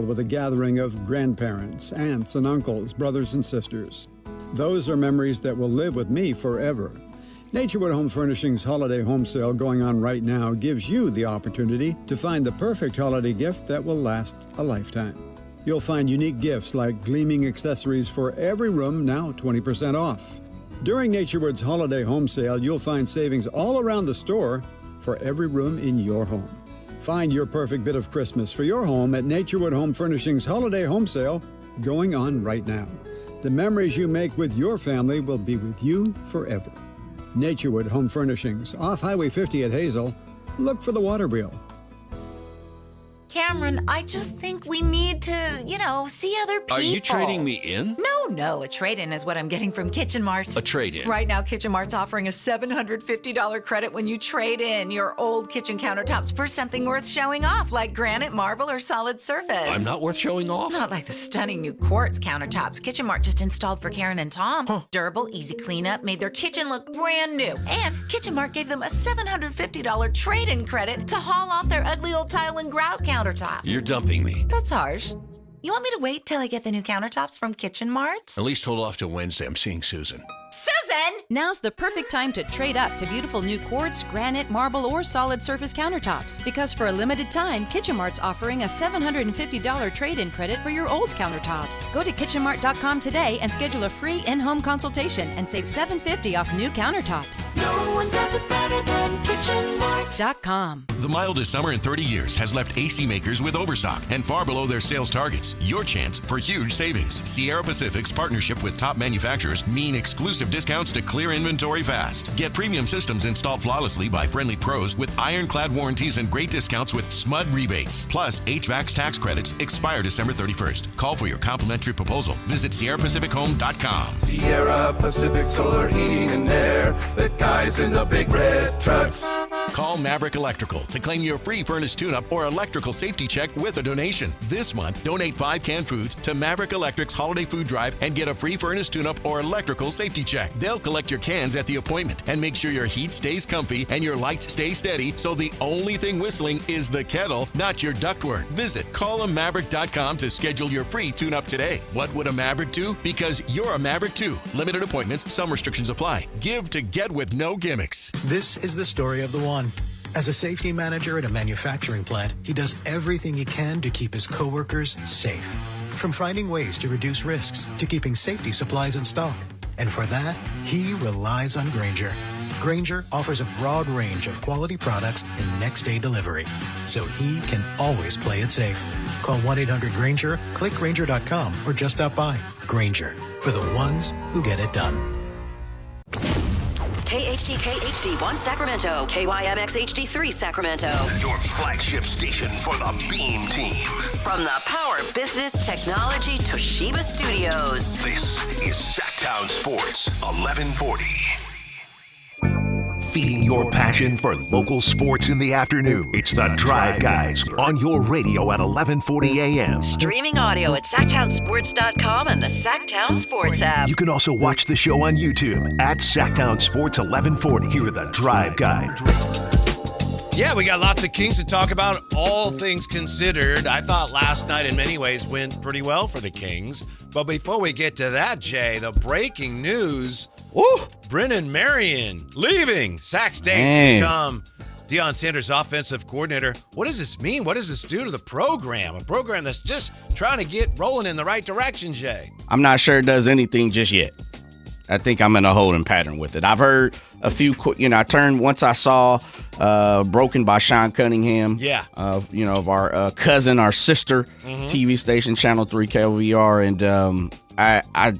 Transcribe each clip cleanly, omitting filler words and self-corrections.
with a gathering of grandparents, aunts and uncles, brothers and sisters. Those are memories that will live with me forever. Naturewood Home Furnishings Holiday Home Sale going on right now gives you the opportunity to find the perfect holiday gift that will last a lifetime. You'll find unique gifts like gleaming accessories for every room, now 20% off. During Naturewood's Holiday Home Sale, you'll find savings all around the store for every room in your home. Find your perfect bit of Christmas for your home at Naturewood Home Furnishings Holiday Home Sale going on right now. The memories you make with your family will be with you forever. Naturewood Home Furnishings, off Highway 50 at Hazel. Look for the water wheel. Cameron, I just think we need to, see other people. Are you trading me in? No. A trade-in is what I'm getting from Kitchen Mart. A trade-in? Right now, Kitchen Mart's offering a $750 credit when you trade in your old kitchen countertops for something worth showing off, like granite, marble, or solid surface. I'm not worth showing off? Not like the stunning new quartz countertops Kitchen Mart just installed for Karen and Tom. Huh. Durable, easy cleanup, made their kitchen look brand new. And Kitchen Mart gave them a $750 trade-in credit to haul off their ugly old tile and grout countertop. You're dumping me. That's harsh. You want me to wait till I get the new countertops from Kitchen Mart? At least hold off till Wednesday. I'm seeing Susan. Susan! Now's the perfect time to trade up to beautiful new quartz, granite, marble, or solid surface countertops. Because for a limited time, Kitchen Mart's offering a $750 trade-in credit for your old countertops. Go to kitchenmart.com today and schedule a free in-home consultation and save $750 off new countertops. No one does it better than KitchenMart.com. The mildest summer in 30 years has left AC makers with overstock and far below their sales targets. Your chance for huge savings. Sierra Pacific's partnership with top manufacturers mean exclusive discounts to clear inventory fast. Get premium systems installed flawlessly by friendly pros with ironclad warranties and great discounts with SMUD rebates. Plus, HVAC's tax credits expire December 31st. Call for your complimentary proposal. Visit SierraPacificHome.com. Sierra Pacific Solar Heating and Air. The guys in the big red trucks. Call Maverick Electrical to claim your free furnace tune-up or electrical safety check with a donation. This month, donate 5 canned foods to Maverick Electric's Holiday Food Drive and get a free furnace tune-up or electrical safety check. They'll collect your cans at the appointment and make sure your heat stays comfy and your lights stay steady, so the only thing whistling is the kettle, not your ductwork. Visit callamaverick.com to schedule your free tune-up today. What would a Maverick do? Because you're a Maverick too. Limited appointments, some restrictions apply. Give to get with no gimmicks. This is the story of the one. As a safety manager at a manufacturing plant, he does everything he can to keep his coworkers safe. From finding ways to reduce risks to keeping safety supplies in stock. And for that, he relies on Grainger. Grainger offers a broad range of quality products and next-day delivery, so he can always play it safe. Call 1-800-GRAINGER, click Grainger.com, or just stop by. Grainger, for the ones who get it done. KHD1 Sacramento, KYMX HD3 Sacramento. Your flagship station for the Beam Team. From the Power Business Technology Toshiba Studios. This is Sactown Sports 1140. Feeding your passion for local sports in the afternoon. It's the Drive Guys on your radio at 1140 a.m. Streaming audio at SactownSports.com and the Sactown Sports app. You can also watch the show on YouTube at Sactown Sports 1140. Here are the Drive Guys. Yeah, we got lots of Kings to talk about, all things considered. I thought last night in many ways went pretty well for the Kings. But before we get to that, Jay, the breaking news. Woo! Brennan Marion leaving Sac State to become Deion Sanders' offensive coordinator. What does this mean? What does this do to the program? A program that's just trying to get rolling in the right direction, Jay. I'm not sure it does anything just yet. I think I'm in a holding pattern with it. I've heard a few, I turned once I saw Broken by Sean Cunningham. Yeah. Of our cousin, our sister TV station, Channel 3 KVR. And I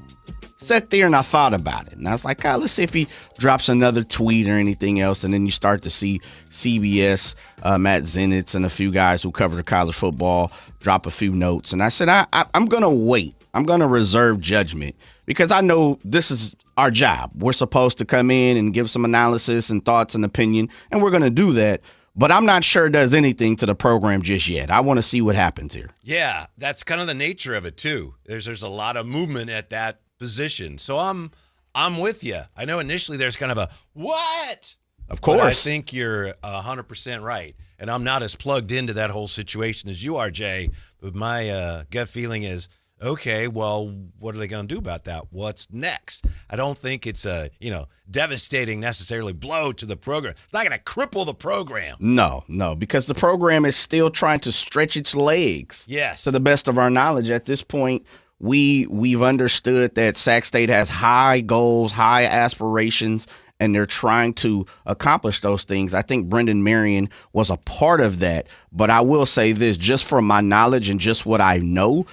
sat there and I thought about it. And I was like, let's see if he drops another tweet or anything else. And then you start to see CBS, Matt Zenitz, and a few guys who cover the college football drop a few notes. And I said, I'm going to wait. I'm going to reserve judgment because I know this is our job. We're supposed to come in and give some analysis and thoughts and opinion, and we're going to do that. But I'm not sure it does anything to the program just yet. I want to see what happens here. Yeah, that's kind of the nature of it, too. There's a lot of movement at that position. So I'm with you. I know initially there's kind of a, what? Of course. But I think you're 100% right. and I'm not as plugged into that whole situation as you are, Jay, but my gut feeling is, okay, well, what are they going to do about that? What's next? I don't think it's a, devastating necessarily blow to the program. It's not going to cripple the program. No, because the program is still trying to stretch its legs. Yes. To the best of our knowledge at this point, we've understood that Sac State has high goals, high aspirations, and they're trying to accomplish those things. I think Brendan Marion was a part of that, but I will say this, just from my knowledge and just what I know,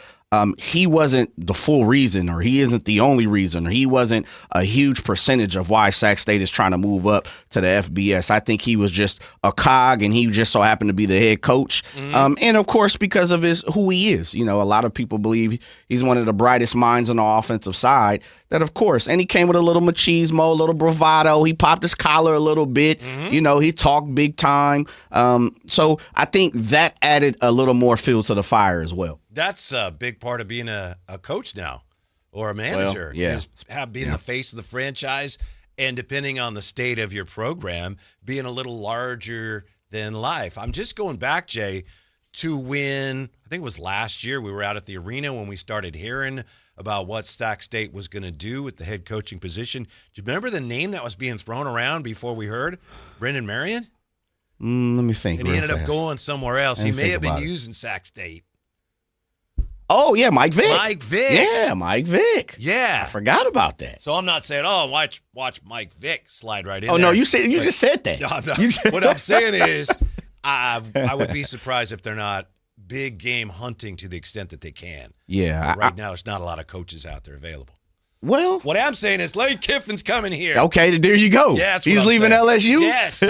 he wasn't the full reason, or he isn't the only reason, or he wasn't a huge percentage of why Sac State is trying to move up to the FBS. I think he was just a cog, and he just so happened to be the head coach. And, of course, because of who he is. A lot of people believe he's one of the brightest minds on the offensive side. That, of course, and he came with a little machismo, a little bravado. He popped his collar a little bit. He talked big time. So I think that added a little more fuel to the fire as well. That's a big part of being a coach now, or a manager. Well, yeah. Is being the face of the franchise, and depending on the state of your program, being a little larger than life. I'm just going back, Jay, to when, I think it was last year, we were out at the arena when we started hearing about what Sac State was going to do with the head coaching position. Do you remember the name that was being thrown around before we heard? Brendan Marion? Let me think. And he ended up going somewhere else. He may have been using Sac State. Oh, yeah, Mike Vick. Mike Vick. Yeah, Mike Vick. Yeah. I forgot about that. So I'm not saying, watch Mike Vick slide right in there. Oh, no, you just said that. No. What I'm saying is I would be surprised if they're not big game hunting to the extent that they can. Yeah. But right now, there's not a lot of coaches out there available. Well, what I'm saying is Lane Kiffin's coming here. Okay, there you go. Yeah, he's leaving LSU? Yes.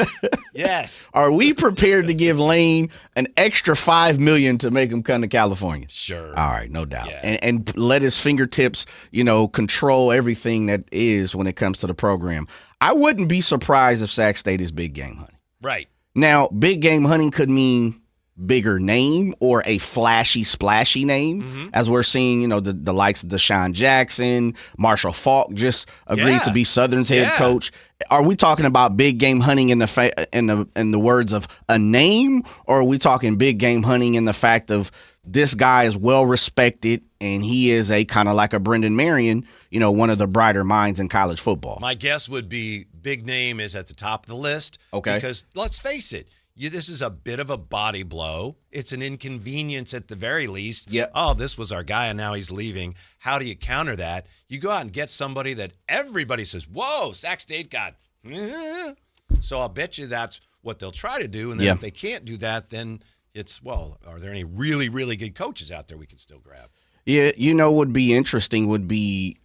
Yes. Are we prepared to give Lane an extra $5 million to make him come to California? Sure. All right, no doubt. Yeah. And let his fingertips, control everything that is when it comes to the program. I wouldn't be surprised if Sac State is big game hunting. Right. Now, big game hunting could mean bigger name or a flashy, splashy name, as we're seeing, the likes of Deshaun Jackson, Marshall Faulk just agreed to be Southern's head coach. Are we talking about big game hunting in the words of a name, or are we talking big game hunting in the fact of this guy is well respected and he is a kind of like a Brendan Marion, one of the brighter minds in college football? My guess would be big name is at the top of the list. Okay. Because let's face it, this is a bit of a body blow. It's an inconvenience at the very least. Yep. Oh, this was our guy and now he's leaving. How do you counter that? You go out and get somebody that everybody says, whoa, Sac State got. So I'll bet you that's what they'll try to do. And then if they can't do that, then it's, are there any really, really good coaches out there we can still grab? Yeah, what would be interesting would be,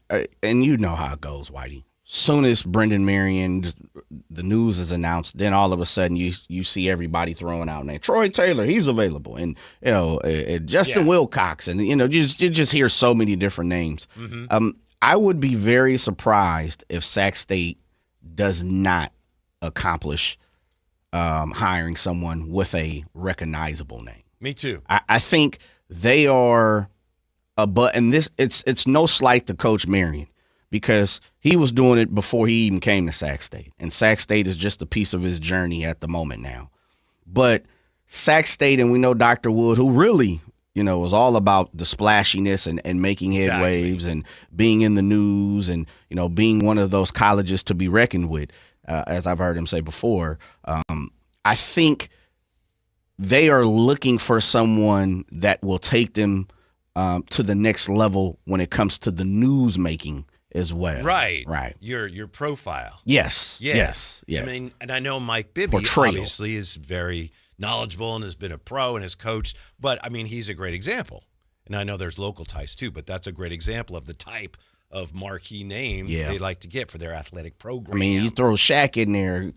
and you know how it goes, Whitey. Soon as Brendan Marion, the news is announced, then all of a sudden you see everybody throwing out names. Troy Taylor, he's available, and Justin Wilcox, and you just hear so many different names. I would be very surprised if Sac State does not accomplish hiring someone with a recognizable name. Me too. I think they are, and it's no slight to Coach Marion, because he was doing it before he even came to Sac State. And Sac State is just a piece of his journey at the moment now. But Sac State, and we know Dr. Wood, who really, was all about the splashiness and making head waves and being in the news and, being one of those colleges to be reckoned with, as I've heard him say before. I think they are looking for someone that will take them to the next level when it comes to the news making as well. Right. Right. Your profile. Yes. Yeah. Yes. I mean, and I know Mike Bibby obviously is very knowledgeable and has been a pro and has coached, but I mean, he's a great example. And I know there's local ties too, but that's a great example of the type of marquee name they like to get for their athletic program. I mean, you throw Shaq in there.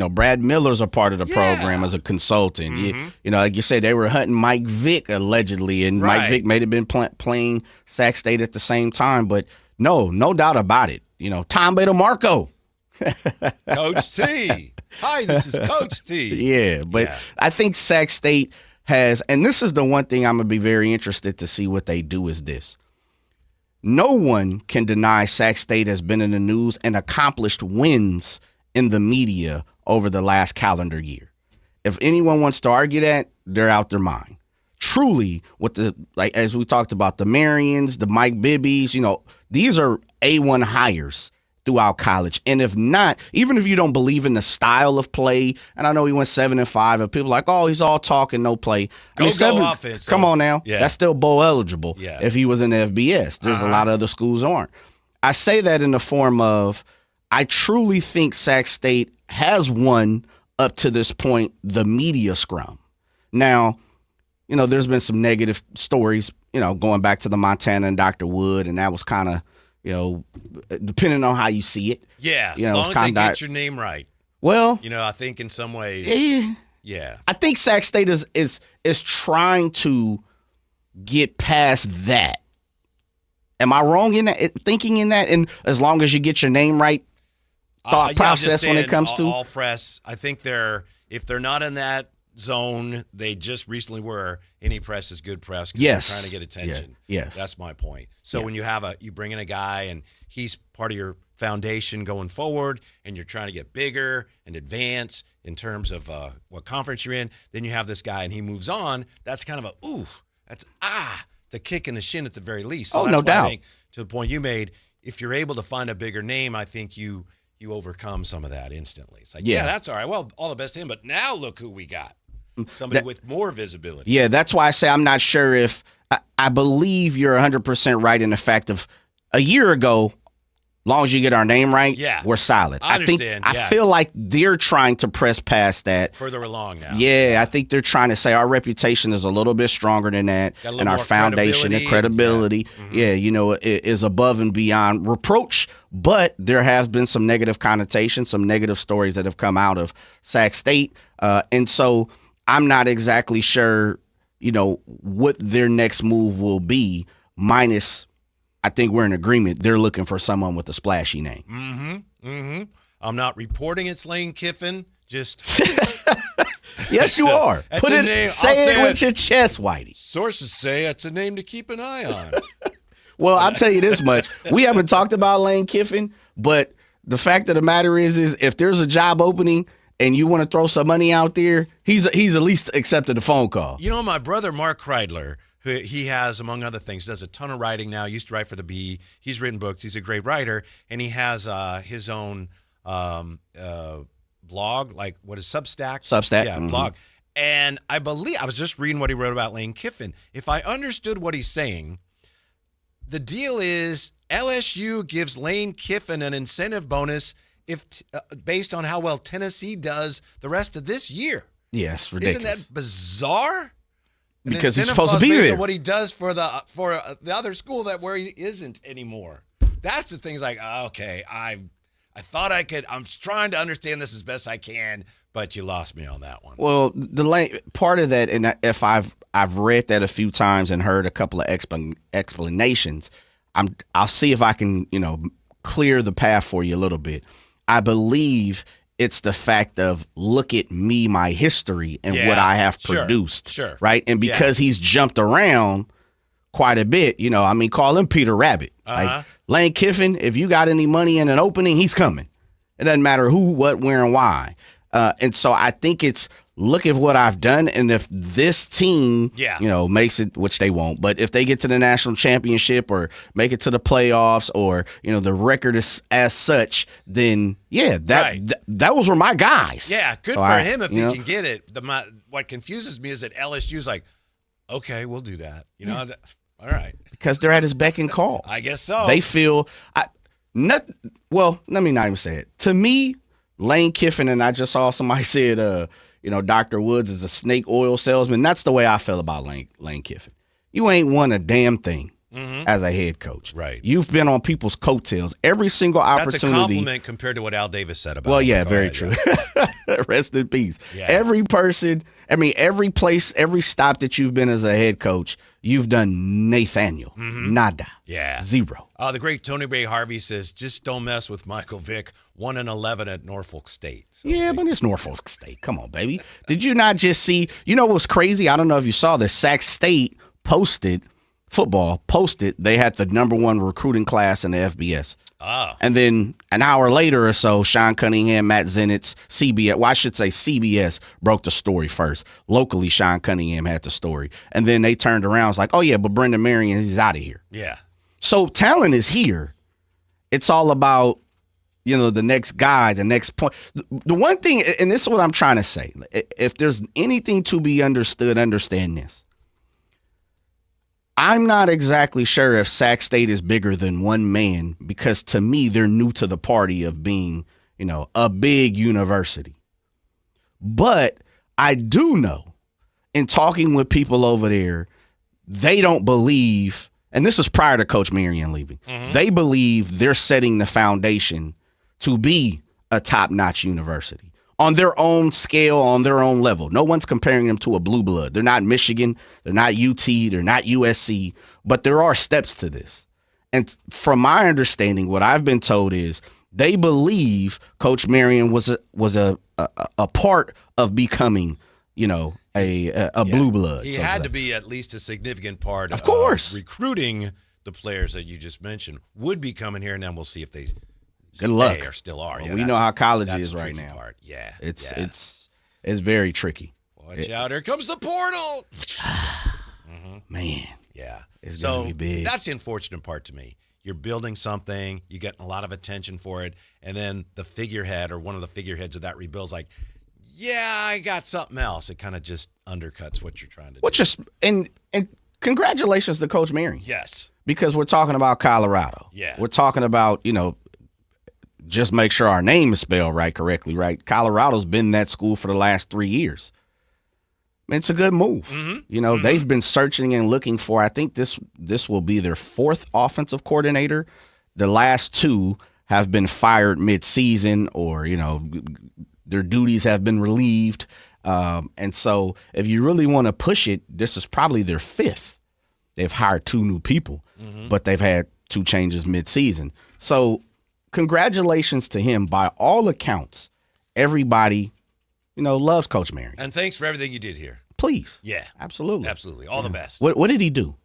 Brad Miller's a part of the program as a consultant. Like you said, they were hunting Mike Vick allegedly, and Mike Vick may have been playing Sac State at the same time, but no doubt about it. Tom Beta Marco. Coach T. Hi, this is Coach T. Yeah, but I think Sac State has, and this is the one thing I'm going to be very interested to see what they do is this. No one can deny Sac State has been in the news and accomplished wins in the media over the last calendar year. If anyone wants to argue that, they're out their mind. Truly, with the as we talked about, the Marions, the Mike Bibbies, these are A1 hires throughout college. And if not, even if you don't believe in the style of play, and I know he went 7-5, and people are like, oh, he's all talk and no play. Go offense. Come on now. Yeah. That's still bowl eligible Yeah. if he was in the FBS. There's a lot of other schools aren't. I say that in the form of, I truly think Sac State has won, up to this point, the media scrum. Now, there's been some negative stories, going back to the Montana and Dr. Wood, and that was kind of, depending on how you see it. Yeah, as long as they get your name right. Well, I think in some ways, yeah. I think Sac State is trying to get past that. Am I wrong in that? Thinking in that, and as long as you get your name right, thought process when it comes to all press. I think if they're not in that zone, they just recently were. Any press is good press because they're trying to get attention. Yeah. Yes, that's my point. So when you bring in a guy and he's part of your foundation going forward, and you're trying to get bigger and advance in terms of what conference you're in, then you have this guy and he moves on. That's kind of it's a kick in the shin at the very least. So no doubt. I think, to the point you made, if you're able to find a bigger name, I think you overcome some of that instantly. It's like, yeah, that's all right. Well, all the best to him, but now look who we got. Somebody with more visibility. Yeah, that's why I say I'm not sure if I believe you're 100% right in the fact of a year ago, long as you get our name right, we're solid. I understand. I feel like they're trying to press past that. Further along now. Yeah, I think they're trying to say our reputation is a little bit stronger than that, and our foundation and credibility, is above and beyond reproach. But there has been some negative connotations, some negative stories that have come out of Sac State, and so I'm not exactly sure, what their next move will be. Minus, I think we're in agreement. They're looking for someone with a splashy name. I'm not reporting it's Lane Kiffin. Just yes, you are. Say it with your chest, Whitey. Sources say it's a name to keep an eye on. Well, I'll tell you this much: we haven't talked about Lane Kiffin, but the fact of the matter is if there's a job opening and you want to throw some money out there, he's at least accepted a phone call. My brother Mark Kreidler, who he has, among other things, does a ton of writing now. He used to write for the Bee. He's written books. He's a great writer, and he has his own blog, like what is Substack? Substack, yeah, blog. And I believe I was just reading what he wrote about Lane Kiffin. If I understood what he's saying, the deal is LSU gives Lane Kiffin an incentive bonus based on how well Tennessee does the rest of this year. Yes, ridiculous. Isn't that bizarre? Because he's supposed to be there. What he does for the other school where he isn't anymore. That's the thing. Like, okay, I thought I could. I'm trying to understand this as best I can, but you lost me on that one. Well, part of that, and if I've read that a few times and heard a couple of explanations, I'll see if I can clear the path for you a little bit. I believe it's the fact of look at me, my history, and what I have produced. Sure. Right? And because he's jumped around quite a bit, call him Peter Rabbit. Like Lane Kiffin, if you got any money in an opening, he's coming. It doesn't matter who, what, where, and why. And so I think it's look at what I've done, and if this team, makes it, which they won't, but if they get to the national championship or make it to the playoffs, or the record is as such, then those were my guys. Yeah, good for him if he can get it. What confuses me is that LSU's like, okay, we'll do that. All right, because they're at his beck and call. I guess so. They feel let me not even say it. To me, Lane Kiffin, and I just saw somebody said, Dr. Woods is a snake oil salesman. That's the way I feel about Lane Kiffin. You ain't won a damn thing as a head coach. Right. You've been on people's coattails every single opportunity. That's a compliment compared to what Al Davis said about him. Well, yeah, Go very ahead, true. Yeah. Rest in peace. Yeah. Every person, every place, every stop that you've been as a head coach, you've done Nathaniel. Nada. Yeah. Zero. The great Tony Ray Harvey says, just don't mess with Michael Vick, 1-11 at Norfolk State. So but it's Norfolk State. Come on, baby. Did you not just see, what's crazy? I don't know if you saw this. Sac State posted football posted they had the #1 recruiting class in the FBS. Oh. And then an hour later or so, Sean Cunningham, Matt Zenitz, CBS, well, I should say CBS broke the story first. Locally, Sean Cunningham had the story. And then they turned around and was like, oh, yeah, but Brendan Marion, he's out of here. Yeah. So talent is here. It's all about, the next guy, the next point. The one thing, and this is what I'm trying to say, if there's anything to be understood, understand this. I'm not exactly sure if Sac State is bigger than one man because to me, they're new to the party of being, a big university. But I do know in talking with people over there, they don't believe, and this is prior to Coach Marion leaving, they believe they're setting the foundation to be a top-notch university. On their own scale, on their own level. No one's comparing them to a blue blood. They're not Michigan. They're not UT. They're not USC. But there are steps to this. And from my understanding, what I've been told is they believe Coach Marion was a part of becoming, a blue blood. He had to be at least a significant part of course. Recruiting the players that you just mentioned would be coming here, and then we'll see if they Good luck. Or still are. Well, we know how college is right now. Part. Yeah, it's very tricky. Watch out! Here comes the portal. Man, yeah, it's gonna be big. That's the unfortunate part to me. You're building something, you get a lot of attention for it, and then the figurehead or one of the figureheads of that rebuild's like, "Yeah, I got something else." It kind of just undercuts what you're trying to do. And congratulations to Coach Marion. Yes, because we're talking about Colorado. Yeah, we're talking about just make sure our name is spelled correctly, right? Colorado's been in that school for the last 3 years. It's a good move. They've been searching and looking for, I think this will be their 4th offensive coordinator. The last 2 have been fired mid-season or, their duties have been relieved. And so if you really want to push it, this is probably their 5th. They've hired 2 new people, but they've had 2 changes mid-season. So congratulations to him. By all accounts, everybody, loves Coach Marion. And thanks for everything you did here. Please. Yeah. Absolutely. All the best. What did he do?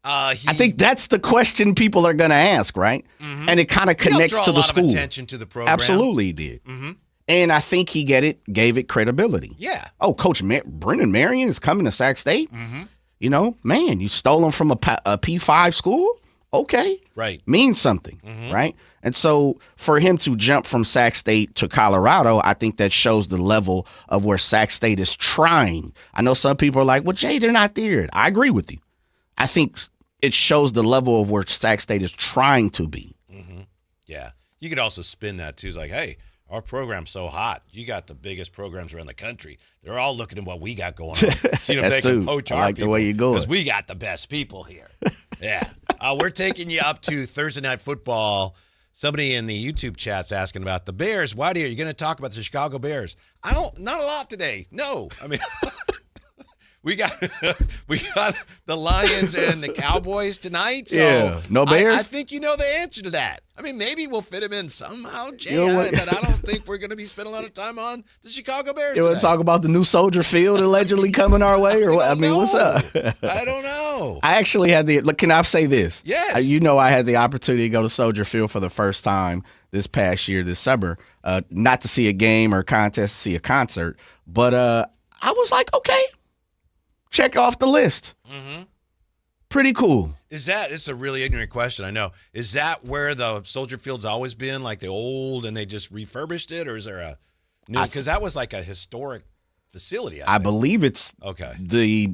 I think that's the question people are going to ask, right? And it kind of connects to the school. Of attention to the program. Absolutely he did. And I think he gave it credibility. Yeah. Oh, Coach Brendan Marion is coming to Sac State? Man, you stole him from a P5 school? Okay. Right. Means something, right? And so for him to jump from Sac State to Colorado, I think that shows the level of where Sac State is trying. I know some people are like, well, Jay, they're not there. I agree with you. I think it shows the level of where Sac State is trying to be. Yeah. You could also spin that, too. It's like, hey, our program's so hot. You got the biggest programs around the country. They're all looking at what we got going on. See if they can poach our people. The way you go. Because we got the best people here. Yeah. We're taking you up to Thursday Night Football. Somebody in the YouTube chat's asking about the Bears. Whitey, are you going to talk about the Chicago Bears? Not a lot today. No. I mean, we got the Lions and the Cowboys tonight. So yeah. No Bears? I think you know the answer to that. I mean, maybe we'll fit him in somehow, Jay, but I don't think we're going to be spending a lot of time on the Chicago Bears. You want to talk about the new Soldier Field allegedly coming our way, or what? I mean, what's up? I don't know. I actually had can I say this? Yes. I had the opportunity to go to Soldier Field for the first time this past year, this summer, not to see a game or a contest, to see a concert, but I was like, okay, check off the list. Pretty cool. It's a really ignorant question, I know. Is that where the Soldier Field's always been, like the old, and they just refurbished it, or is there a new? Because that was like a historic facility. I believe it's the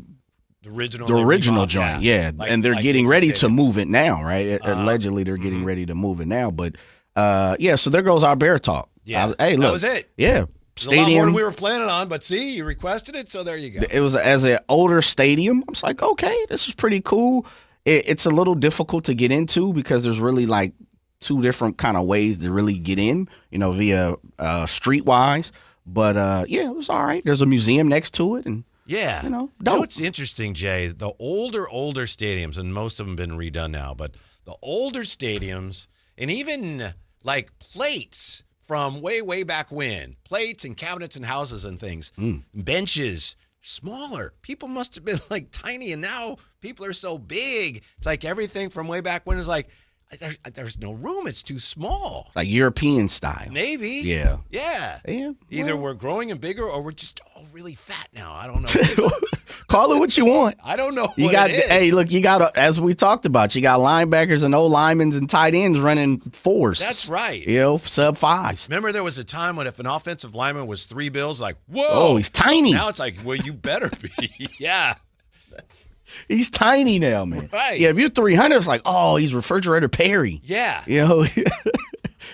original joint, yeah. Like, and they're getting ready to move it now, right? Allegedly, they're getting ready to move it now, but so there goes our Bear talk. Yeah, hey, look, that was it. Yeah. Stadium. A lot more than we were planning on, but see, you requested it, so there you go. It was as an older stadium. I was like, okay, this is pretty cool. It's a little difficult to get into because there's really like 2 different kind of ways to really get in, via streetwise. But it was all right. There's a museum next to it, and yeah, dope. It's interesting, Jay. The older stadiums, and most of them have been redone now, but the older stadiums, and even like plates from way back when, plates and cabinets and houses and things, benches smaller. People must have been like tiny, and now people are so big. It's like everything from way back when is like, there's no room. It's too small. Like European style. Maybe. Yeah. Yeah. Yeah. Either we're growing and bigger, or we're just all really fat now. I don't know. Call it what you want. I don't know You what got, it is. hey, look, you got, as we talked about, you got linebackers and old linemen and tight ends running fours. That's right. You know, sub fives. Remember there was a time when if an offensive lineman was $3 bills, like, whoa. Oh, he's tiny. Now it's like, well, you better be. Yeah. He's tiny now, man. Right. Yeah, if you're 300, it's like, oh, he's Refrigerator Perry. Yeah. You know,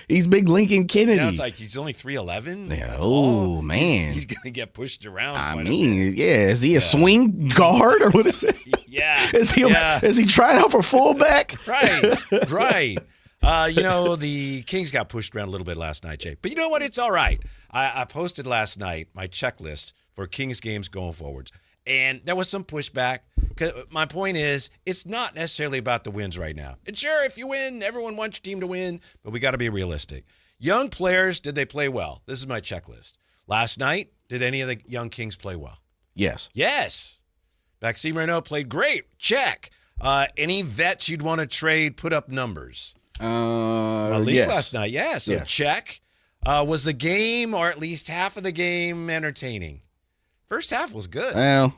he's big Lincoln Kennedy. Now it's like he's only 3'11". Yeah. Oh, man. He's going to get pushed around. I quite mean, yeah. Is he a swing guard or what is it? Yeah. Is he trying out for fullback? Right. The Kings got pushed around a little bit last night, Jay. But you know what? It's all right. I posted last night my checklist for Kings games going forwards. And there was some pushback. My point is, it's not necessarily about the wins right now. And sure, if you win, everyone wants your team to win, but we got to be realistic. Young players, did they play well? This is my checklist. Last night, did any of the young Kings play well? Yes. Yes. Maxime Raynaud played great. Check. Any vets you'd want to trade, put up numbers. Yes. Last night, yeah. So yes. Check. Was the game, or at least half of the game, entertaining? First half was good. Well,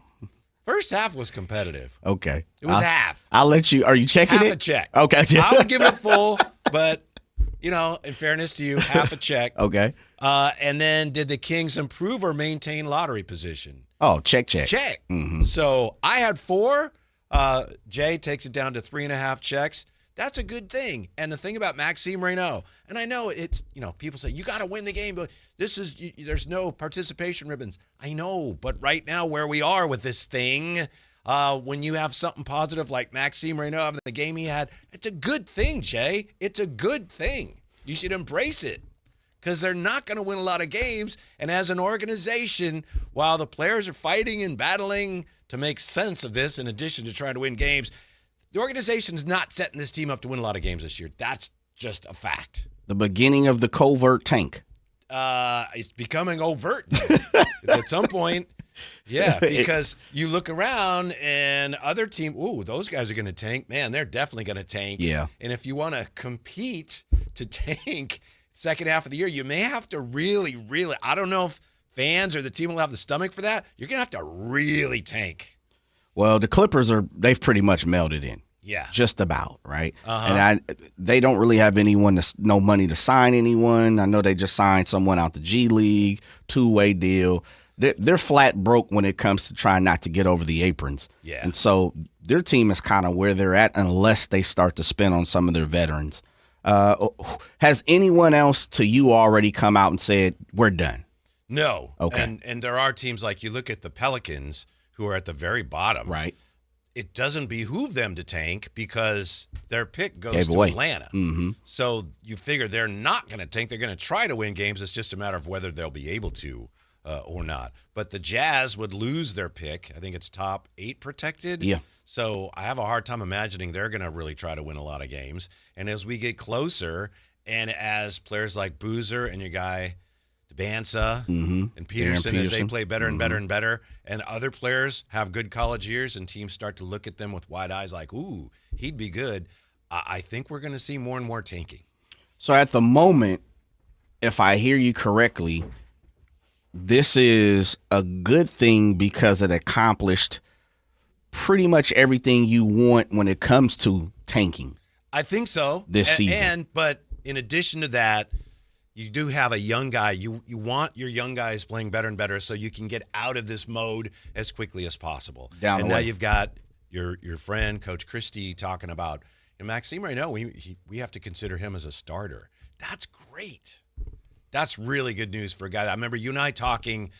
first half was competitive. Okay. It was half. I'll let you. Are you checking half it? A check. Okay. I would give it a full, but, in fairness to you, half a check. Okay. And then did the Kings improve or maintain lottery position? Oh, check. Check. Mm-hmm. So I had 4. Jay takes it down to 3.5 checks. That's a good thing. And the thing about Maxime Raynaud, and I know it's, people say, you got to win the game, but there's no participation ribbons. I know, but right now where we are with this thing, when you have something positive like Maxime Raynaud of the game he had, it's a good thing, Jay. It's a good thing. You should embrace it because they're not going to win a lot of games. And as an organization, while the players are fighting and battling to make sense of this, in addition to trying to win games, the organization's not setting this team up to win a lot of games this year. That's just a fact. The beginning of the covert tank. It's becoming overt. At some point, yeah, because you look around and other team, those guys are going to tank. Man, they're definitely going to tank. Yeah. And if you want to compete to tank second half of the year, you may have to really, I don't know if fans or the team will have the stomach for that. You're going to have to really tank. Well, the Clippers they've pretty much melded in. Yeah. Just about, right? Uh-huh. And they don't really have no money to sign anyone. I know they just signed someone out the G League, 2-way deal. They're flat broke when it comes to trying not to get over the aprons. Yeah. And so their team is kind of where they're at unless they start to spend on some of their veterans. Has anyone else to you already come out and said, we're done? No. Okay. And there are teams like you look at the Pelicans who are at the very bottom. Right. It doesn't behoove them to tank because their pick goes to Atlanta. Mm-hmm. So you figure they're not going to tank. They're going to try to win games. It's just a matter of whether they'll be able to or not. But the Jazz would lose their pick. I think it's top 8 protected. Yeah. So I have a hard time imagining they're going to really try to win a lot of games. And as we get closer, and as players like Boozer and your guy Bansa and Peterson, as they play better and better and better, and other players have good college years and teams start to look at them with wide eyes like, ooh, he'd be good, I think we're going to see more and more tanking. So at the moment, if I hear you correctly, this is a good thing because it accomplished pretty much everything you want when it comes to tanking. I think so. This season. But in addition to that, you do have a young guy. You want your young guys playing better and better so you can get out of this mode as quickly as possible. And now you've got your friend, Coach Christie, talking about Maxime Raynaud. We have to consider him as a starter. That's great. That's really good news for a guy. I remember you and I talking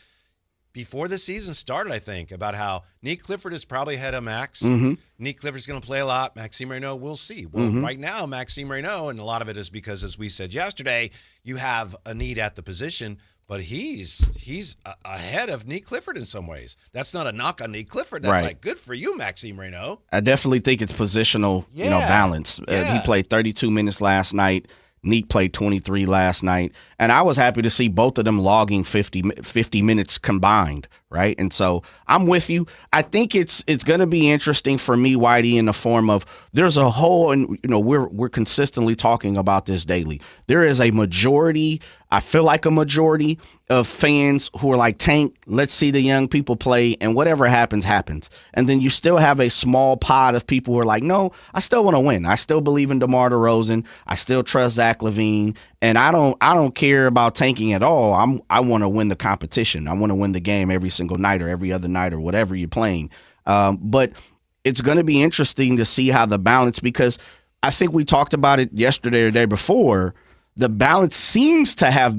before the season started, I think, about how Nick Clifford is probably ahead of Max. Mm-hmm. Nick Clifford's going to play a lot. Maxime Raynaud, we'll see. Well, right now, Maxime Raynaud, and a lot of it is because, as we said yesterday, you have a need at the position, but he's ahead of Nick Clifford in some ways. That's not a knock on Nick Clifford. That's like, good for you, Maxime Raynaud. I definitely think it's positional, balance. He played 32 minutes last night. Neek played 23 last night, and I was happy to see both of them logging 50 minutes combined, right? And so I'm with you. I think it's going to be interesting for me, Whitey, in the form of there's a whole, and we're consistently talking about this daily. There is a majority, I feel like a majority of fans who are like, Tank, let's see the young people play, and whatever happens, happens. And then you still have a small pod of people who are like, no, I still want to win. I still believe in DeMar DeRozan. I still trust Zach LaVine, and I don't care about tanking at all. I want to win the competition. I want to win the game every single night or every other night or whatever you're playing. But it's going to be interesting to see how the balance, because I think we talked about it yesterday or the day before. The balance seems to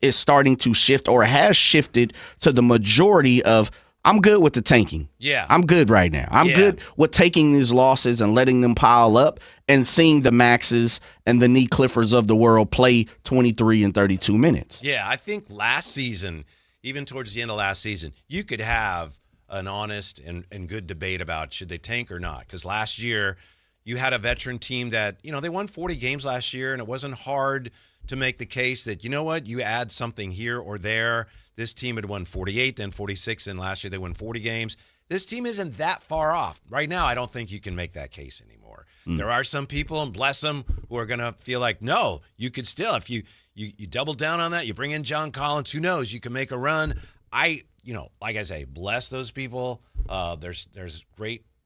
is starting to shift, or has shifted to the majority of, I'm good with the tanking. Yeah. I'm good right now. I'm good with taking these losses and letting them pile up and seeing the Maxes and the Knee Cliffords of the world play 23 and 32 minutes. Yeah, I think last season, even towards the end of last season, you could have an honest and good debate about should they tank or not. Because last year, you had a veteran team that, they won 40 games last year, and it wasn't hard to make the case that, you add something here or there. This team had won 48, then 46, and last year they won 40 games. This team isn't that far off. Right now, I don't think you can make that case anymore. There are some people, and bless them, who are going to feel like, no, you could still, if you double down on that, you bring in John Collins, who knows, you can make a run. Like I say, bless those people. There's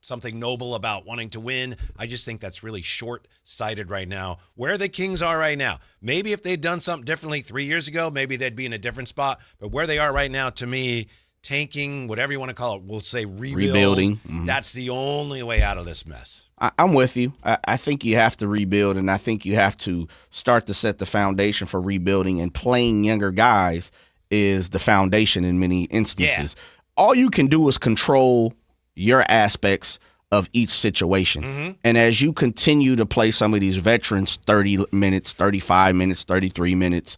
something noble about wanting to win. I just think that's really short-sighted right now. Where the Kings are right now, maybe if they'd done something differently 3 years ago, maybe they'd be in a different spot. But where they are right now, to me, tanking, whatever you want to call it, we'll say rebuilding. Mm-hmm. That's the only way out of this mess. I'm with you. I think you have to rebuild, and I think you have to start to set the foundation for rebuilding, and playing younger guys is the foundation in many instances. Yeah. All you can do is control your aspects of each situation. Mm-hmm. And as you continue to play some of these veterans 30 minutes, 35 minutes, 33 minutes,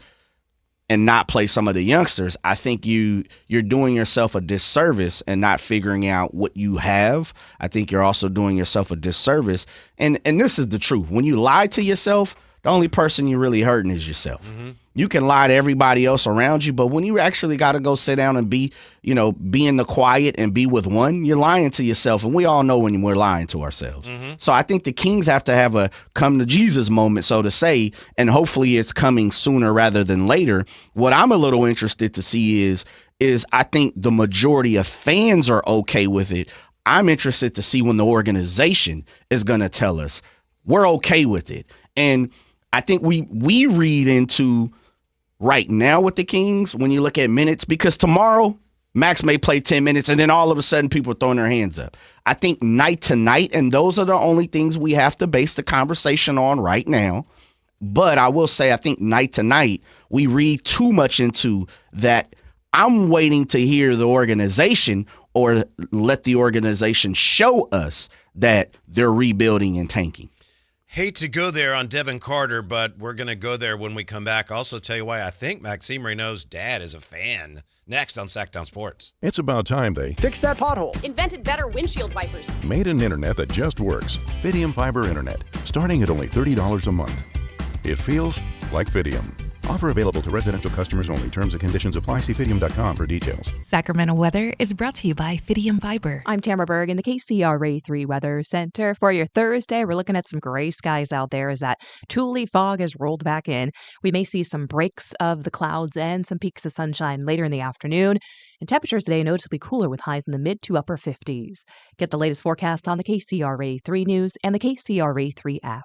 and not play some of the youngsters, I think you're doing yourself a disservice and not figuring out what you have. I think you're also doing yourself a disservice. And this is the truth. When you lie to yourself, the only person you're really hurting is yourself. Mm-hmm. You can lie to everybody else around you, but when you actually got to go sit down and be in the quiet and be with one, you're lying to yourself. And we all know when we're lying to ourselves. Mm-hmm. So I think the Kings have to have a come to Jesus moment, so to say, and hopefully it's coming sooner rather than later. What I'm a little interested to see is I think the majority of fans are okay with it. I'm interested to see when the organization is going to tell us we're okay with it. And I think we read into right now with the Kings when you look at minutes, because tomorrow Max may play 10 minutes and then all of a sudden people are throwing their hands up. I think night to night, and those are the only things we have to base the conversation on right now. But I will say, I think night to night, we read too much into that. I'm waiting to hear the organization, or let the organization show us that they're rebuilding and tanking. Hate to go there on Devin Carter, but we're going to go there when we come back. Also tell you why I think Maxime Raynaud's dad is a fan. Next on Sactown Sports. It's about time they fixed that pothole. Invented better windshield wipers. Made an internet that just works. Fidium Fiber Internet, starting at only $30 a month. It feels like Fidium. Offer available to residential customers only. Terms and conditions apply. See Fidium.com for details. Sacramento weather is brought to you by Fidium Fiber. I'm Tamara Berg in the KCRA 3 Weather Center. For your Thursday, we're looking at some gray skies out there as that Thule fog has rolled back in. We may see some breaks of the clouds and some peaks of sunshine later in the afternoon. And temperatures today noticeably cooler with highs in the mid to upper 50s. Get the latest forecast on the KCRA 3 News and the KCRA 3 app.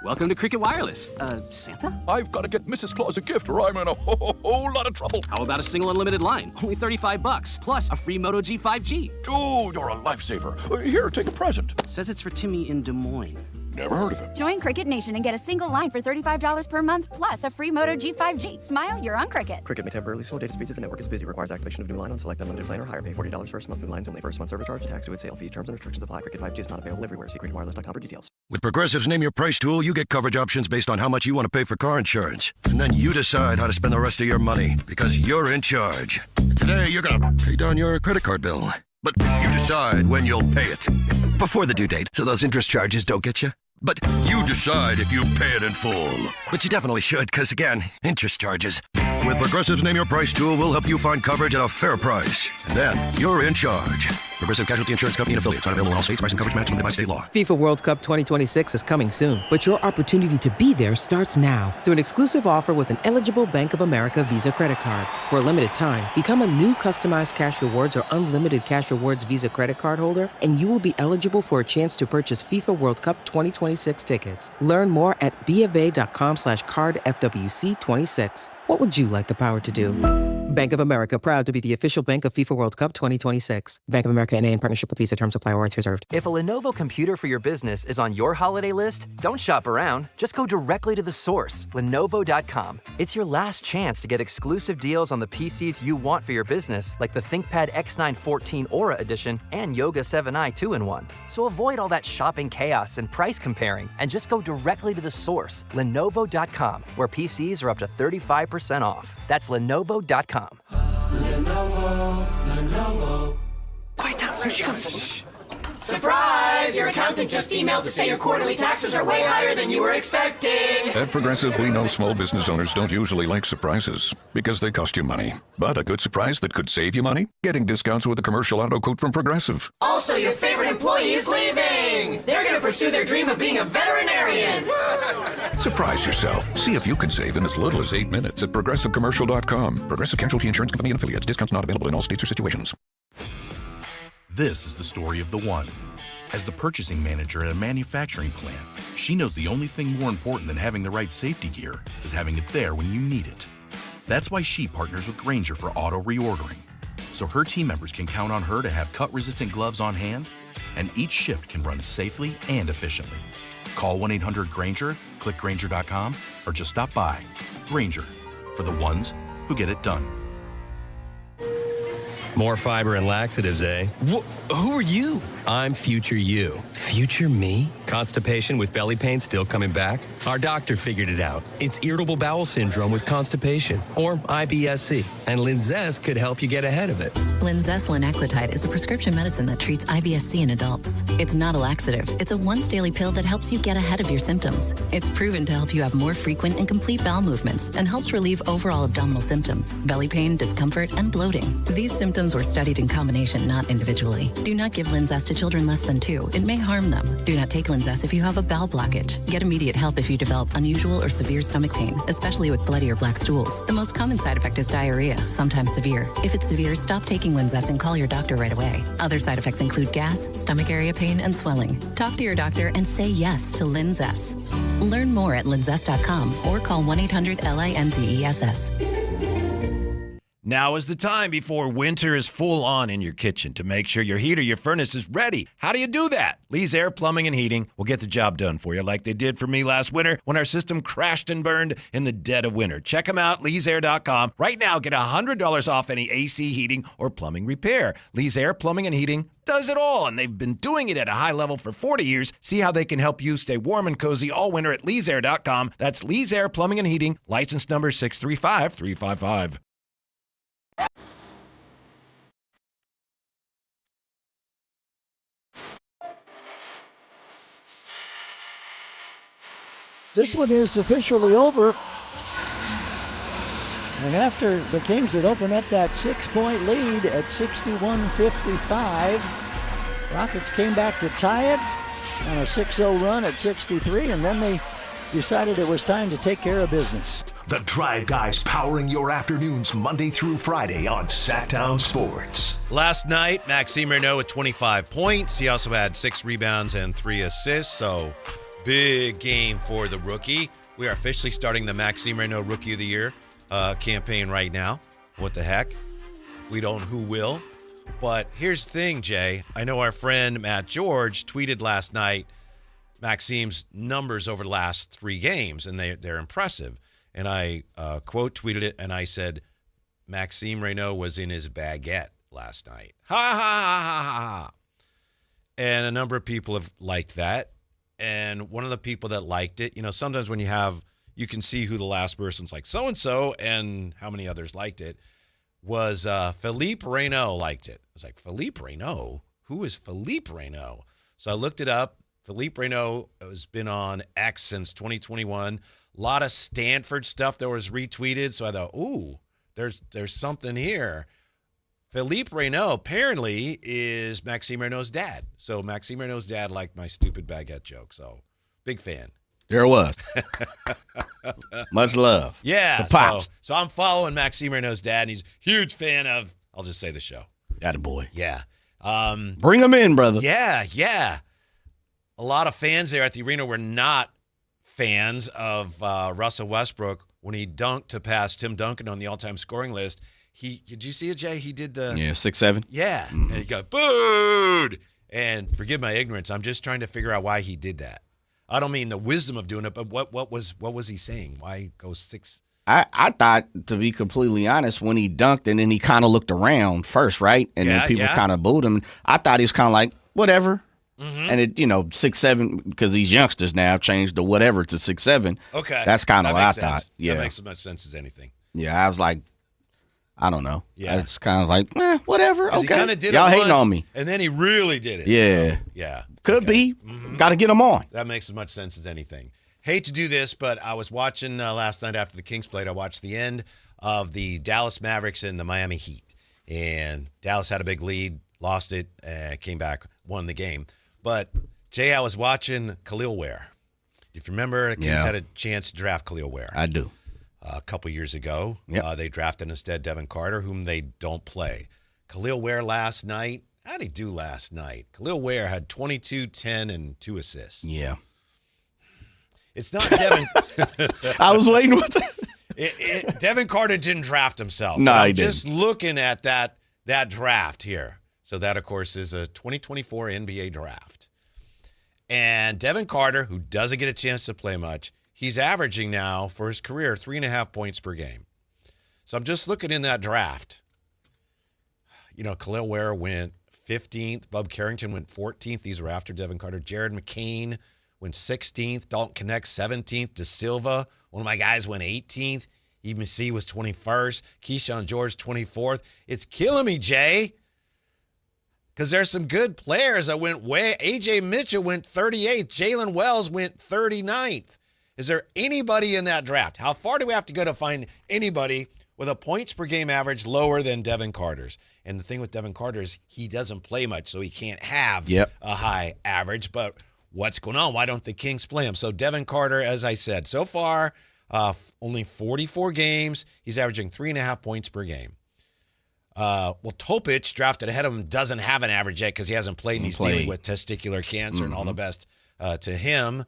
Welcome to Cricket Wireless. Santa? I've got to get Mrs. Claus a gift or I'm in a whole lot of trouble. How about a single unlimited line? Only $35, plus a free Moto G 5G. Oh, you're a lifesaver. Here, take a present. Says it's for Timmy in Des Moines. Never heard of him. Join Cricket Nation and get a single line for $35 per month, plus a free Moto G 5G. Smile, you're on Cricket. Cricket may temporarily slow data speeds if the network is busy. Requires activation of new line on select unlimited plan or higher. Pay $40 first month. New lines only. First month service charge. Tax with sale fees. Terms and restrictions apply. Cricket 5G is not available everywhere. See cricketwireless.com for details. With Progressive's Name Your Price tool, you get coverage options based on how much you want to pay for car insurance. And then you decide how to spend the rest of your money, because you're in charge. Today, you're going to pay down your credit card bill. But you decide when you'll pay it. Before the due date, so those interest charges don't get you. But you decide if you pay it in full. But you definitely should, because again, interest charges. With Progressive's Name Your Price tool, we'll help you find coverage at a fair price. And then you're in charge. Progressive Casualty Insurance Company and affiliates. Not available in all states. Price and coverage match limited by state law. FIFA World Cup 2026 is coming soon, but your opportunity to be there starts now through an exclusive offer with an eligible Bank of America Visa credit card. For a limited time, become a new customized cash rewards or unlimited cash rewards Visa credit card holder, and you will be eligible for a chance to purchase FIFA World Cup 2026 tickets. Learn more at BofA.com/cardFWC26. What would you like the power to do? Bank of America, proud to be the official bank of FIFA World Cup 2026. Bank of America NA in partnership with Visa. Terms apply. Rights reserved. If a Lenovo computer for your business is on your holiday list, don't shop around. Just go directly to the source, Lenovo.com. It's your last chance to get exclusive deals on the PCs you want for your business, like the ThinkPad X9 14 Aura Edition and Yoga 7i 2-in-1. So avoid all that shopping chaos and price comparing, and just go directly to the source, Lenovo.com, where PCs are up to 35% off. That's Lenovo.com. Lenovo. Quiet down, here she comes. Surprise! Your accountant just emailed to say your quarterly taxes are way higher than you were expecting. At Progressive, we know small business owners don't usually like surprises because they cost you money. But a good surprise that could save you money? Getting discounts with a commercial auto quote from Progressive. Also, your favorite employee is leaving. They're going to pursue their dream of being a veterinarian. Surprise yourself. See if you can save in as little as 8 minutes at ProgressiveCommercial.com. Progressive Casualty Insurance Company and affiliates. Discounts not available in all states or situations. This is the story of the one. As the purchasing manager at a manufacturing plant, she knows the only thing more important than having the right safety gear is having it there when you need it. That's why she partners with Grainger for auto reordering, so her team members can count on her to have cut-resistant gloves on hand, and each shift can run safely and efficiently. Call 1-800-GRAINGER, click Grainger.com, or just stop by. Grainger, for the ones who get it done. More fiber and laxatives, eh? Who are you? I'm future you. Future me? Constipation with belly pain still coming back? Our doctor figured it out. It's irritable bowel syndrome with constipation, or IBS-C, and Linzess could help you get ahead of it. Linzess linaclotide is a prescription medicine that treats IBS-C in adults. It's not a laxative. It's a once-daily pill that helps you get ahead of your symptoms. It's proven to help you have more frequent and complete bowel movements and helps relieve overall abdominal symptoms, belly pain, discomfort, and bloating. These symptoms were studied in combination, not individually. Do not give Linzess to children less than 2. It may harm them. Do not take Linzess if you have a bowel blockage. Get immediate help if you develop unusual or severe stomach pain, especially with bloody or black stools. The most common side effect is diarrhea, sometimes severe. If it's severe, stop taking Linzess and call your doctor right away. Other side effects include gas, stomach area pain, and swelling. Talk to your doctor and say yes to Linzess. Learn more at linzess.com or call 1-800-LINZESS. Now is the time before winter is full on in your kitchen to make sure your heat or your furnace is ready. How do you do that? Lee's Air Plumbing and Heating will get the job done for you like they did for me last winter when our system crashed and burned in the dead of winter. Check them out, leesair.com. Right now, get $100 off any AC heating or plumbing repair. Lee's Air Plumbing and Heating does it all, and they've been doing it at a high level for 40 years. See how they can help you stay warm and cozy all winter at leesair.com. That's Lee's Air Plumbing and Heating, license number 635355. This one is officially over. And after the Kings had opened up that 6-point lead at 61-55, Rockets came back to tie it on a 6-0 run at 63, and then they decided it was time to take care of business. The Drive Guys powering your afternoons Monday through Friday on Sactown Sports. Last night, Maxime Raynaud with 25 points. He also had 6 rebounds and 3 assists, so big game for the rookie. We are officially starting the Maxime Raynaud Rookie of the Year campaign right now. What the heck? If we don't, who will? But here's the thing, Jay. I know our friend Matt George tweeted last night Maxime's numbers over the last 3 games, and they're impressive. And I quote tweeted it, and I said, Maxime Raynaud was in his baguette last night. Ha, ha, ha, ha, ha. And a number of people have liked that. And one of the people that liked it, sometimes when you can see who the last person's like so-and-so and how many others liked it, was Philippe Raynaud liked it. I was like, Philippe Raynaud? Who is Philippe Raynaud? So I looked it up. Philippe Raynaud has been on X since 2021. A lot of Stanford stuff that was retweeted. So I thought, ooh, there's something here. Philippe Raynaud apparently is Maxime Raynaud's dad. So Maxime Raynaud's dad liked my stupid baguette joke. So big fan. There it was. Much love. Yeah. The Pops. So I'm following Maxime Raynaud's dad, and he's a huge fan of, I'll just say the show. Attaboy. Yeah. Bring him in, brother. Yeah. A lot of fans there at the arena were not fans of Russell Westbrook when he dunked to pass Tim Duncan on the all-time scoring list. Did you see it, Jay? He did the 6'7". Yeah, and he got booed. And forgive my ignorance, I'm just trying to figure out why he did that. I don't mean the wisdom of doing it, but what was he saying? Why go 6? I thought, to be completely honest, when he dunked and then he kind of looked around first, right? And then people kind of booed him. I thought he was kind of like, whatever. Mm-hmm. And it, 6'7", because these youngsters now have changed the whatever to 6'7". Okay. That's kind of what I sense. thought. Yeah. That makes as much sense as anything. Yeah, I was like, I don't know. Yeah. It's kind of like, whatever. Okay. He kind of did Y'all it hating once, on me. And then he really did it. Yeah. So, yeah. Could be. Mm-hmm. Got to get them on. That makes as much sense as anything. Hate to do this, but I was watching last night after the Kings played. I watched the end of the Dallas Mavericks and the Miami Heat. And Dallas had a big lead, lost it, came back, won the game. But, Jay, I was watching Khalil Ware. If you remember, the Kings had a chance to draft Khalil Ware. I do. A couple years ago. Yep. They drafted instead Devin Carter, whom they don't play. Khalil Ware last night, how did he do last night? Khalil Ware had 22, 10, and 2 assists. Yeah. It's not Devin. I was waiting with that. Devin Carter didn't draft himself. No, I'm he didn't. just looking at that draft here. So that, of course, is a 2024 NBA draft. And Devin Carter, who doesn't get a chance to play much, he's averaging now for his career 3.5 points per game. So I'm just looking in that draft. Khalil Ware went 15th. Bub Carrington went 14th. These were after Devin Carter. Jared McCain went 16th. Dalton Knecht 17th. De Silva, one of my guys, went 18th. Even C was 21st. Keyshawn George 24th. It's killing me, Jay. Because there's some good players that went way. A.J. Mitchell went 38th. Jalen Wells went 39th. Is there anybody in that draft? How far do we have to go to find anybody with a points per game average lower than Devin Carter's? And the thing with Devin Carter is he doesn't play much, so he can't have a high average. But what's going on? Why don't the Kings play him? So Devin Carter, as I said, so far, only 44 games. He's averaging 3.5 points per game. Topic, drafted ahead of him, doesn't have an average yet because he hasn't played, and he's dealing with testicular cancer, and all the best to him.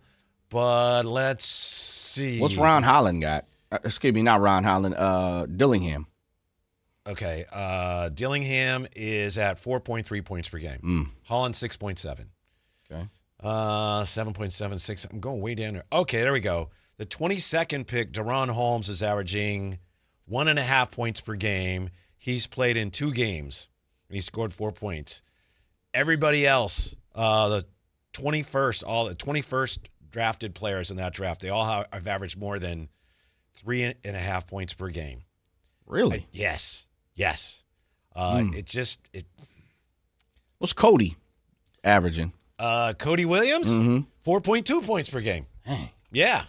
But let's see. What's Ron Holland got? Excuse me, not Ron Holland. Dillingham. Okay. Dillingham is at 4.3 points per game. Holland, 6.7. Okay. 7.76. I'm going way down there. Okay, there we go. The 22nd pick, Deron Holmes, is averaging 1.5 points per game. He's played in 2 games, and he scored 4 points. Everybody else, the 21st drafted players in that draft, they all have averaged more than 3.5 points per game. Really? Yes. What's Cody averaging? Cody Williams, 4.2 points per game. Dang. Yeah.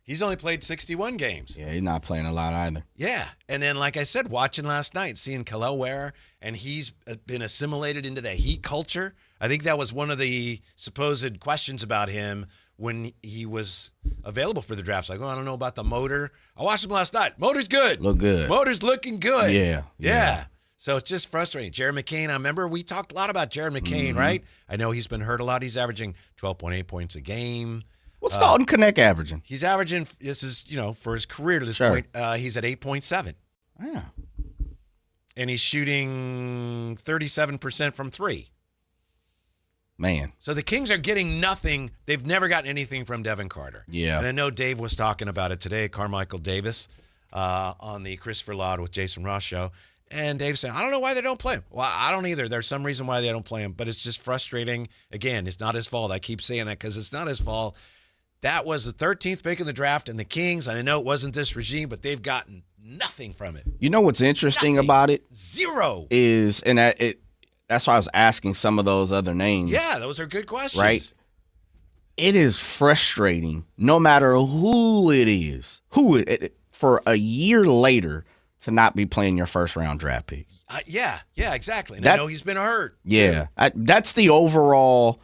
He's only played 61 games. Yeah, he's not playing a lot either. Yeah. And then, like I said, watching last night, seeing Khalil Ware, and he's been assimilated into the Heat culture. I think that was one of the supposed questions about him when he was available for the draft. Like, I don't know about the motor. I watched him last night. Motor's good. Look good. Motor's looking good. Yeah. So it's just frustrating. Jared McCain, I remember we talked a lot about Jared McCain, right? I know he's been hurt a lot. He's averaging 12.8 points a game. What's Dalton Knecht averaging? He's averaging, this is, for his career to this point, he's at 8.7. Yeah. And he's shooting 37% from 3. Man. So the Kings are getting nothing. They've never gotten anything from Devin Carter. Yeah. And I know Dave was talking about it today, Carmichael Davis, on the Christopher Laud with Jason Ross show. And Dave said, I don't know why they don't play him. Well, I don't either. There's some reason why they don't play him, but it's just frustrating. Again, it's not his fault. I keep saying that because it's not his fault. That was the 13th pick in the draft, and the Kings, and I know it wasn't this regime, but they've gotten nothing from it. You know what's interesting about it? Zero. That's why I was asking some of those other names. Yeah, those are good questions. Right? it is frustrating, no matter who it is, for a year later to not be playing your first-round draft pick. Yeah, exactly. And I know he's been hurt. Yeah, that's the overall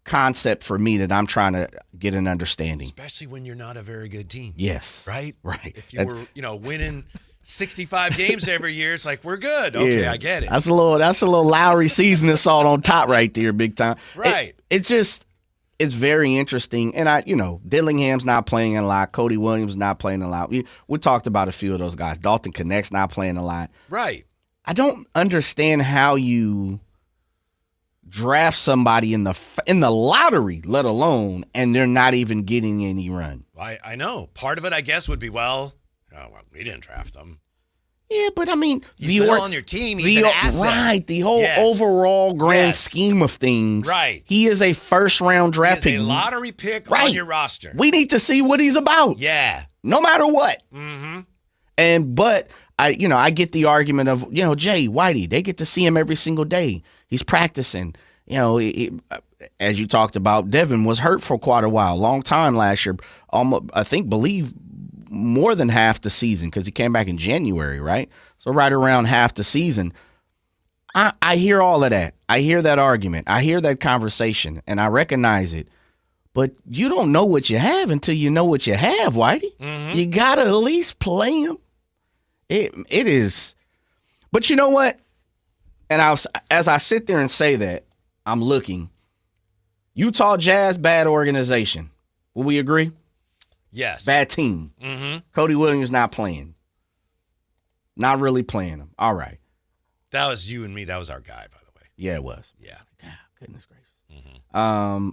concept for me that I'm trying to get an understanding. Especially when you're not a very good team. Yes. Right? Right. If you were, winning 65 games every year, it's like, we're good. Okay, yeah. I get it. That's a little Lowry seasoning salt on top right there, big time. Right. It's very interesting. And Dillingham's not playing a lot. Cody Williams not playing a lot. We talked about a few of those guys. Dalton Connect's not playing a lot. Right. I don't understand how you draft somebody in the lottery, let alone, and they're not even getting any run. I know. Part of it, I guess, would be, we didn't draft them. Yeah, but I mean, he's still on your team. He's an asset. Right, the whole overall grand scheme of things. Right. He is a first-round draft pick. He's a lottery pick on your roster. We need to see what he's about. Yeah. No matter what. Mm-hmm. But I get the argument of, Jay Whitey, they get to see him every single day. He's practicing. As you talked about, Devin was hurt for quite a while, long time last year. Believe more than half the season because he came back in January, right? So right around half the season. I hear all of that. I hear that argument. I hear that conversation, and I recognize it. But you don't know what you have until you know what you have, Whitey. Mm-hmm. You got to at least play him. It is. But you know what? And as I sit there and say that, I'm looking. Utah Jazz, bad organization. Will we agree? Yes. Bad team. Mm-hmm. Cody Williams not playing. Not really playing him. All right. That was you and me. That was our guy, by the way. Yeah, it was. Yeah. Goodness gracious. Mm-hmm.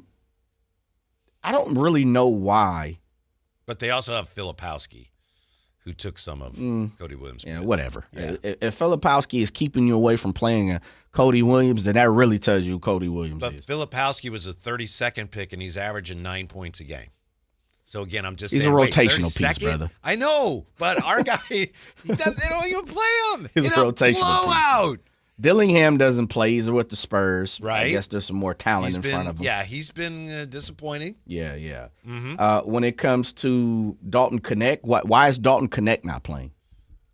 I don't really know why. But they also have Filipowski, who took some of Cody Williams' Yeah, minutes. whatever. Yeah. If Filipowski is keeping you away from playing Cody Williams, then that really tells you who Cody Williams But is. Filipowski was a 32nd pick, and he's averaging 9 points a game. So, again, I'm just He's saying. a rotational piece, 32nd? brother. I know, but our guy, they don't even play him. He's a rotational blowout. piece. Dillingham doesn't play. He's with the Spurs. Right. I guess there's some more talent in front of him. Yeah, he's been disappointing. Yeah, yeah. Mm-hmm. When it comes to Dalton Connect, why is Dalton Connect not playing?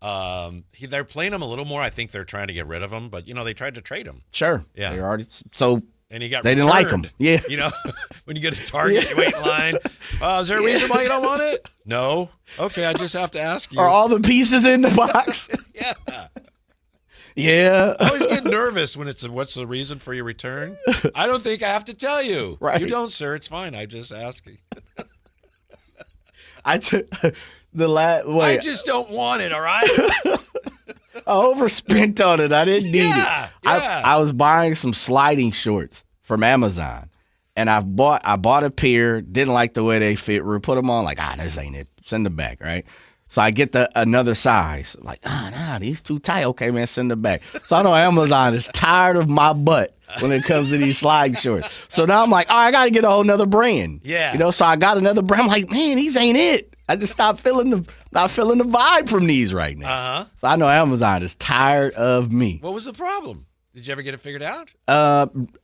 They're playing him a little more. I think they're trying to get rid of him, but they tried to trade him. Sure. Yeah. They already so. And he got they returned. didn't like him. Yeah. When you get a Target, you wait in line. Is there a reason why you don't want it? No. Okay, I just have to ask you. Are all the pieces in the box? Yeah. Yeah. I always get nervous when it's what's the reason for your return? I don't think I have to tell you. Right. You don't, sir. It's fine. I just asking. I just don't want it, all right? I overspent on it. I didn't need it. Yeah. I was buying some sliding shorts from Amazon, and I bought a pair. Didn't like the way they fit. We put them on. Like, this ain't it. Send them back, right? So I get another size. Like, these too tight. Okay, man, send them back. So I know Amazon is tired of my butt when it comes to these sliding shorts. So now I'm like, I got to get a whole nother brand. Yeah. So I got another brand. I'm like, man, these ain't it. I just not feeling the vibe from these right now. Uh-huh. So I know Amazon is tired of me. What was the problem? Did you ever get it figured out?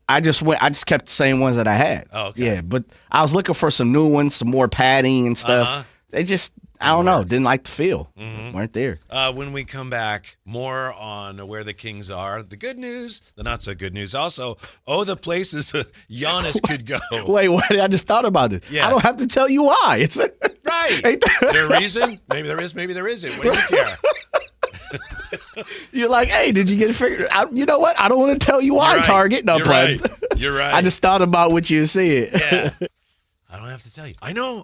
I just kept the same ones that I had. Oh, okay. Yeah, but I was looking for some new ones, some more padding and stuff. Uh-huh. They just, I don't know, didn't like the feel. Mm-hmm. Weren't there. When we come back, more on where the Kings are. The good news, the not so good news. Also, the places Giannis could go. Wait, I just thought about it. Yeah. I don't have to tell you why. It's right. Is there a reason? Maybe there is, maybe there isn't. What do you care? You're like, hey, did you get it figured out? You know what? I don't want to tell you why, Right. Target. No, You're plan. right. You're right. I just thought about what you said. Yeah. I don't have to tell you. I know.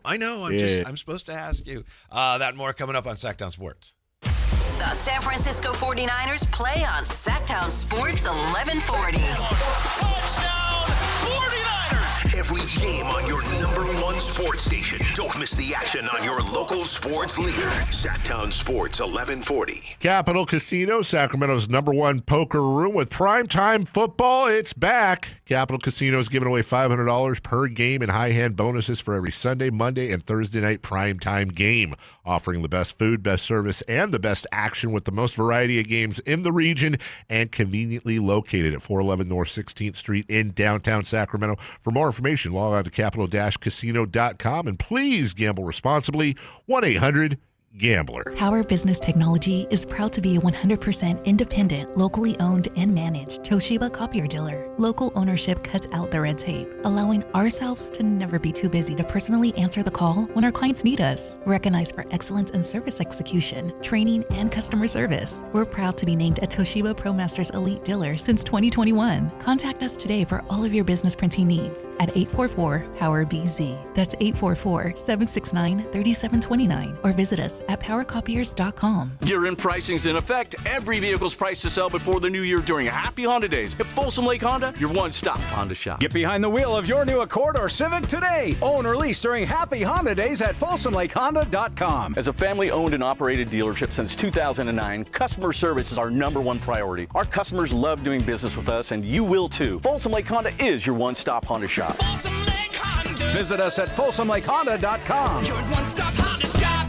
Yeah. I'm supposed to ask you. That and more coming up on Sactown Sports. The San Francisco 49ers play on Sactown Sports 1140. Touchdown 49ers! Every game on your #1 sports station. Don't miss the action on your local sports leader. Sactown Sports 1140. Capital Casino, Sacramento's #1 poker room with primetime football. It's back. Capital Casino is giving away $500 per game in high-hand bonuses for every Sunday, Monday, and Thursday night primetime game, offering the best food, best service, and the best action with the most variety of games in the region and conveniently located at 411 North 16th Street in downtown Sacramento. For more information, log on to capital-casino.com, and please gamble responsibly. 1-800-GAMBLER. Power Business Technology is proud to be a 100% independent, locally owned and managed Toshiba copier dealer. Local ownership cuts out the red tape, allowing ourselves to never be too busy to personally answer the call when our clients need us. Recognized for excellence in service execution, training, and customer service, we're proud to be named a Toshiba ProMasters Elite Dealer since 2021. Contact us today for all of your business printing needs at 844-POWER-BZ. That's 844-769-3729, or visit us at powercopiers.com. Year-end pricing's in effect. Every vehicle's priced to sell before the new year during Happy Honda Days. At Folsom Lake Honda, your one-stop Honda shop. Get behind the wheel of your new Accord or Civic today. Own or lease during Happy Honda Days at FolsomLakeHonda.com. As a family-owned and operated dealership since 2009, customer service is our #1 priority. Our customers love doing business with us, and you will too. Folsom Lake Honda is your one-stop Honda shop. Folsom Lake Honda. Visit us at FolsomLakeHonda.com. Your one-stop Honda shop.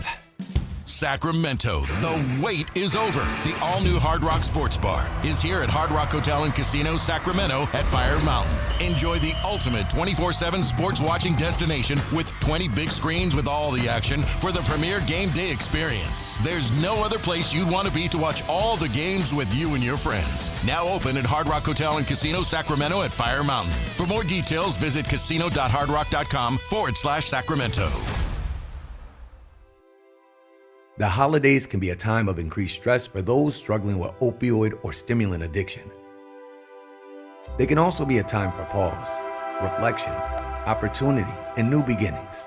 Sacramento, the wait is over. The all-new Hard Rock Sports Bar is here at Hard Rock Hotel and Casino, Sacramento at Fire Mountain. Enjoy the ultimate 24/7 sports watching destination with 20 big screens with all the action for the premier game day experience. There's no other place you'd want to be to watch all the games with you and your friends. Now open at Hard Rock Hotel and Casino, Sacramento at Fire Mountain. For more details, visit casino.hardrock.com/Sacramento. The holidays can be a time of increased stress for those struggling with opioid or stimulant addiction. They can also be a time for pause, reflection, opportunity, and new beginnings.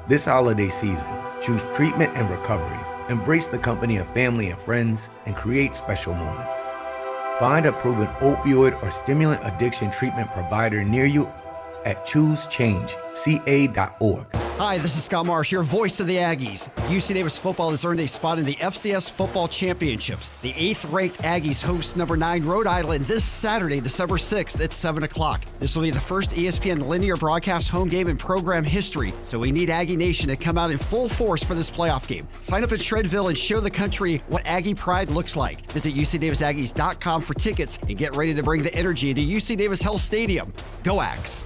This holiday season, choose treatment and recovery, embrace the company of family and friends, and create special moments. Find a proven opioid or stimulant addiction treatment provider near you at choosechangeca.org. Hi, this is Scott Marsh, your voice of the Aggies. UC Davis football has earned a spot in the FCS Football Championships. The 8th-ranked Aggies host number 9 Rhode Island this Saturday, December 6th at 7 o'clock. This will be the first ESPN linear broadcast home game in program history, so we need Aggie Nation to come out in full force for this playoff game. Sign up at Shredville and show the country what Aggie pride looks like. Visit UCDavisAggies.com for tickets and get ready to bring the energy into UC Davis Health Stadium. Go Ags!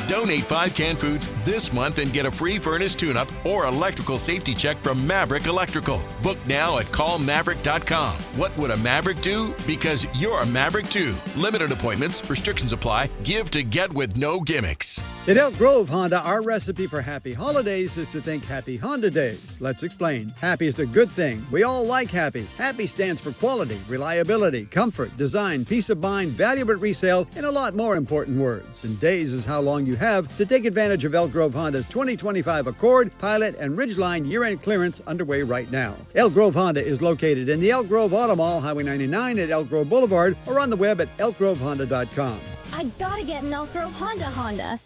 Donate 5 canned foods this month and get a free furnace tune-up or electrical safety check from Maverick Electrical. Book now at callmaverick.com. What would a Maverick do? Because you're a Maverick too. Limited appointments, restrictions apply. Give to get with no gimmicks. At Elk Grove Honda, our recipe for happy holidays is to think Happy Honda Days. Let's explain. Happy is a good thing. We all like happy. Happy stands for quality, reliability, comfort, design, peace of mind, value at resale, and a lot more important words. And days is how long you have to take advantage of Elk Grove Honda's 2025 Accord, Pilot, and Ridgeline year-end clearance underway right now. Elk Grove Honda is located in the Elk Grove Auto Mall, Highway 99 at Elk Grove Boulevard, or on the web at elkgrovehonda.com. I gotta get an Elk Grove Honda.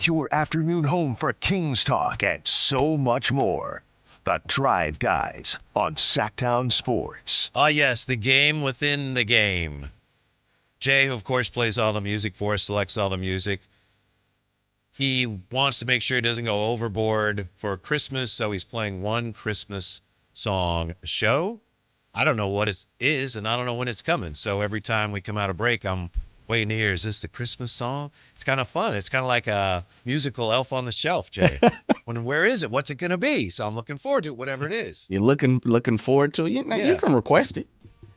Your afternoon home for Kings talk and so much more. The Drive Guys on Sactown Sports. Ah, yes, the game within the game. Jay, who of course plays all the music for us, selects all the music. He wants to make sure he doesn't go overboard for Christmas, so he's playing one Christmas song a show. I don't know what it is, and I don't know when it's coming. So every time we come out of break, I'm waiting to hear, is this the Christmas song? It's kind of fun. It's kind of like a musical Elf on the Shelf, Jay. Where is it? What's it going to be? So I'm looking forward to it, whatever it is. You're looking forward to it? You can request it.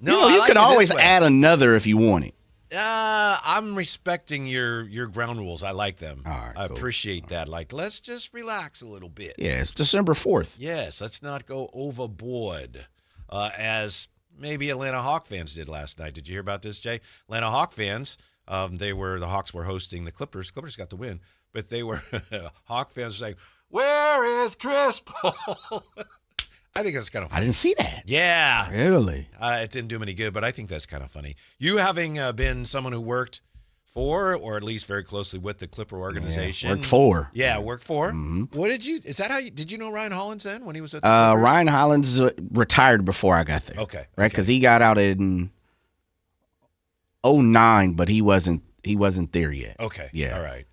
No, you could always add another if you want it. I'm respecting your ground rules. I like them. All right, I appreciate that. Like, let's just relax a little bit. Yeah, it's December 4th. Yes, let's not go overboard as maybe Atlanta Hawk fans did last night. Did you hear about this, Jay? Atlanta Hawk fans, the Hawks were hosting the Clippers. Clippers got the win, but they were Hawk fans were saying, "Where is Chris Paul?" I think that's kind of funny. I didn't see that. Yeah. Really? It didn't do him any good, but I think that's kind of funny. You having been someone who worked for, or at least very closely with the Clipper organization. Worked for. Yeah, worked for. Mm-hmm. What is that how did you know Ryan Hollins then when he was at the Clippers? Ryan Hollins retired before I got there. Okay. Right, because he got out in 2009, but he wasn't there yet. Okay. Yeah. All right.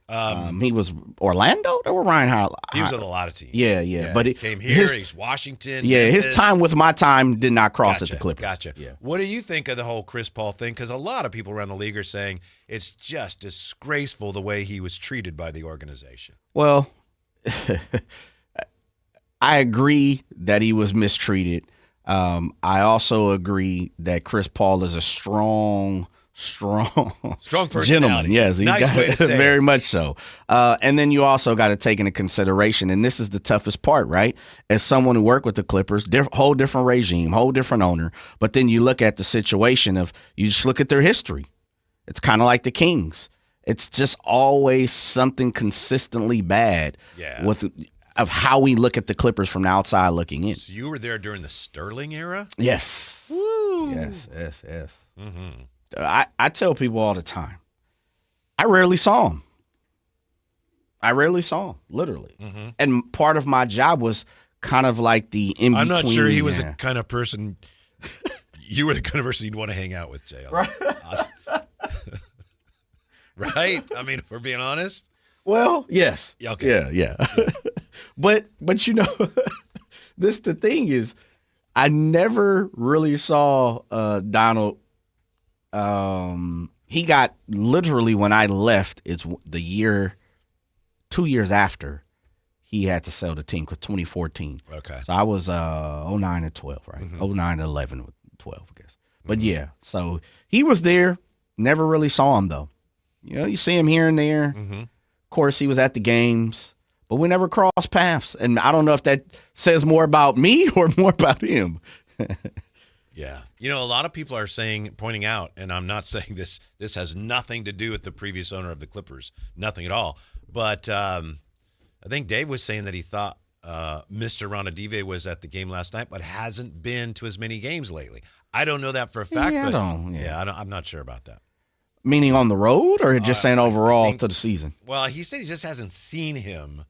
He was Orlando. There were Ryan Hollins. He was with a lot of teams. Yeah. But he came here. He's Washington. Yeah, Memphis. his time with my time did not cross at the Clippers. Gotcha. Yeah. What do you think of the whole Chris Paul thing? Because a lot of people around the league are saying it's just disgraceful the way he was treated by the organization. Well, I agree that he was mistreated. I also agree that Chris Paul is a strong personality. Gentleman. Yes, he's nice way to say very it. much so. And then you also got to take into consideration, and this is the toughest part, right? As someone who worked with the Clippers, whole different regime, whole different owner. But then you look at the situation of, you just look at their history. It's kind of like the Kings. It's just always something consistently bad of how we look at the Clippers from the outside looking in. So you were there during the Sterling era? Yes. Woo. Yes. Mm-hmm. I tell people all the time, I rarely saw him. Literally. Mm-hmm. And part of my job was kind of like the in-between. I'm not sure he was the kind of person you were the kind of person you'd want to hang out with, Jay. Right? Right? I mean, if we're being honest. Well, yes. Okay. Yeah. But this the thing is, I never really saw Donald. He got literally, when I left, it's the year, 2 years after he had to sell the team, because 2014. Okay. So I was 09 and 12, right? Mm-hmm. 09 and 11, 12, I guess. But yeah, so he was there. Never really saw him though. You see him here and there. Mm-hmm. Of course, he was at the games, but we never crossed paths. And I don't know if that says more about me or more about him. Yeah. A lot of people are pointing out, and I'm not saying this has nothing to do with the previous owner of the Clippers, nothing at all. But I think Dave was saying that he thought Mr. Raynaud was at the game last night, but hasn't been to as many games lately. I don't know that for a fact, but I'm not sure about that. Meaning on the road, or just saying overall to the season? Well, he said he just hasn't seen him,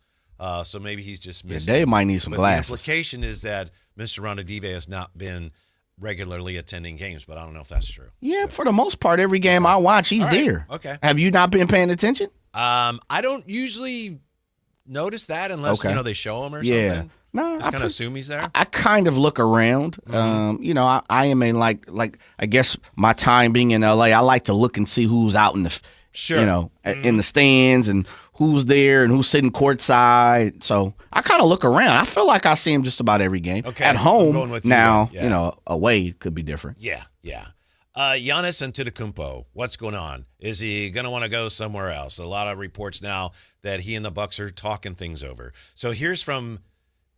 so maybe he's just missed Dave him. might need some glasses. The implication is that Mr. Raynaud has not been regularly attending games, but I don't know if that's true. Yeah, for the most part, every game I watch, he's there. Okay. Have you not been paying attention? I don't usually notice that unless they show him or something. No, just kind of assume he's there. I kind of look around. Mm-hmm. I am in like I guess my time being in LA, I like to look and see who's out in the in the stands and who's there and who's sitting courtside. So I kind of look around. I feel like I see him just about every game. Okay. At home I'm going with now, you then. away it could be different. Yeah. Giannis Antetokounmpo, what's going on? Is he going to want to go somewhere else? A lot of reports now that he and the Bucks are talking things over. So here's from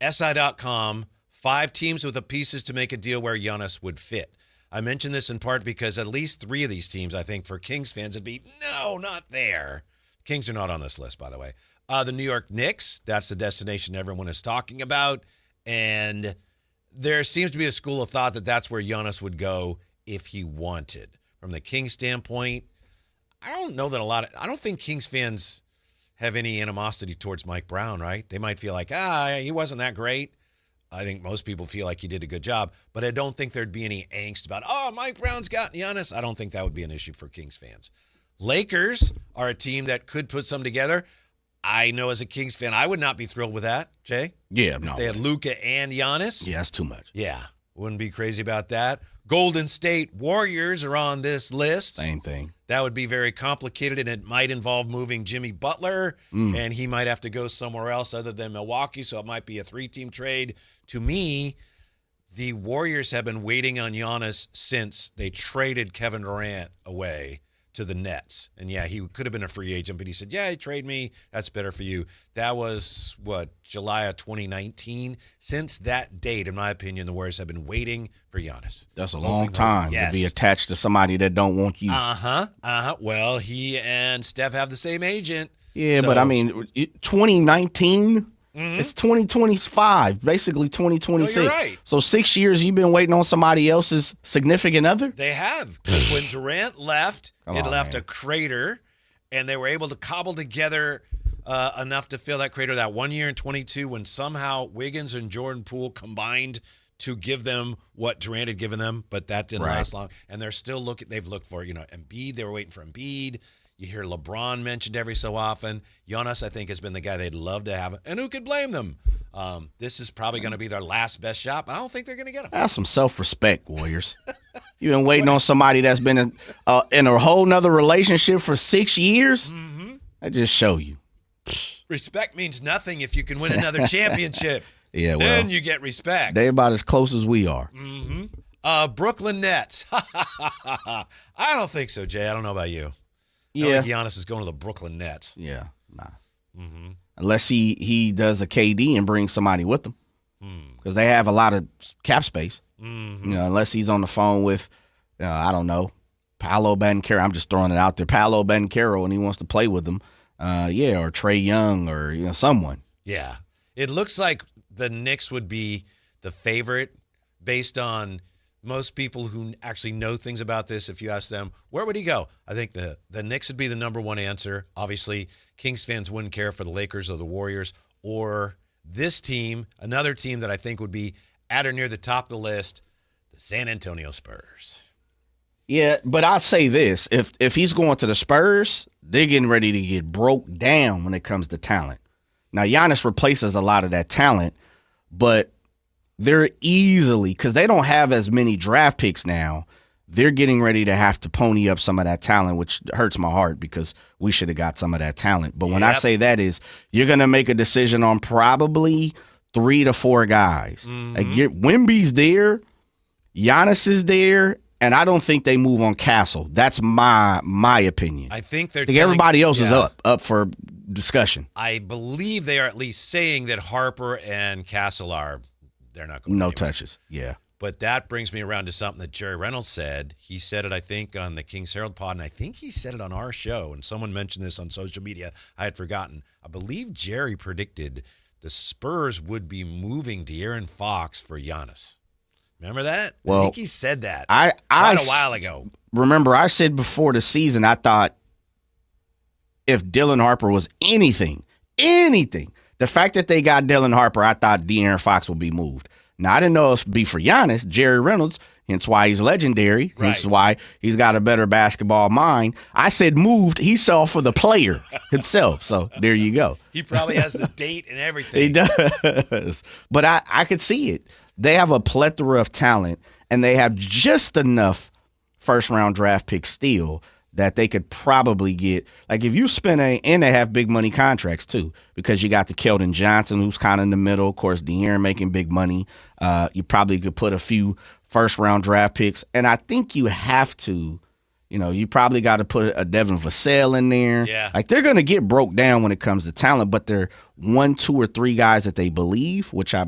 SI.com, 5 teams with the pieces to make a deal where Giannis would fit. I mention this in part because at least 3 of these teams, I think, for Kings fans, would be, no, not there. Kings are not on this list, by the way. The New York Knicks, that's the destination everyone is talking about. And there seems to be a school of thought that that's where Giannis would go if he wanted. From the Kings standpoint, I don't think Kings fans have any animosity towards Mike Brown, right? They might feel like, he wasn't that great. I think most people feel like he did a good job, but I don't think there'd be any angst about, Mike Brown's got Giannis. I don't think that would be an issue for Kings fans. Lakers are a team that could put some together. I know as a Kings fan, I would not be thrilled with that, Jay. Yeah, no. If they had Luka and Giannis. Yeah, that's too much. Yeah, wouldn't be crazy about that. Golden State Warriors are on this list. Same thing. That would be very complicated, and it might involve moving Jimmy Butler, and he might have to go somewhere else other than Milwaukee, so it might be a 3-team trade. To me, the Warriors have been waiting on Giannis since they traded Kevin Durant away to the Nets. And, he could have been a free agent, but he said, trade me. That's better for you. That was, July of 2019. Since that date, in my opinion, the Warriors have been waiting for Giannis. That's a long time to be attached to somebody that don't want you. Well, he and Steph have the same agent. Yeah, but I mean, 2019, it's 2025, basically 2026. No, you're right. So 6 years you've been waiting on somebody else's significant other? They have. When Durant left, it left a crater. and they were able to cobble together enough to fill that crater that 1 year in 22 when somehow Wiggins and Jordan Poole combined to give them what Durant had given them, but that didn't last long. And they're still they've looked for, Embiid. They were waiting for Embiid. You hear LeBron mentioned every so often. Giannis, I think, has been the guy they'd love to have. And who could blame them? This is probably going to be their last best shot, but I don't think they're going to get him. Have some self-respect, Warriors. You've been waiting on somebody that's been in a whole nother relationship for 6 years? Mm-hmm. I just show you. Respect means nothing if you can win another championship. Yeah, well, then you get respect. They're about as close as we are. Mm-hmm. Brooklyn Nets. I don't think so, Jay. I don't know about you. Yeah. I don't think Giannis is going to the Brooklyn Nets. Yeah, nah. Mm-hmm. Unless he does a KD and brings somebody with him. Because they have a lot of cap space. Mm-hmm. Unless he's on the phone with, I don't know, Paolo Banchero. I'm just throwing it out there. Paolo Banchero, and he wants to play with them. Or Trae Young or someone. Yeah. It looks like the Knicks would be the favorite based on most people who actually know things about this. If you ask them, where would he go? I think the Knicks would be the number one answer. Obviously, Kings fans wouldn't care for the Lakers or the Warriors or this team, another team that I think would be at or near the top of the list, the San Antonio Spurs. Yeah, but I'll say this. If he's going to the Spurs, they're getting ready to get broke down when it comes to talent. Now, Giannis replaces a lot of that talent, but they're easily, because they don't have as many draft picks now, they're getting ready to have to pony up some of that talent, which hurts my heart because we should have got some of that talent. But when I say that is, you're going to make a decision on probably 3 to 4 guys. Mm-hmm. Like Wemby's there, Giannis is there, and I don't think they move on Castle. That's my opinion. I think everybody else is up for discussion. I believe they are at least saying that Harper and Castle they're not going no touches. Yeah. But that brings me around to something that Jerry Reynolds said. He said it, I think, on the Kings Herald pod, and I think he said it on our show, and someone mentioned this on social media. I had forgotten. I believe Jerry predicted the Spurs would be moving De'Aaron Fox for Giannis. Remember that? Well, I think he said that quite a while ago. Remember, I said before the season, I thought if Dylan Harper was anything, the fact that they got Dylan Harper, I thought De'Aaron Fox would be moved. Now, I didn't know it would be for Giannis, Jerry Reynolds, hence why he's legendary, hence why he's got a better basketball mind. I said moved. He saw for the player himself. So there you go. He probably has the date and everything. He does. But I could see it. They have a plethora of talent, and they have just enough first-round draft picks still that they could probably get. Like if you spend and they have big money contracts too, because you got the Keldon Johnson who's kind of in the middle. Of course, De'Aaron making big money. You probably could put a few first-round draft picks, and I think you have to. You probably got to put a Devin Vassell in there. Yeah. Like they're going to get broke down when it comes to talent, but they're 1, 2, or 3 guys that they believe, which I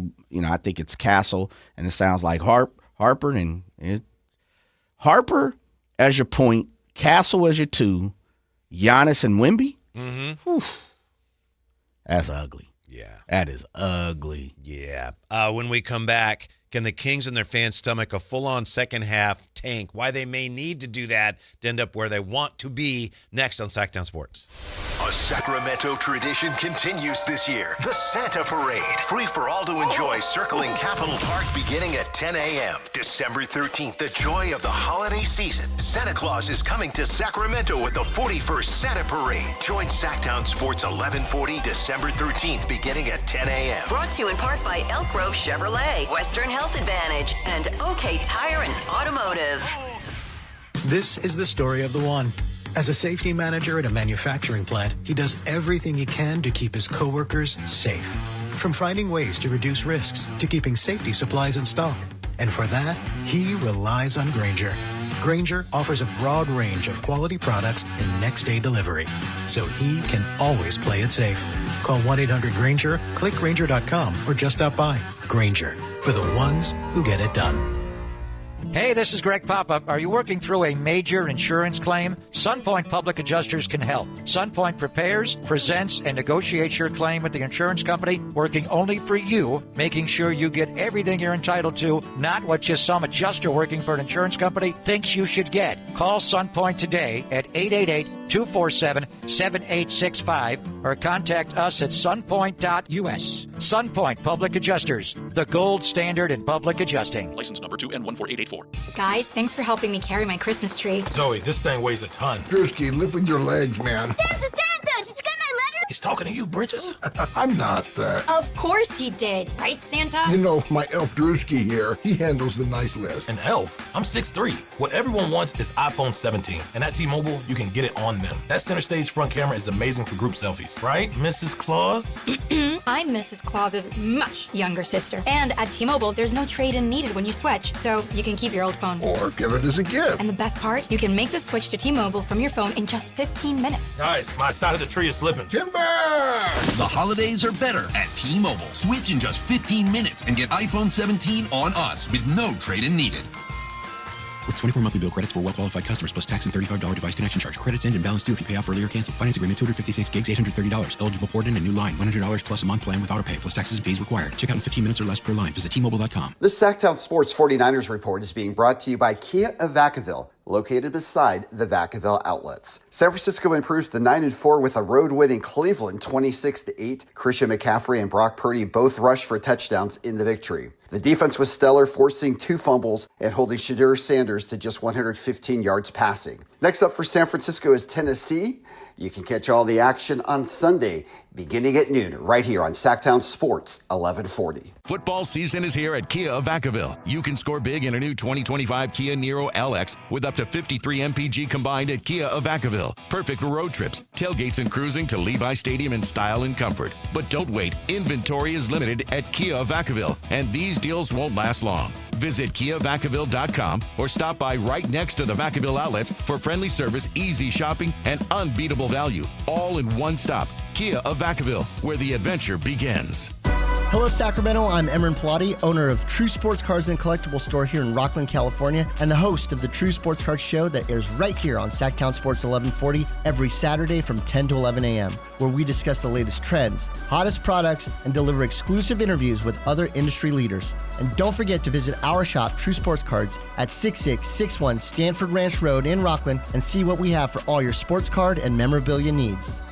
think it's Castle, and it sounds like Harper and Harper as your point, Castle as your 2, Giannis and Wemby. Mm-hmm. Whew. That's ugly. Yeah. That is ugly. Yeah. When we come back, can the Kings and their fans stomach a full-on second-half tank? Why they may need to do that to end up where they want to be next on Sactown Sports. A Sacramento tradition continues this year. The Santa Parade. Free for all to enjoy circling Capitol Park beginning at 10 a.m. December 13th, the joy of the holiday season. Santa Claus is coming to Sacramento with the 41st Santa Parade. Join Sactown Sports 1140 December 13th beginning at 10 a.m. Brought to you in part by Elk Grove Chevrolet, Western Health Advantage, and OK Tire and Automotive. This is the story of the one. As a safety manager at a manufacturing plant, he does everything he can to keep his coworkers safe. From finding ways to reduce risks to keeping safety supplies in stock. And for that, he relies on Grainger. Grainger offers a broad range of quality products and next-day delivery, so he can always play it safe. Call 1-800-GRAINGER, click Grainger.com, or just stop by. Grainger, for the ones who get it done. Hey, this is Greg Papa. Are you working through a major insurance claim? Sunpoint Public Adjusters can help. Sunpoint prepares, presents, and negotiates your claim with the insurance company, working only for you, making sure you get everything you're entitled to, not what just some adjuster working for an insurance company thinks you should get. Call Sunpoint today at 888-247-7865 or contact us at sunpoint.us. Sunpoint Public Adjusters, the gold standard in public adjusting. License number 2N14884. Guys, thanks for helping me carry my Christmas tree. Zoe, this thing weighs a ton. Drewski, lift with your legs, man. Santa! Did you get my letter? He's talking to you, Bridges. I'm not. Of course he did. Right, Santa? You know, my elf Drewski here, he handles the nice list. An elf? I'm 6'3". What everyone wants is iPhone 17. And at T-Mobile, you can get it on them. That center stage front camera is amazing for group selfies. Right, Mrs. Claus? I'm Mrs. Claus's much younger sister. And at T-Mobile, there's no trade-in needed when you switch, so you can keep your old phone. Or give it as a gift. And the best part? You can make the switch to T-Mobile from your phone in just 15 minutes. Guys, my side of the tree is slipping. Timber! The holidays are better at T-Mobile. Switch in just 15 minutes and get iPhone 17 on us with no trade-in needed. With 24 monthly bill credits for well-qualified customers plus tax and $35 device connection charge. Credits end and balance due if you pay off early or cancel. Finance agreement 256 gigs, $830. Eligible port in a new line. $100 plus a month plan with auto pay plus taxes and fees required. Check out in 15 minutes or less per line. Visit T-Mobile.com. This Sactown Sports 49ers report is being brought to you by Kia of Vacaville, located beside the Vacaville outlets. San Francisco improves to 9-4 with a road win in Cleveland, 26-8. Christian McCaffrey and Brock Purdy both rushed for touchdowns in the victory. The defense was stellar, forcing 2 fumbles and holding Shadur Sanders to just 115 yards passing. Next up for San Francisco is Tennessee. You can catch all the action on Sunday, beginning at noon, right here on Sactown Sports 1140. Football season is here at Kia of Vacaville. You can score big in a new 2025 Kia Niro LX with up to 53 MPG combined at Kia of Vacaville. Perfect for road trips, tailgates, and cruising to Levi Stadium in style and comfort. But don't wait. Inventory is limited at Kia of Vacaville, and these deals won't last long. Visit KiaVacaville.com or stop by right next to the Vacaville outlets for friendly service, easy shopping, and unbeatable value. All in one stop. Kia of Vacaville, where the adventure begins. Hello, Sacramento. I'm Emran Pilati, owner of True Sports Cards and Collectible Store here in Rockland, California, and the host of the True Sports Cards Show that airs right here on Sactown Sports 1140 every Saturday from 10 to 11 a.m., where we discuss the latest trends, hottest products, and deliver exclusive interviews with other industry leaders. And don't forget to visit our shop, True Sports Cards, at 6661 Stanford Ranch Road in Rockland and see what we have for all your sports card and memorabilia needs.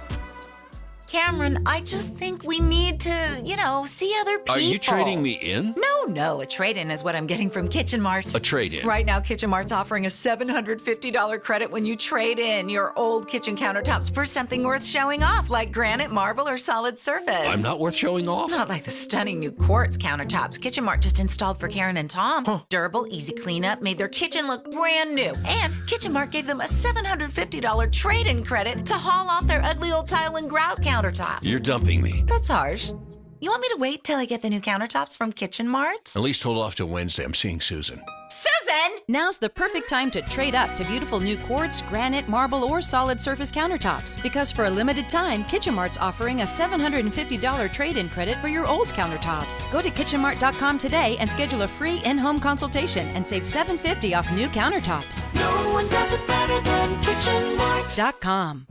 Cameron, I just think we need to, see other people. Are you trading me in? No. A trade-in is what I'm getting from Kitchen Mart. A trade-in? Right now, Kitchen Mart's offering a $750 credit when you trade in your old kitchen countertops for something worth showing off, like granite, marble, or solid surface. I'm not worth showing off? Not like the stunning new quartz countertops Kitchen Mart just installed for Karen and Tom. Huh. Durable, easy cleanup, made their kitchen look brand new. And Kitchen Mart gave them a $750 trade-in credit to haul off their ugly old tile and grout countertop. You're dumping me. That's harsh. You want me to wait till I get the new countertops from Kitchen Mart? At least hold off till Wednesday. I'm seeing Susan. Susan! Now's the perfect time to trade up to beautiful new quartz, granite, marble, or solid surface countertops. Because for a limited time, Kitchen Mart's offering a $750 trade-in credit for your old countertops. Go to kitchenmart.com today and schedule a free in-home consultation and save $750 off new countertops. No one does it better than KitchenMart.com.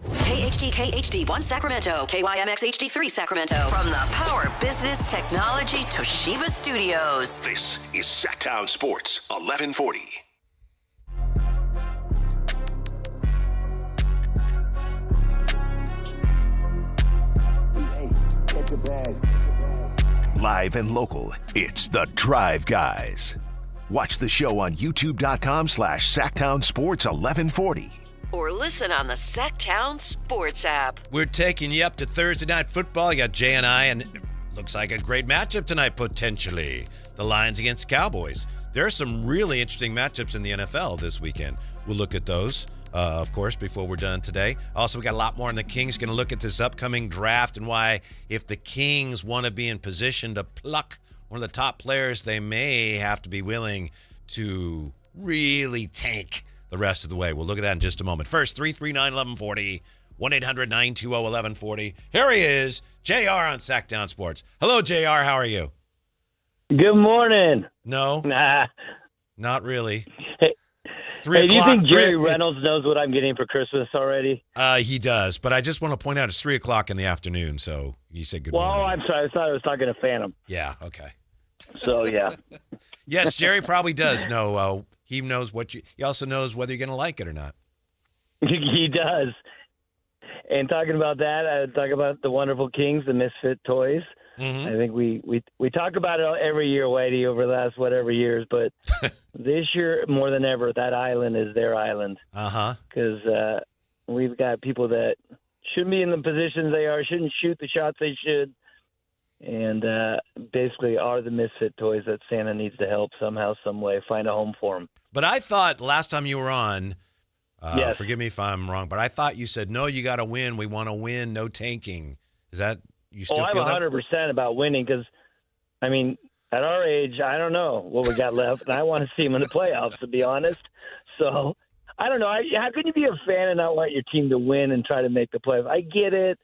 KHD 1 Sacramento, KYMX HD3 Sacramento. From the Power Business Technology Toshiba Studios. This is Sactown Sports 1140. Live and local, it's the Drive Guys. Watch the show on youtube.com/Sactown Sports 1140. Or listen on the Sactown Sports app. We're taking you up to Thursday Night Football. You got Jay and I, and it looks like a great matchup tonight, potentially. The Lions against Cowboys. There are some really interesting matchups in the NFL this weekend. We'll look at those, of course, before we're done today. Also, we got a lot more on the Kings. Going to look at this upcoming draft and why, if the Kings want to be in position to pluck one of the top players, they may have to be willing to really tank the rest of the way. We'll look at that in just a moment. First, 339-1140, 1-800-920-1140. Here he is, JR on Sactown Sports. Hello, JR. How are you? Good morning. No? Nah. Not really. Hey, 3 o'clock. do you think Jerry Reynolds knows what I'm getting for Christmas already? He does, but I just want to point out it's 3 o'clock in the afternoon, so you said good morning. Well, I'm sorry. I thought I was talking to Phantom. Yeah, okay. So, yeah. Yes, Jerry probably does know. He knows he also knows whether you're going to like it or not. He does. And talking about that, I talk about the wonderful Kings, the Misfit toys. Mm-hmm. I think we talk about it every year, Whitey, over the last whatever years, but this year more than ever, that island is their island. Because we've got people that shouldn't be in the positions they are, shouldn't shoot the shots they should, and basically are the Misfit toys that Santa needs to help somehow, some way, find a home for them. But I thought last time you were on, yes. Forgive me if I'm wrong, but I thought you said, no, you got to win. We want to win, no tanking. Is that you still feel that? I'm 100% about winning because, I mean, at our age, I don't know what we got left, and I want to see them in the playoffs, to be honest. So, I don't know. How can you be a fan and not want your team to win and try to make the playoffs? I get it.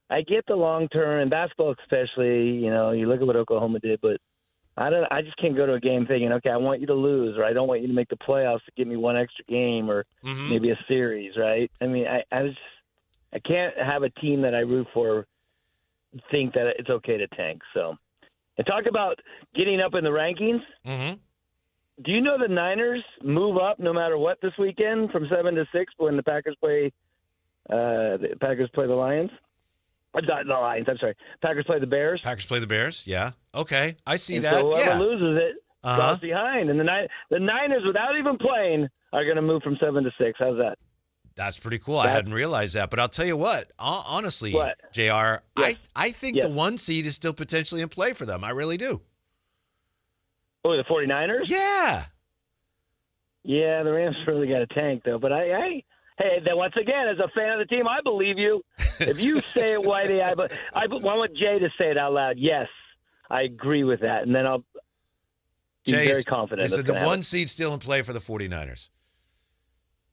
I get the long term, and basketball especially. You know, you look at what Oklahoma did, but I just can't go to a game thinking, okay, I want you to lose, or I don't want you to make the playoffs to give me one extra game, or maybe a series, right? I mean, I can't have a team that I root for think that it's okay to tank. So, and talk about getting up in the rankings. Do you know the Niners move up no matter what this weekend from 7 to 6 when the Packers play the Lions? The Lions, I'm sorry. Packers play the Bears. Packers play the Bears, yeah. Okay, I see and that. So whoever yeah. loses it falls behind. And the Niners, without even playing, are going to move from 7 to 6. How's that? That's pretty cool. I hadn't realized that. But I'll tell you what, honestly, JR, yes. I think the 1 seed is still potentially in play for them. I really do. Oh, the 49ers? Yeah. Yeah, the Rams really got a tank, though. But hey, then once again, as a fan of the team, I believe you. If you say it, Whitey, I want Jay to say it out loud. Yes, I agree with that. And then I'll be very confident. Is the 1 seed still in play for the 49ers?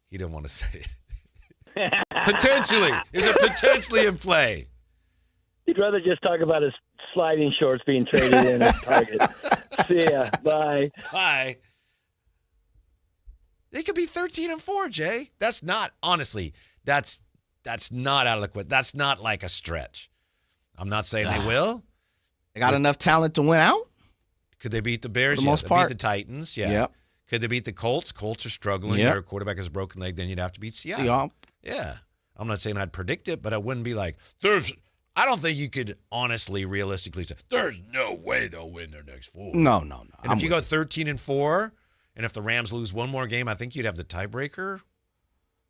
He didn't want to say it. Potentially. Is it potentially in play? He'd rather just talk about his sliding shorts being traded in at Target. See ya. Bye. Bye. They could be 13-4, Jay. That's not, honestly, that's not out of the question. That's not like a stretch. I'm not saying they will. They got enough talent to win out? Could they beat the Bears? For the most part. Beat the Titans? Yeah. Yep. Could they beat the Colts? Colts are struggling. Yep. Their quarterback has a broken leg. Then you'd have to beat Seattle. Seahawks. Yeah. I'm not saying I'd predict it, but I wouldn't be like, I don't think you could honestly, realistically say, there's no way they'll win their next 4. No. And if you go 13-4, and if the Rams lose one more game, I think you'd have the tiebreaker,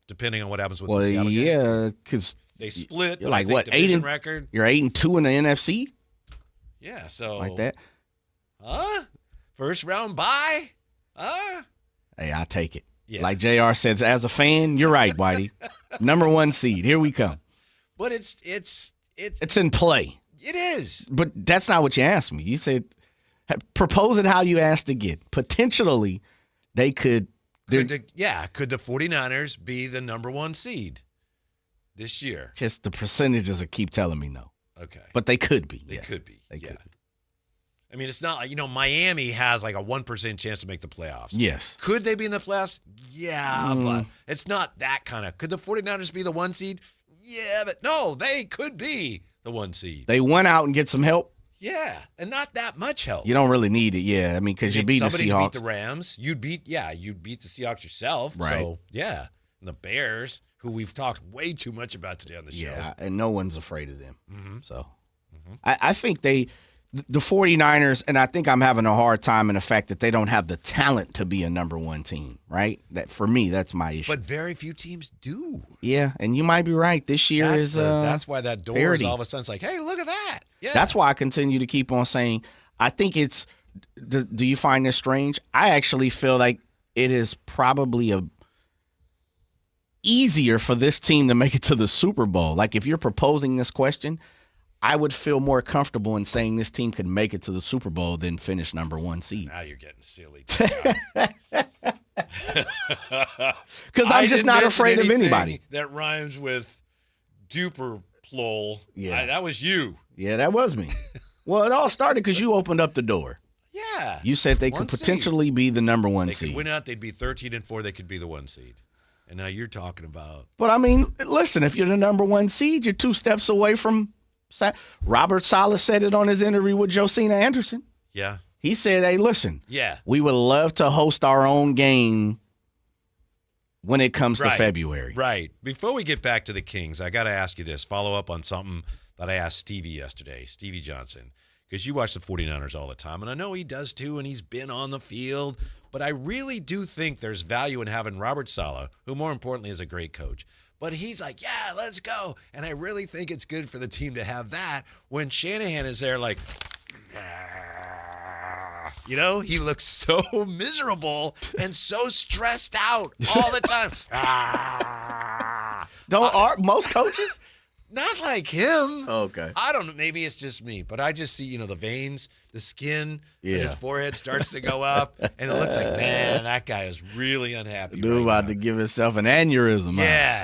depending on what happens with the Seattle game. Yeah, because they split. You're like, what, record? You're 8-2 in the NFC? Yeah, so. Like that? First round bye? Hey, I take it. Yeah. Like JR says, as a fan, you're right, Whitey. Number 1 seed. Here we come. But it's in play. It is. But that's not what you asked me. You said, propose it how you asked again. Potentially, they could. Could the 49ers be the number 1 seed this year? Just the percentages will keep telling me no. Okay. But they could be. They could be. They could be. I mean, it's not like, Miami has like a 1% chance to make the playoffs. Yes. Could they be in the playoffs? Yeah, but it's not that kind of. Could the 49ers be the 1 seed? Yeah, but no, they could be the 1 seed. They went out and get some help. Yeah, and not that much help. You don't really need it, yeah. I mean, because you beat the Seahawks. Somebody beat the Rams. You'd beat the Seahawks yourself. Right. So, yeah. And the Bears, who we've talked way too much about today on the show. Yeah, and no one's afraid of them. So, I think the 49ers, and I think I'm having a hard time in the fact that they don't have the talent to be a number 1 team, right? That for me, that's my issue. But very few teams do. Yeah, and you might be right. This year that's why that door parity. is all of a sudden like, hey, look at that. Yeah. That's why I continue to keep on saying, I think it's, do you find this strange? I actually feel like it is probably easier for this team to make it to the Super Bowl. Like if you're proposing this question, I would feel more comfortable in saying this team could make it to the Super Bowl than finish number 1 seed. Now you're getting silly. Because I'm just not afraid of anybody. That rhymes with duper plol. Yeah. That was you. Yeah, that was me. Well, it all started because you opened up the door. Yeah, Yeah. You said they could potentially be the number one They seed. could win out. They'd be 13-4. They could be the 1 seed. And now you're talking about. But, I mean, listen, if you're the number 1 seed, you're 2 steps away from Robert Saleh said it on his interview with Josina Anderson. Yeah. He said, hey, listen. Yeah. We would love to host our own game when it comes to February. Right. Before we get back to the Kings, I got to ask you this. Follow up on something that I asked Stevie yesterday, Stevie Johnson, because you watch the 49ers all the time, and I know he does too, and he's been on the field, but I really do think there's value in having Robert Saleh, who more importantly is a great coach. But he's like, yeah, let's go. And I really think it's good for the team to have that when Shanahan is there like, you know, he looks so miserable and so stressed out all the time. Most coaches? Not like him. Okay. I don't know. Maybe it's just me, but I just see, the veins, the skin, and his forehead starts to go up, and it looks like, man, that guy is really unhappy. Dude about to give himself an aneurysm.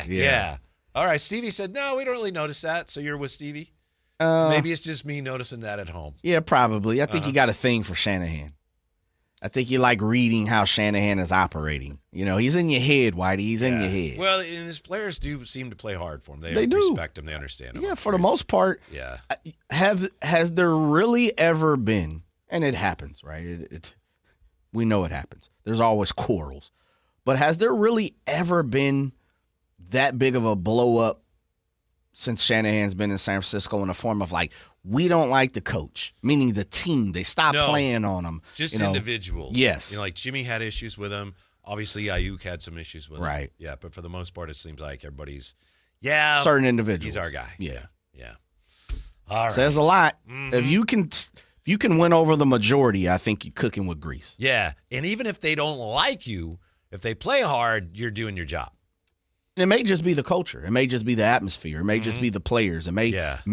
Yeah. All right. Stevie said, no, we don't really notice that. So you're with Stevie? Maybe it's just me noticing that at home. Yeah, probably. I think you got a thing for Shanahan. I think you like reading how Shanahan is operating. He's in your head, Whitey. He's in your head. Well, and his players do seem to play hard for him. They do. Respect him. They understand him. Yeah, for the most part. Yeah. Has there really ever been, and it happens, right? We know it happens. There's always quarrels. But has there really ever been that big of a blow up since Shanahan's been in San Francisco in the form of we don't like the coach, meaning the team. They stopped playing on him. Just individuals. Yes. Like Jimmy had issues with him. Obviously, Ayuk had some issues with him. Right. Yeah, but for the most part, it seems like everybody's, certain individuals. He's our guy. Yeah. All right. Says a lot. Mm-hmm. If you can win over the majority, I think you're cooking with grease. Yeah, and even if they don't like you, if they play hard, you're doing your job. It may just be the culture. It may just be the atmosphere. It may just be the players. It may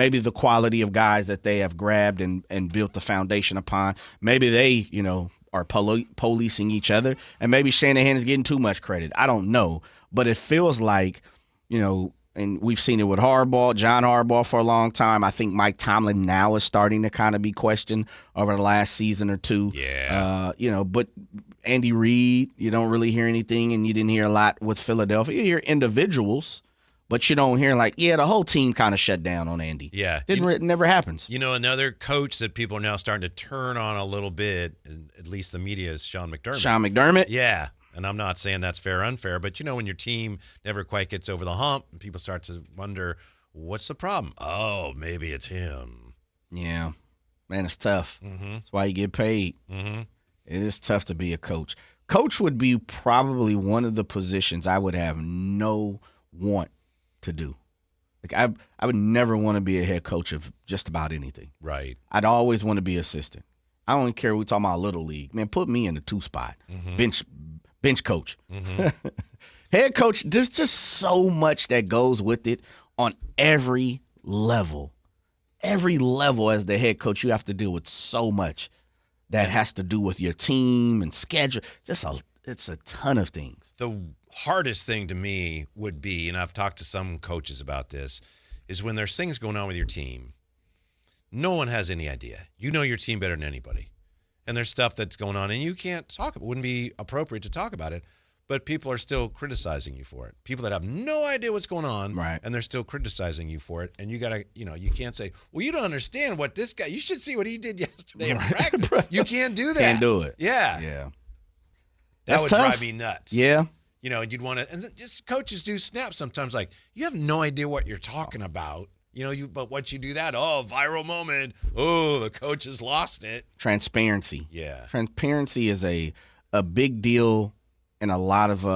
be the quality of guys that they have grabbed and built the foundation upon. Maybe they, are policing each other, and maybe Shanahan is getting too much credit. I don't know, but it feels like, and we've seen it with John Harbaugh for a long time. I think Mike Tomlin now is starting to kind of be questioned over the last season or two. Yeah. But Andy Reid, you don't really hear anything, and you didn't hear a lot with Philadelphia. You hear individuals, but you don't hear the whole team kind of shut down on Andy. Yeah. It never happens. Another coach that people are now starting to turn on a little bit, at least the media, is Sean McDermott. Sean McDermott? Yeah. And I'm not saying that's fair or unfair, but when your team never quite gets over the hump and people start to wonder, what's the problem? Oh, maybe it's him. Yeah. Man, it's tough. Mm-hmm. That's why you get paid. Mm-hmm. It is tough to be a coach. Coach would be probably one of the positions I would have no want to do. I would never want to be a head coach of just about anything. Right. I'd always want to be assistant. I don't care. We're talking about Little League. Man, put me in the 2 spot. Mm-hmm. Bench coach. Mm-hmm. Head coach, there's just so much that goes with it on every level. Every level as the head coach, you have to deal with so much that has to do with your team and schedule. It's a ton of things. The hardest thing to me would be, and I've talked to some coaches about this, is when there's things going on with your team, no one has any idea. You know your team better than anybody. And there's stuff that's going on, and you can't talk about it. It wouldn't be appropriate to talk about it, but people are still criticizing you for it. People that have no idea what's going on, right, and they're still criticizing you for it. And you got to, you can't say, well, you don't understand what this guy, you should see what he did yesterday in practice. You can't do that. Can't do it. Yeah. Yeah. That would tough. drive me nuts. Yeah. And you'd want to, and just coaches do snap sometimes, like, you have no idea what you're talking about. But once you do that, viral moment. Oh, the coach has lost it. Transparency. Yeah. Transparency is a big deal in a lot of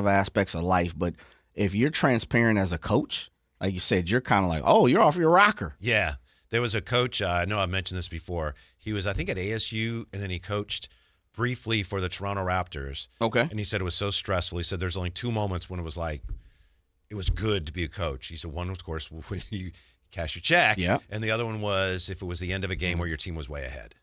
aspects of life. But if you're transparent as a coach, like you said, you're kind of like, you're off your rocker. Yeah. There was a coach, I know I've mentioned this before. He was, I think, at ASU, and then he coached briefly for the Toronto Raptors. Okay. And he said it was so stressful. He said there's only 2 moments when it was like, it was good to be a coach. He said one was, of course, when you cash your check. Yeah. And the other one was if it was the end of a game where your team was way ahead.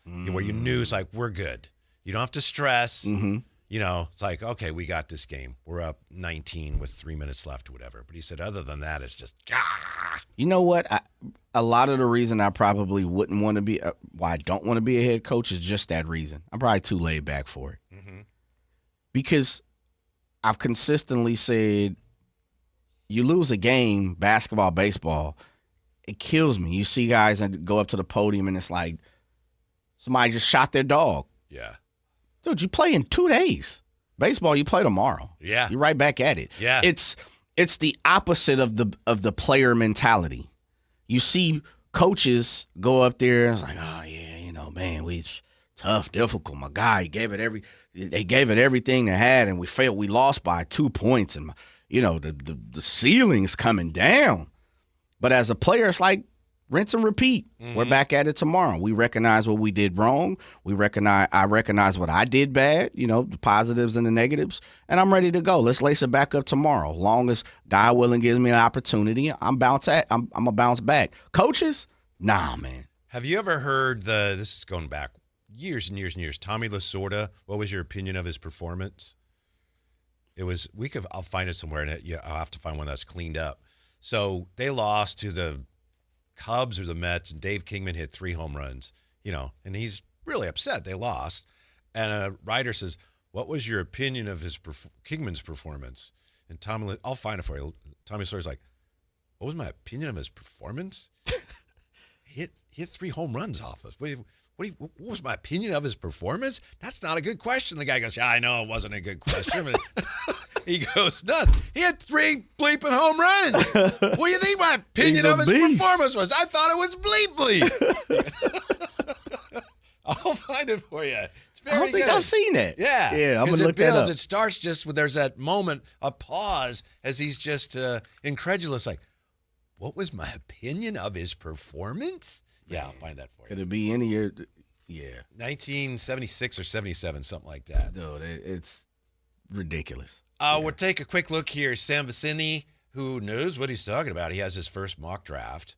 Where you knew it's like, we're good. You don't have to stress. Mm-hmm. It's like, okay, we got this game. We're up 19 with 3 minutes left or whatever. But he said, other than that, it's just, You know what? A lot of the reason I probably wouldn't want to be, why I don't want to be a head coach is just that reason. I'm probably too laid back for it. Mm-hmm. Because I've consistently said, you lose a game, basketball, baseball, it kills me. You see guys that go up to the podium and it's like, somebody just shot their dog. Yeah. Dude, you play in 2 days. Baseball, you play tomorrow. Yeah. You're right back at it. Yeah. It's the opposite of the player mentality. You see coaches go up there and it's like, oh yeah, man, we tough, difficult. My guy, they gave it everything they had, and we lost by 2 points, and the ceiling's coming down. But as a player, it's like rinse and repeat. Mm-hmm. We're back at it tomorrow. We recognize what we did wrong. I recognize what I did bad, the positives and the negatives, and I'm ready to go. Let's lace it back up tomorrow. Long as God willing gives me an opportunity, I'm a bounce back. Coaches? Nah, man. Have you ever heard this is going back years and years and years, Tommy Lasorda? What was your opinion of his performance? I'll find it somewhere, and I'll have to find one that's cleaned up. So they lost to the Cubs or the Mets, and Dave Kingman hit 3 home runs, and he's really upset they lost. And a writer says, what was your opinion of Kingman's performance? And I'll find it for you. Tommy Sawyer's like, what was my opinion of his performance? He hit 3 home runs off us. What was my opinion of his performance? That's not a good question. The guy goes, yeah, I know it wasn't a good question. He goes, nuts. He had 3 bleeping home runs. What do you think my opinion of his performance was? I thought it was bleep. I'll find it for you. It's very I don't think good. I've seen it. Yeah. I'm going to look that up. It starts just with there's that moment, a pause, as he's just incredulous, like, what was my opinion of his performance? Yeah, I'll find that for you. Could it be any year? Yeah. 1976 or 77, something like that. Dude, it's ridiculous. We'll take a quick look here. Sam Vicini, who knows what he's talking about. He has his first mock draft,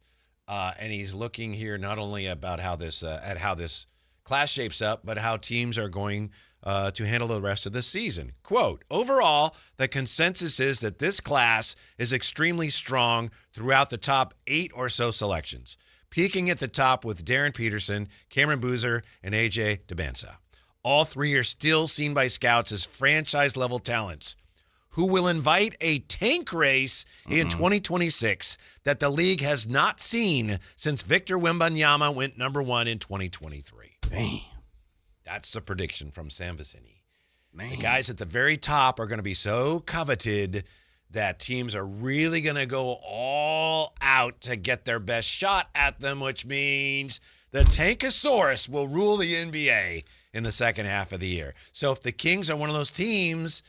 and he's looking here not only about how this class shapes up, but how teams are going to handle the rest of the season. Quote, overall, the consensus is that this class is extremely strong throughout the top 8 or so selections, peaking at the top with Darren Peterson, Cameron Boozer, and A.J. Domantas. All 3 are still seen by scouts as franchise-level talents who will invite a tank race in 2026 that the league has not seen since Victor Wembanyama went number 1 in 2023. Damn. That's the prediction from Sam Vicini. Man. The guys at the very top are going to be so coveted that teams are really going to go all out to get their best shot at them, which means the Tankosaurus will rule the NBA in the second half of the year. So if the Kings are one of those teams,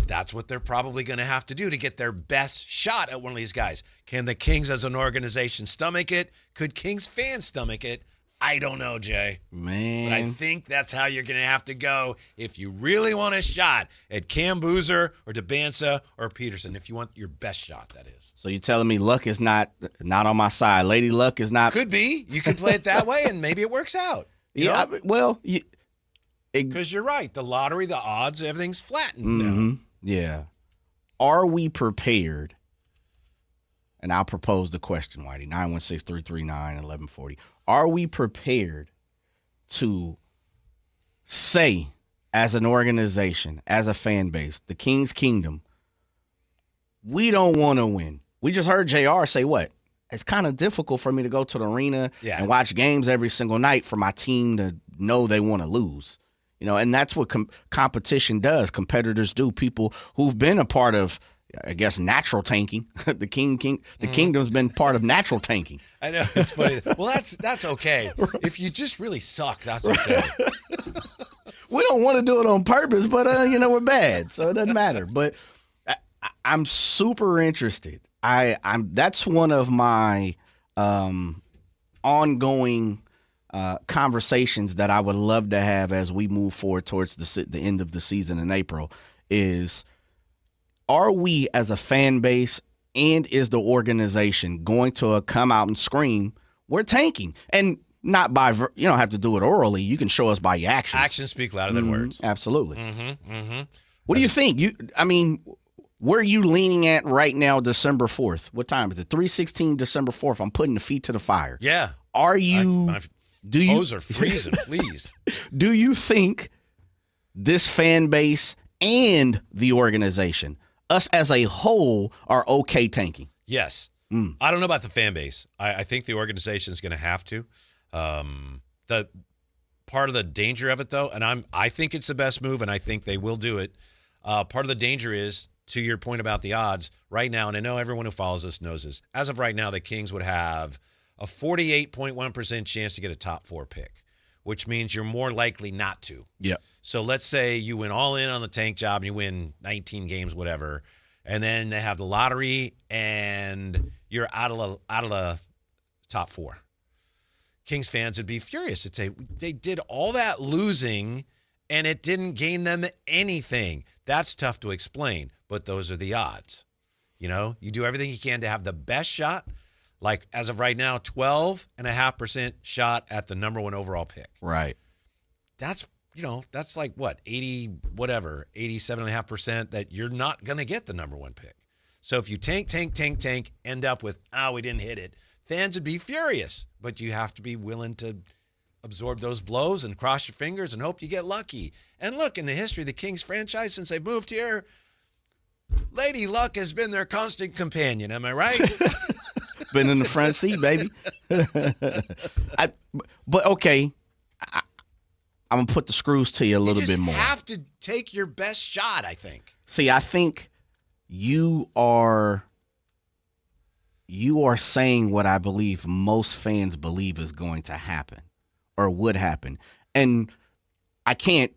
that's what they're probably going to have to do to get their best shot at one of these guys. Can the Kings as an organization stomach it? Could Kings fans stomach it? I don't know, Jay. Man. But I think that's how you're going to have to go if you really want a shot at Cam Boozer or Domantas or Peterson, if you want your best shot, that is. So you're telling me luck is not on my side. Lady Luck is not. Could be. You could play it that way, and maybe it works out. Because you're right. The lottery, the odds, everything's flattened now. Yeah. Are we prepared? And I'll propose the question, Whitey, 916-339-1140. Are we prepared to say, as an organization, as a fan base, the King's Kingdom, we don't want to win? We just heard JR say what? It's kind of difficult for me to go to the arena and watch games every single night for my team to know they want to lose. And that's what competition does. Competitors do. People who've been a part of, I guess, natural tanking. The Kingdom's been part of natural tanking. I know, it's funny. Well, that's okay. If you just really suck, that's okay. We don't want to do it on purpose, but we're bad, so it doesn't matter. But I'm super interested. That's one of my ongoing conversations that I would love to have as we move forward towards the end of the season in April is, are we as a fan base and is the organization going to come out and scream, we're tanking? And Not by you don't have to do it orally. You can show us by your actions. Actions speak louder than words. Absolutely. Mm-hmm. What do you think? Where are you leaning at right now, December 4th? What time is it? 3:16, December 4th. I'm putting the feet to the fire. Yeah. Are you? My toes are freezing, please. Do you think this fan base and the organization, us as a whole, are okay tanking? Yes. I don't know about the fan base. I think the organization is going to have to. The part of the danger of it, though, and I think it's the best move, and I think they will do it. Part of the danger is, to your point about the odds, right now, and I know everyone who follows this knows this, as of right now, the Kings would have a 48.1% chance to get a top 4 pick, which means you're more likely not to. Yeah. So let's say you went all in on the tank job and you win 19 games, whatever, and then they have the lottery and you're out of the top 4. Kings fans would be furious. They'd say, they did all that losing and it didn't gain them anything. That's tough to explain, but those are the odds. You know, you do everything you can to have the best shot. Like, as of right now, 12.5% shot at the number 1 overall pick. Right. That's like what, 87.5% that you're not going to get the number 1 pick. So if you tank, end up with, we didn't hit it, fans would be furious. But you have to be willing to absorb those blows and cross your fingers and hope you get lucky. And look, in the history of the Kings franchise since they've moved here, Lady Luck has been their constant companion. Am I right? Been in the front seat, baby. But okay, I'm going to put the screws to you a little bit more. You have to take your best shot, I think. See, I think you are saying what I believe most fans believe is going to happen or would happen. And I can't,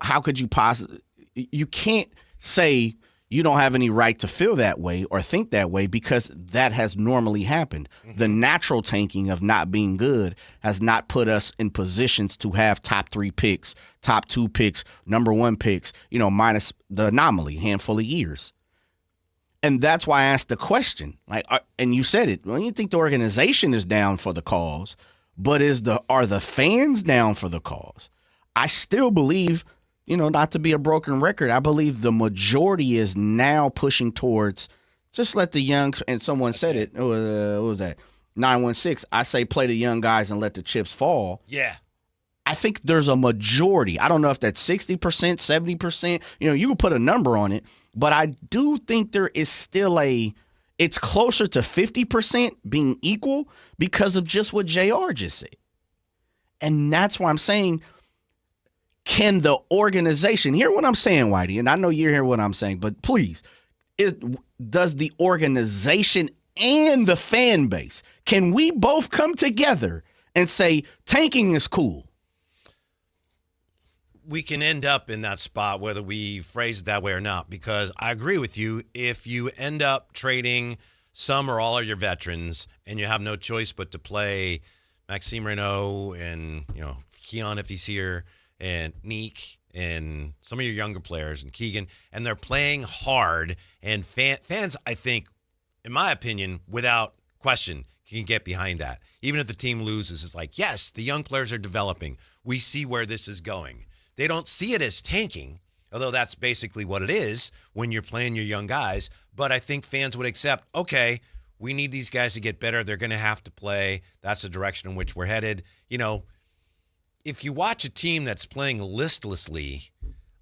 how could you possibly – you can't say – you don't have any right to feel that way or think that way because that has normally happened. Mm-hmm. The natural tanking of not being good has not put us in positions to have top 3 picks, top 2 picks, number 1 picks, minus the anomaly, handful of years. And that's why I asked the question. And you said it. Well, you think the organization is down for the cause, but are the fans down for the cause? I still believe – not to be a broken record, I believe the majority is now pushing towards just let the young, and someone said it, what was that? 916, I say play the young guys and let the chips fall. Yeah. I think there's a majority. I don't know if that's 60%, 70%. You can put a number on it, but I do think there is still it's closer to 50% being equal because of just what JR just said. And that's why I'm saying, can the organization hear what I'm saying, Whitey? And I know you hear what I'm saying, but please, does the organization and the fan base, can we both come together and say tanking is cool? We can end up in that spot whether we phrase it that way or not, because I agree with you. If you end up trading some or all of your veterans and you have no choice but to play Maxime Raynaud and, Keon if he's here, and Neek and some of your younger players and Keegan, and they're playing hard, and fans, I think, in my opinion, without question, can get behind that. Even if the team loses, it's like, yes, the young players are developing. We see where this is going. They don't see it as tanking, although that's basically what it is when you're playing your young guys. But I think fans would accept, okay, we need these guys to get better. They're going to have to play. That's the direction in which we're headed. If you watch a team that's playing listlessly,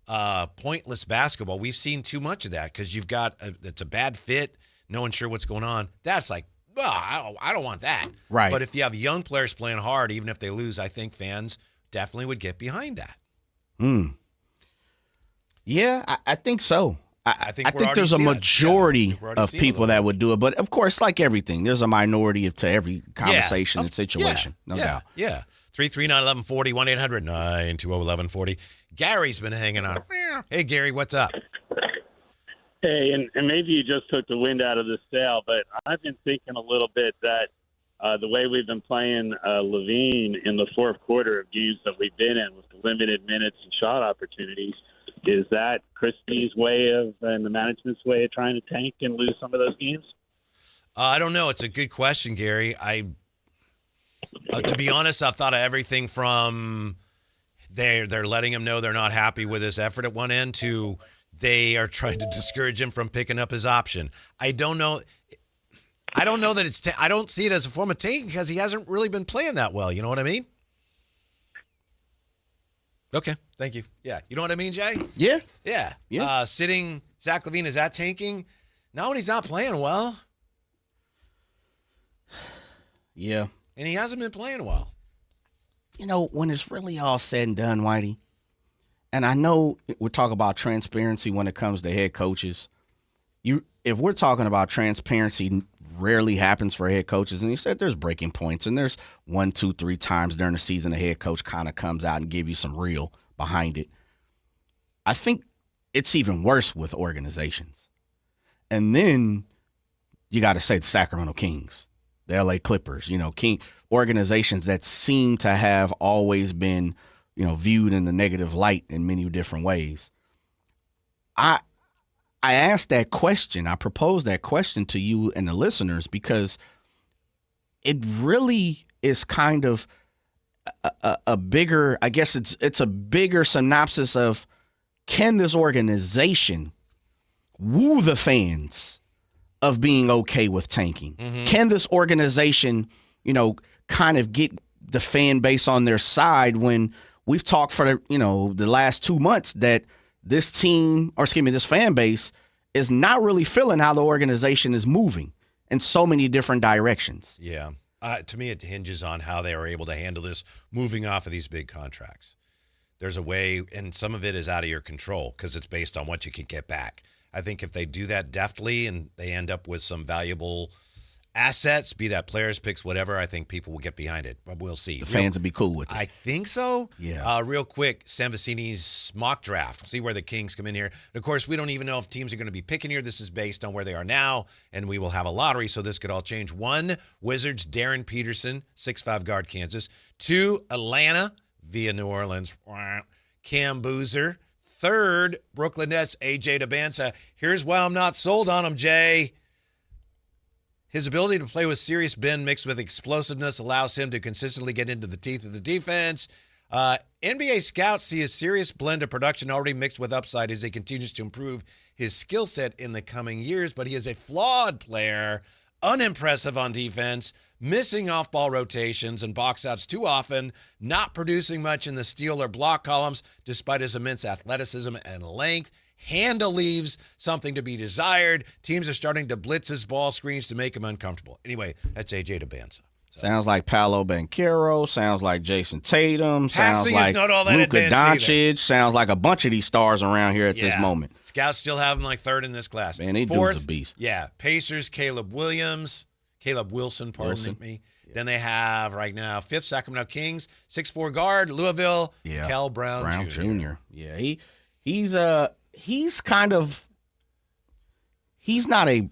pointless basketball, we've seen too much of that because you've got it's a bad fit, no one's sure what's going on. That's like, I don't want that. Right. But if you have young players playing hard, even if they lose, I think fans definitely would get behind that. Yeah, I think so. I think there's a seeing majority of people that would do it. But, of course, like everything, there's a minority to every conversation and situation. No doubt. Yeah. 339-1140, 1-800-920-1140. Gary's been hanging on. Hey, Gary, what's up? Hey, and maybe you just took the wind out of the sail, but I've been thinking a little bit that the way we've been playing Levine in the fourth quarter of games that we've been in with the limited minutes and shot opportunities, is that Christie's way of and the management's way of trying to tank and lose some of those games? I don't know. It's a good question, Gary. To be honest, I've thought of everything from they're letting him know they're not happy with his effort at one end to they are trying to discourage him from picking up his option. I don't know that it's I don't see it as a form of tanking because he hasn't really been playing that well. You know what I mean? Okay, thank you. Yeah, you know what I mean, Jay? Yeah. Yeah. Sitting Zach LaVine, is that tanking? No, when he's not playing well. Yeah. And he hasn't been playing well. You know, when it's really all said and done, Whitey, and I know we're talking about transparency when it comes to head coaches. If we're talking about transparency, rarely happens for head coaches. And you said there's breaking points, and there's 1, 2, 3 times during the season a head coach kind of comes out and give you some real behind it. I think it's even worse with organizations. And then you got to say the Sacramento Kings, the LA Clippers, organizations that seem to have always been, viewed in a negative light in many different ways. I asked that question. I proposed that question to you and the listeners because it really is kind of a bigger, I guess it's a bigger synopsis of, can this organization woo the fans of being okay with tanking? Mm-hmm. Can this organization, kind of get the fan base on their side when we've talked for the last 2 months that this fan base is not really feeling how the organization is moving in so many different directions. Yeah. To me, it hinges on how they are able to handle this moving off of these big contracts. There's a way, and some of it is out of your control because it's based on what you can get back. I think if they do that deftly and they end up with some valuable assets, be that players, picks, whatever, I think people will get behind it. But we'll see. The fans will be cool with it. I think so. Yeah. Real quick, Sam Vecini's mock draft. See where the Kings come in here. And of course, we don't even know if teams are going to be picking here. This is based on where they are now, and we will have a lottery, so this could all change. 1, Wizards, Darren Peterson, 6'5" guard, Kansas. 2, Atlanta, via New Orleans, Cam Boozer. 3rd, Brooklyn Nets, AJ Domantas. Here's why I'm not sold on him, Jay. His ability to play with serious bend mixed with explosiveness allows him to consistently get into the teeth of the defense. NBA scouts see a serious blend of production already mixed with upside as he continues to improve his skill set in the coming years, but he is a flawed player, unimpressive on defense, missing off-ball rotations and box outs too often, not producing much in the steal or block columns despite his immense athleticism and length. Handle leaves something to be desired. Teams are starting to blitz his ball screens to make him uncomfortable. Anyway, that's AJ Domantas. Sounds like Paolo Banchero. Sounds like Jason Tatum. Passing sounds like is not all that Luka advanced Doncic. either. Sounds like a bunch of these stars around here at this moment. Scouts still have him like 3rd in this class. Man, they 4th, dude's a beast. Yeah, Pacers, Caleb Wilson, pardon me. Yeah. Then they have right now 5th, Sacramento Kings, 6'4" guard, Louisville, Cal Brown Jr. Yeah, he's not a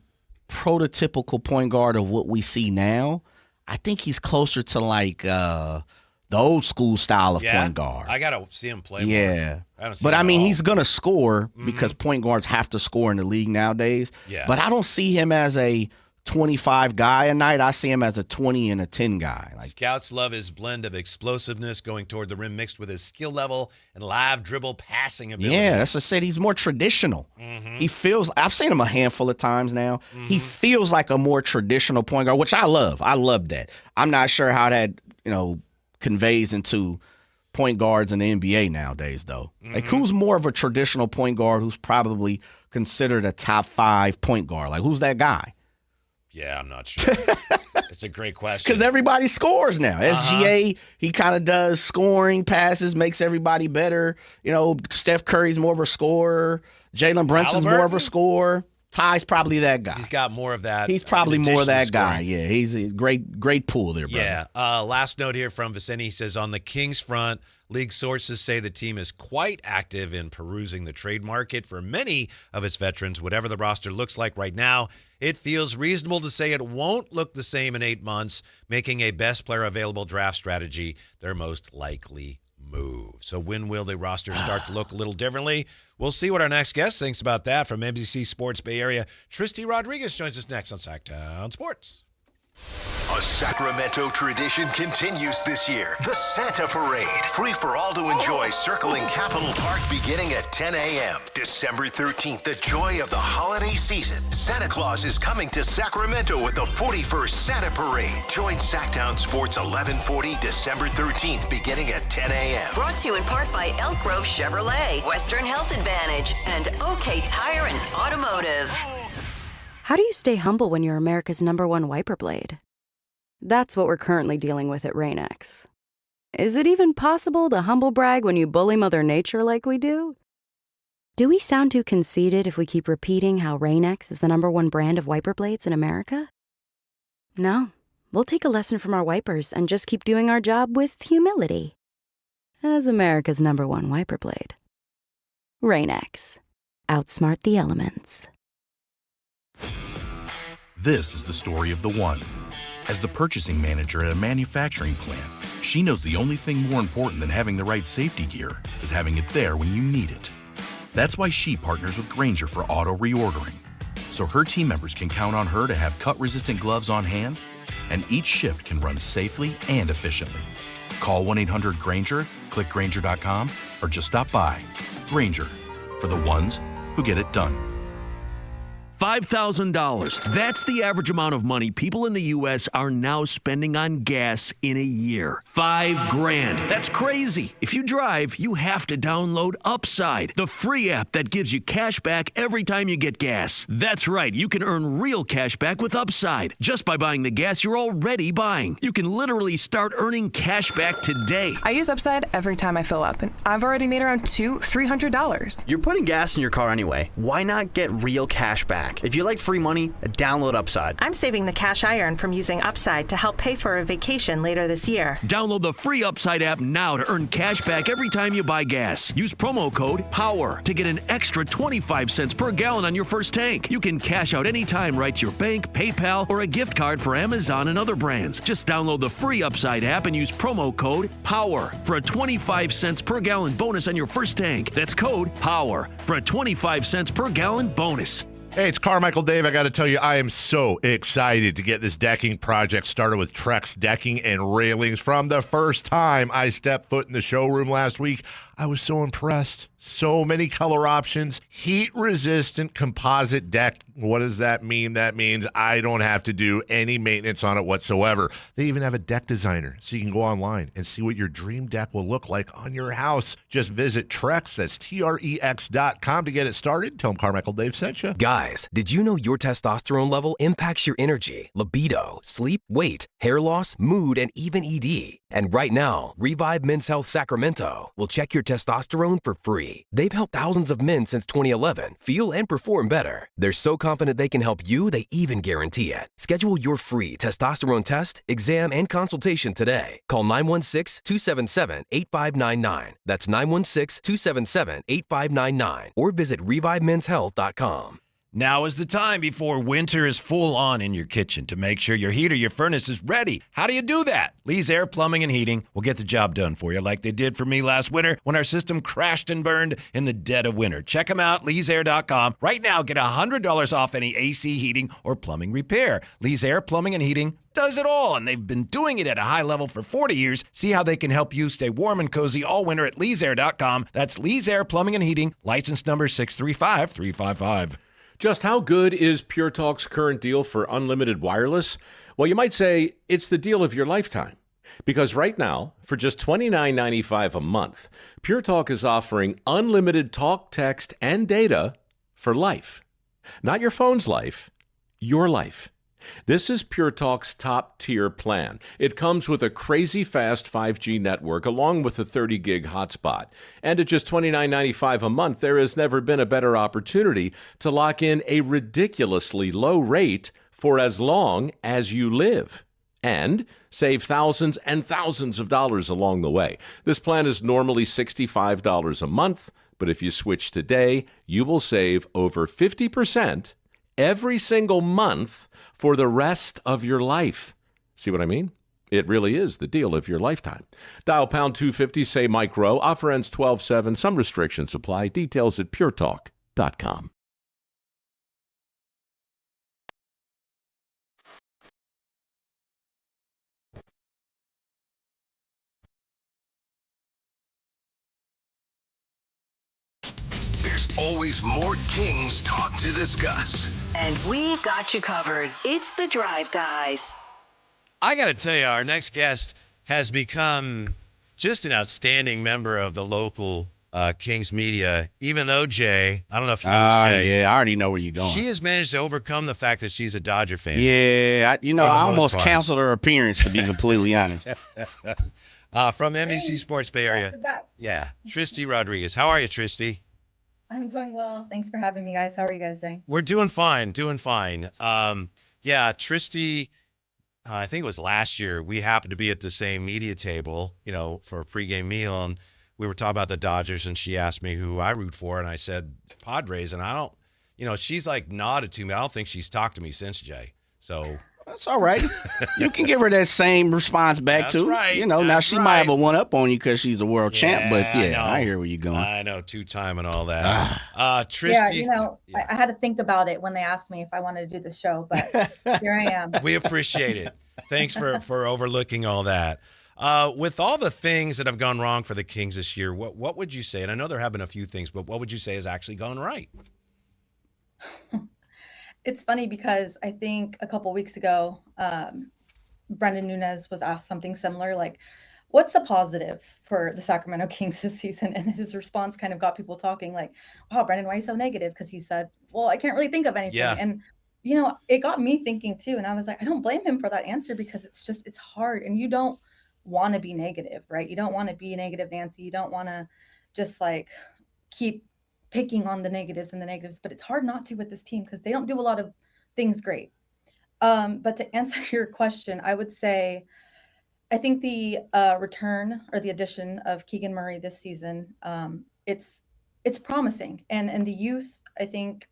prototypical point guard of what we see now. I think he's closer to like the old school style of point guard. I gotta see him play. Yeah, more. He's gonna score because point guards have to score in the league nowadays. Yeah, but I don't see him as a 25 guy a night. I see him as a 20 and a 10 guy. Scouts love his blend of explosiveness going toward the rim mixed with his skill level and live dribble passing ability. Yeah, that's what I said. He's more traditional. Mm-hmm. He feels, I've seen him a handful of times now. Mm-hmm. He feels like a more traditional point guard, which I love. I love that. I'm not sure how that, conveys into point guards in the NBA nowadays, though. Mm-hmm. Like, who's more of a traditional point guard who's probably considered a top 5 point guard? Like, who's that guy? Yeah, I'm not sure. It's a great question. Because everybody scores now. SGA, he kind of does scoring, passes, makes everybody better. Steph Curry's more of a scorer. Jalen Brunson's more of a scorer. Ty's probably that guy. He's got more of that. He's probably more that guy. Yeah, he's a great pool there, brother. Yeah. Last note here from Vicente. He says, on the Kings front, league sources say the team is quite active in perusing the trade market for many of its veterans. Whatever the roster looks like right now, it feels reasonable to say it won't look the same in 8 months, making a best player available draft strategy their most likely move. So when will the roster start to look a little differently? We'll see what our next guest thinks about that. From NBC Sports Bay Area, Tristy Rodriguez joins us next on Sactown Sports. A Sacramento tradition continues this year. The Santa Parade. Free for all to enjoy circling Capitol Park beginning at 10 a.m. December 13th, the joy of the holiday season. Santa Claus is coming to Sacramento with the 41st Santa Parade. Join Sactown Sports 1140 December 13th beginning at 10 a.m. Brought to you in part by Elk Grove Chevrolet, Western Health Advantage, and OK Tire and Automotive. How do you stay humble when you're America's #1 wiper blade? That's what we're currently dealing with at Rain-X. Is it even possible to humble brag when you bully Mother Nature like we do? Do we sound too conceited if we keep repeating how Rain-X is the #1 brand of wiper blades in America? No, we'll take a lesson from our wipers and just keep doing our job with humility. As America's #1 wiper blade. Rain-X. Outsmart the elements. This is the story of the one. As the purchasing manager at a manufacturing plant, she knows the only thing more important than having the right safety gear is having it there when you need it. That's why she partners with Grainger for auto reordering, so her team members can count on her to have cut-resistant gloves on hand, and each shift can run safely and efficiently. Call 1-800-GRAINGER, click Grainger.com, or just stop by. Grainger, for the ones who get it done. $5,000. That's the average amount of money people in the U.S. are now spending on gas in a year. $5,000. That's crazy. If you drive, you have to download Upside, the free app that gives you cash back every time you get gas. That's right. You can earn real cash back with Upside just by buying the gas you're already buying. You can literally start earning cash back today. I use Upside every time I fill up, and I've already made around $300. You're putting gas in your car anyway. Why not get real cash back? If you like free money, download Upside. I'm saving the cash I earn from using Upside to help pay for a vacation later this year. Download the free Upside app now to earn cash back every time you buy gas. Use promo code POWER to get an extra 25 cents per gallon on your first tank. You can cash out anytime right to your bank, PayPal, or a gift card for Amazon and other brands. Just download the free Upside app and use promo code POWER for a 25 cents per gallon bonus on your first tank. That's code POWER for a 25 cents per gallon bonus. Hey, it's Carmichael Dave. I got to tell you, I am so excited to get this decking project started with Trex Decking and Railings. From the first time I stepped foot in the showroom last week, I was so impressed. So many color options, heat-resistant composite deck. What does that mean? That means I don't have to do any maintenance on it whatsoever. They even have a deck designer, so you can go online and see what your dream deck will look like on your house. Just visit Trex, that's Trex.com to get it started. Tell them Carmichael Dave sent you. Guys, did you know your testosterone level impacts your energy, libido, sleep, weight, hair loss, mood, and even ED? And right now, Revive Men's Health Sacramento will check your testosterone for free. They've helped thousands of men since 2011 feel and perform better. They're so confident they can help you, they even guarantee it. Schedule your free testosterone test, exam, and consultation today. Call 916-277-8599. That's 916-277-8599. Or visit ReviveMen'sHealth.com. Now is the time before winter is full on in your kitchen to make sure your heat or your furnace is ready. How do you do that? Lee's Air Plumbing and Heating will get the job done for you like they did for me last winter when our system crashed and burned in the dead of winter. Check them out, leesair.com. Right now, get $100 off any AC heating or plumbing repair. Lee's Air Plumbing and Heating does it all, and they've been doing it at a high level for 40 years. See how they can help you stay warm and cozy all winter at leesair.com. That's Lee's Air Plumbing and Heating, license number 635355. Just how good is Pure Talk's current deal for unlimited wireless? Well, you might say it's the deal of your lifetime. Because right now, for just $29.95 a month, Pure Talk is offering unlimited talk, text, and data for life. Not your phone's life, your life. This is Pure Talk's top-tier plan. It comes with a crazy fast 5G network along with a 30-gig hotspot. And at just $29.95 a month, there has never been a better opportunity to lock in a ridiculously low rate for as long as you live. And save thousands and thousands of dollars along the way. This plan is normally $65 a month, but if you switch today, you will save over 50% every single month for the rest of your life. See what I mean? It really is the deal of your lifetime. Dial pound 250, say Mike Rowe. Offer ends 12/7. Some restrictions apply. Details at puretalk.com. There's always more Kings talk to discuss. And we got you covered. It's The Drive, guys. I got to tell you, our next guest has become just an outstanding member of the local Kings media, even though Jay, I don't know if you know Jay. Yeah, I already know where you're going. She has managed to overcome the fact that she's a Dodger fan. Yeah, I almost canceled her appearance, to be completely honest. From NBC Sports Bay Area. Yeah, Tristy Rodriguez. How are you, Tristy? I'm doing well. Thanks for having me, guys. How are you guys doing? We're doing fine, yeah, Tristy, I think it was last year, we happened to be at the same media table, for a pregame meal, and we were talking about the Dodgers, and she asked me who I root for, and I said Padres, and I don't, she's like nodded to me. I don't think she's talked to me since, Jay. So that's all right. You can give her that same response back too. Right. Now she might have a one up on you because she's a world champ, but I hear where you're going. I know, 2-time and all that. Tristy. Yeah, I had to think about it when they asked me if I wanted to do the show, but here I am. We appreciate it. Thanks for overlooking all that. With all the things that have gone wrong for the Kings this year, what would you say? And I know there have been a few things, but what would you say has actually gone right? It's funny because I think a couple weeks ago, Brendan Nunez was asked something similar, like, what's the positive for the Sacramento Kings this season? And his response kind of got people talking like, wow, Brendan, why are you so negative? Because he said, well, I can't really think of anything. Yeah. And, it got me thinking too. And I was like, I don't blame him for that answer because it's hard. And you don't want to be negative, right? You don't want to be negative Nancy. You don't want to just like keep picking on the negatives, but it's hard not to with this team because they don't do a lot of things great. But to answer your question, I would say, I think the return or the addition of Keegan Murray this season, it's promising. And the youth, I think,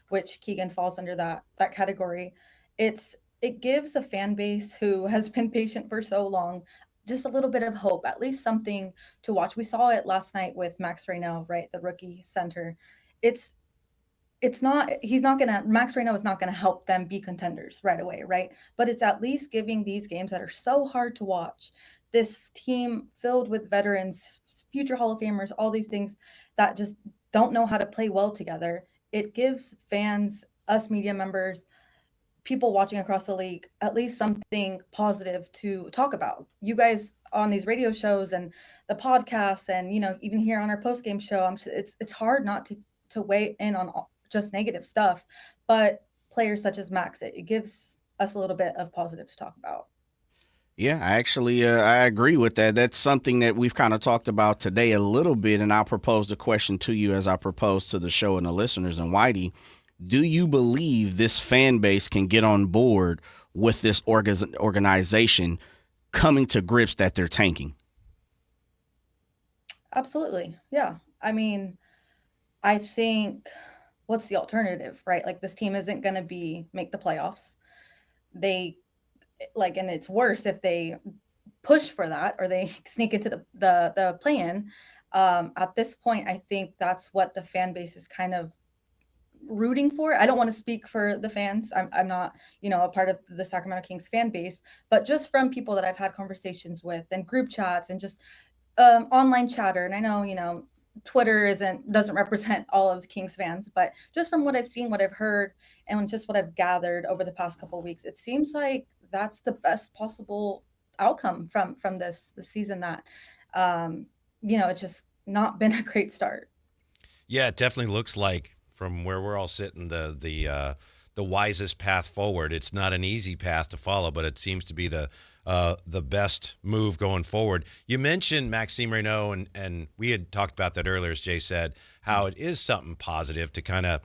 which Keegan falls under that category, it gives a fan base who has been patient for so long just a little bit of hope, at least something to watch. We saw it last night with Max Raynaud, right? The rookie center. Max Raynaud is not going to help them be contenders right away, right? But it's at least giving these games that are so hard to watch, this team filled with veterans, future Hall of Famers, all these things that just don't know how to play well together. It gives fans, us media members, people watching across the league, at least something positive to talk about. You guys on these radio shows and the podcasts and, even here on our post-game show, it's hard not to weigh in on just negative stuff, but players such as Max, it gives us a little bit of positive to talk about. Yeah, I agree with that. That's something that we've kind of talked about today a little bit, and I'll propose the question to you as I propose to the show and the listeners. And Whitey, do you believe this fan base can get on board with this organization coming to grips that they're tanking? Absolutely. Yeah. I mean, I think what's the alternative, right? Like this team isn't going to make the playoffs. And it's worse if they push for that or they sneak into the play-in. At this point, I think that's what the fan base is kind of rooting for. I don't want to speak for the fans. I'm not, a part of the Sacramento Kings fan base, but just from people that I've had conversations with and group chats and just online chatter. And I know, Twitter doesn't represent all of the Kings fans, but just from what I've seen, what I've heard, and just what I've gathered over the past couple of weeks, it seems like that's the best possible outcome from this season that, it's just not been a great start. Yeah, it definitely looks like from where we're all sitting, the wisest path forward. It's not an easy path to follow, but it seems to be the best move going forward. You mentioned Maxime Raynaud, and we had talked about that earlier, as Jay said, how it is something positive to kind of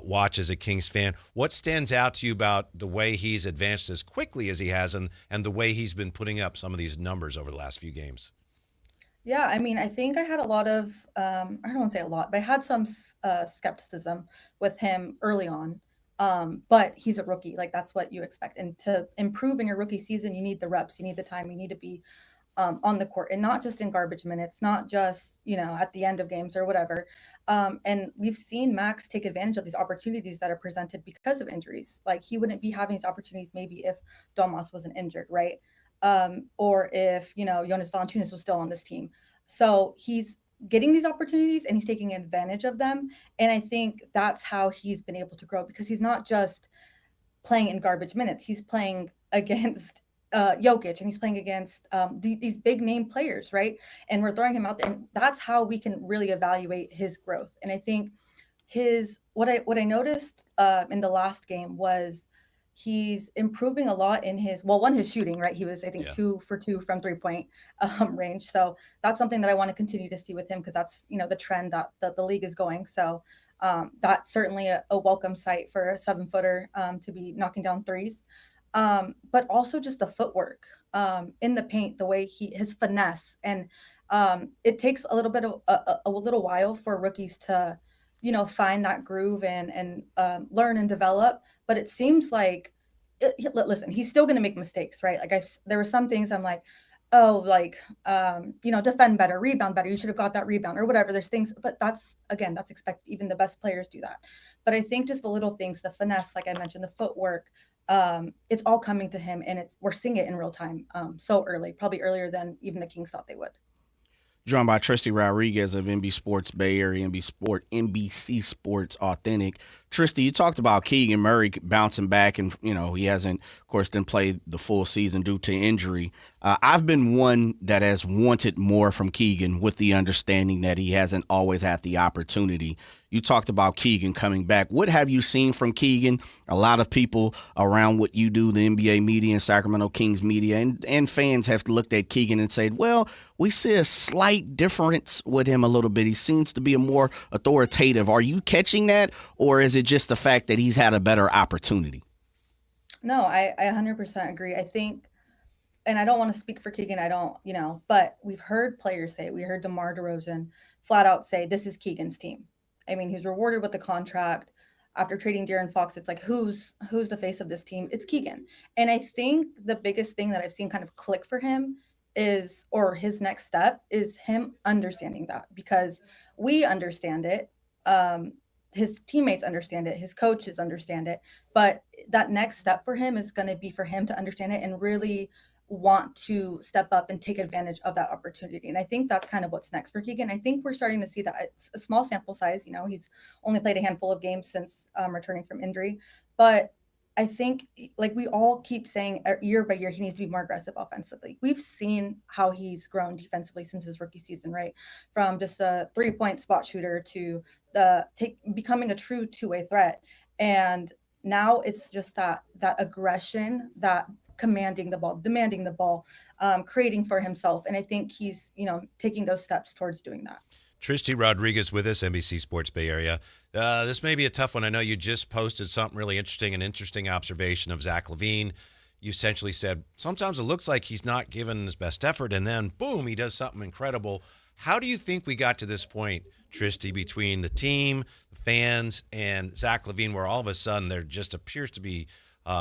watch as a Kings fan. What stands out to you about the way he's advanced as quickly as he has and the way he's been putting up some of these numbers over the last few games? Yeah, I mean, I think I had a lot of, I don't want to say a lot, but I had some skepticism with him early on. But he's a rookie. Like, that's what you expect. And to improve in your rookie season, you need the reps, you need the time, you need to be on the court, and not just in garbage minutes, not just, at the end of games or whatever. And we've seen Max take advantage of these opportunities that are presented because of injuries. Like, he wouldn't be having these opportunities maybe if Domas wasn't injured, right? Or if, Jonas Valanciunas was still on this team. So he's getting these opportunities and he's taking advantage of them. And I think that's how he's been able to grow, because he's not just playing in garbage minutes. He's playing against Jokic, and he's playing against these big name players, right? And we're throwing him out there, and that's how we can really evaluate his growth. And I think what I noticed in the last game was he's improving a lot in his shooting, right? He was, I think, 2 for 2 from 3-point range. So that's something that I want to continue to see with him, because that's, the trend that the league is going. So that's certainly a welcome sight for a 7-footer to be knocking down threes. But also just the footwork in the paint, the way his finesse. And it takes a little bit of a little while for rookies to, find that groove and learn and develop. But it seems like, listen, he's still going to make mistakes, right? Like there were some things I'm like, oh, like, defend better, rebound better. You should have got that rebound or whatever. There's things, but that's expected. Even the best players do that. But I think just the little things, the finesse, like I mentioned, the footwork, it's all coming to him, and we're seeing it in real time so early, probably earlier than even the Kings thought they would. Joined by Tristy Rodriguez of NBC Sports Bay Area, NBC Sports Authentic. Tristy, you talked about Keegan Murray bouncing back, and he hasn't, of course, didn't play the full season due to injury. I've been one that has wanted more from Keegan, with the understanding that he hasn't always had the opportunity. You talked about Keegan coming back. What have you seen from Keegan? A lot of people around what you do, the NBA media and Sacramento Kings media, and fans have looked at Keegan and said, well, we see a slight difference with him a little bit. He seems to be a more authoritative. Are you catching that, or is it just the fact that he's had a better opportunity? No, I 100% agree. I think, and I don't want to speak for Keegan, but we've heard players say, we heard DeMar DeRozan flat out say, this is Keegan's team. I mean, he's rewarded with the contract. After trading De'Aaron Fox, it's like, who's the face of this team? It's Keegan. And I think the biggest thing that I've seen kind of click for him or his next step is him understanding that, because we understand it. His teammates understand it. His coaches understand it. But that next step for him is going to be for him to understand it and really want to step up and take advantage of that opportunity. And I think that's kind of what's next for Keegan. I think we're starting to see that. It's a small sample size. He's only played a handful of games since returning from injury. But I think, like we all keep saying, year by year, he needs to be more aggressive offensively. We've seen how he's grown defensively since his rookie season, right? From just a 3-point spot shooter to becoming a true two-way threat. And now it's just that aggression, that commanding the ball, demanding the ball, creating for himself. And I think he's, taking those steps towards doing that. Tristy Rodriguez with us, NBC Sports Bay Area. This may be a tough one. I know you just posted something really interesting, an interesting observation of Zach LaVine. You essentially said, sometimes it looks like he's not giving his best effort, and then, boom, he does something incredible. How do you think we got to this point, Tristy, between the team, the fans, and Zach LaVine, where all of a sudden there just appears to be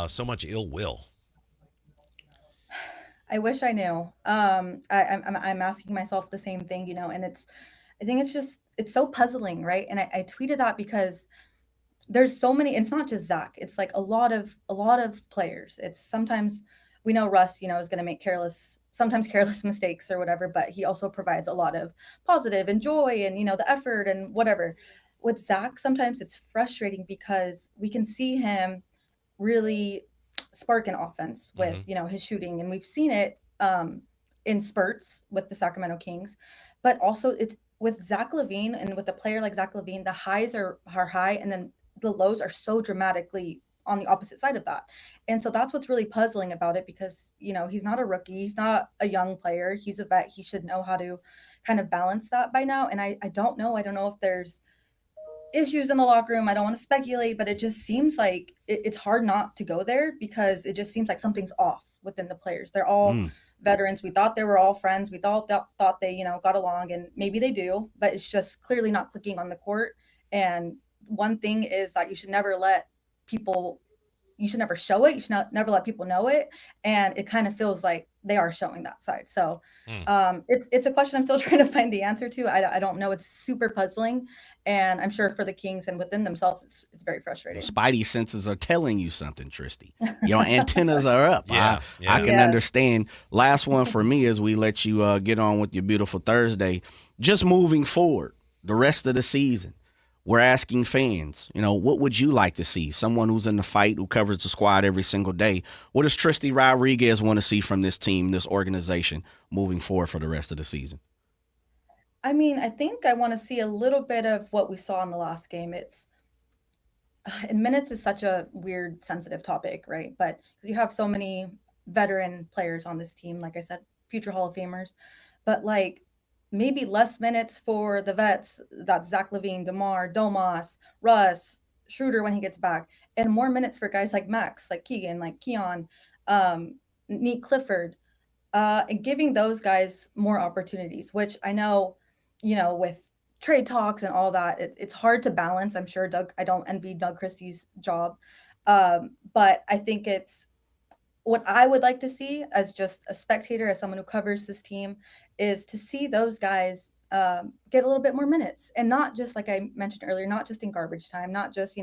so much ill will? I wish I knew. I'm asking myself the same thing, and I think it's so puzzling, right? And I tweeted that because there's so many. It's not just Zach. It's like a lot of players. It's sometimes we know Russ, is going to make sometimes careless mistakes or whatever, but he also provides a lot of positive and joy and the effort and whatever. With Zach, sometimes it's frustrating because we can see him really spark an offense with his shooting, and we've seen it in spurts with the Sacramento Kings, but also it's with Zach LaVine, and with a player like Zach LaVine, the highs are high, and then the lows are so dramatically on the opposite side of that. And so that's what's really puzzling about it, because he's not a rookie, he's not a young player, he's a vet. He should know how to kind of balance that by now. And I don't know if there's issues in the locker room. I don't want to speculate, but it just seems like it's hard not to go there, because it just seems like something's off within the players. They're all veterans. We thought they were all friends. We thought they, got along, and maybe they do, but it's just clearly not clicking on the court. And one thing is that you should never show it. You should never let people know it. And it kind of feels like they are showing that side. So it's a question I'm still trying to find the answer to. I don't know. It's super puzzling. And I'm sure for the Kings and within themselves, it's very frustrating. Spidey senses are telling you something, Tristy. Your antennas are up. Yeah, I can understand. Last one for me as we let you get on with your beautiful Thursday. Just moving forward, the rest of the season, we're asking fans, what would you like to see? Someone who's in the fight, who covers the squad every single day. What does Tristy Rodriguez want to see from this team, this organization, moving forward for the rest of the season? I mean, I think I want to see a little bit of what we saw in the last game. And minutes is such a weird, sensitive topic, right? But because you have so many veteran players on this team, like I said, future Hall of Famers, but maybe less minutes for the vets. That's Zach LaVine, DeMar, Domas, Russ, Schroeder when he gets back, and more minutes for guys like Max, like Keegan, like Keon, Nate Clifford, and giving those guys more opportunities, which I know, with trade talks and all that, it's hard to balance. I'm sure I don't envy Doug Christie's job. But I think it's what I would like to see as just a spectator, as someone who covers this team, is to see those guys get a little bit more minutes, and not just, like I mentioned earlier, not just in garbage time, not just,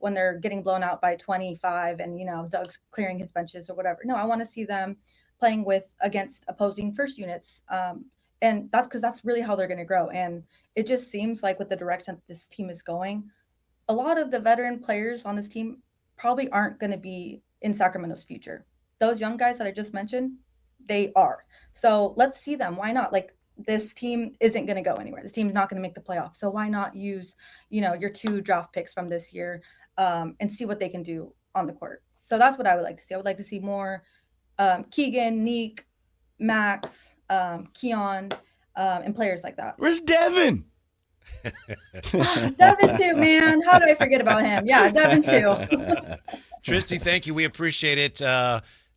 when they're getting blown out by 25 and, Doug's clearing his benches or whatever. No, I want to see them playing against opposing first units. And that's because that's really how they're going to grow. And it just seems like with the direction that this team is going, a lot of the veteran players on this team probably aren't going to be in Sacramento's future. Those young guys that I just mentioned, they are. So let's see them. Why not? This team isn't going to go anywhere. This team's not going to make the playoffs. So why not use, your 2 draft picks from this year and see what they can do on the court? So that's what I would like to see. I would like to see more Keegan, Neek, Max, Keon, and players like that. Where's Devin? Devin too, man. How did I forget about him? Yeah, Devin too. Tristy, thank you. We appreciate it.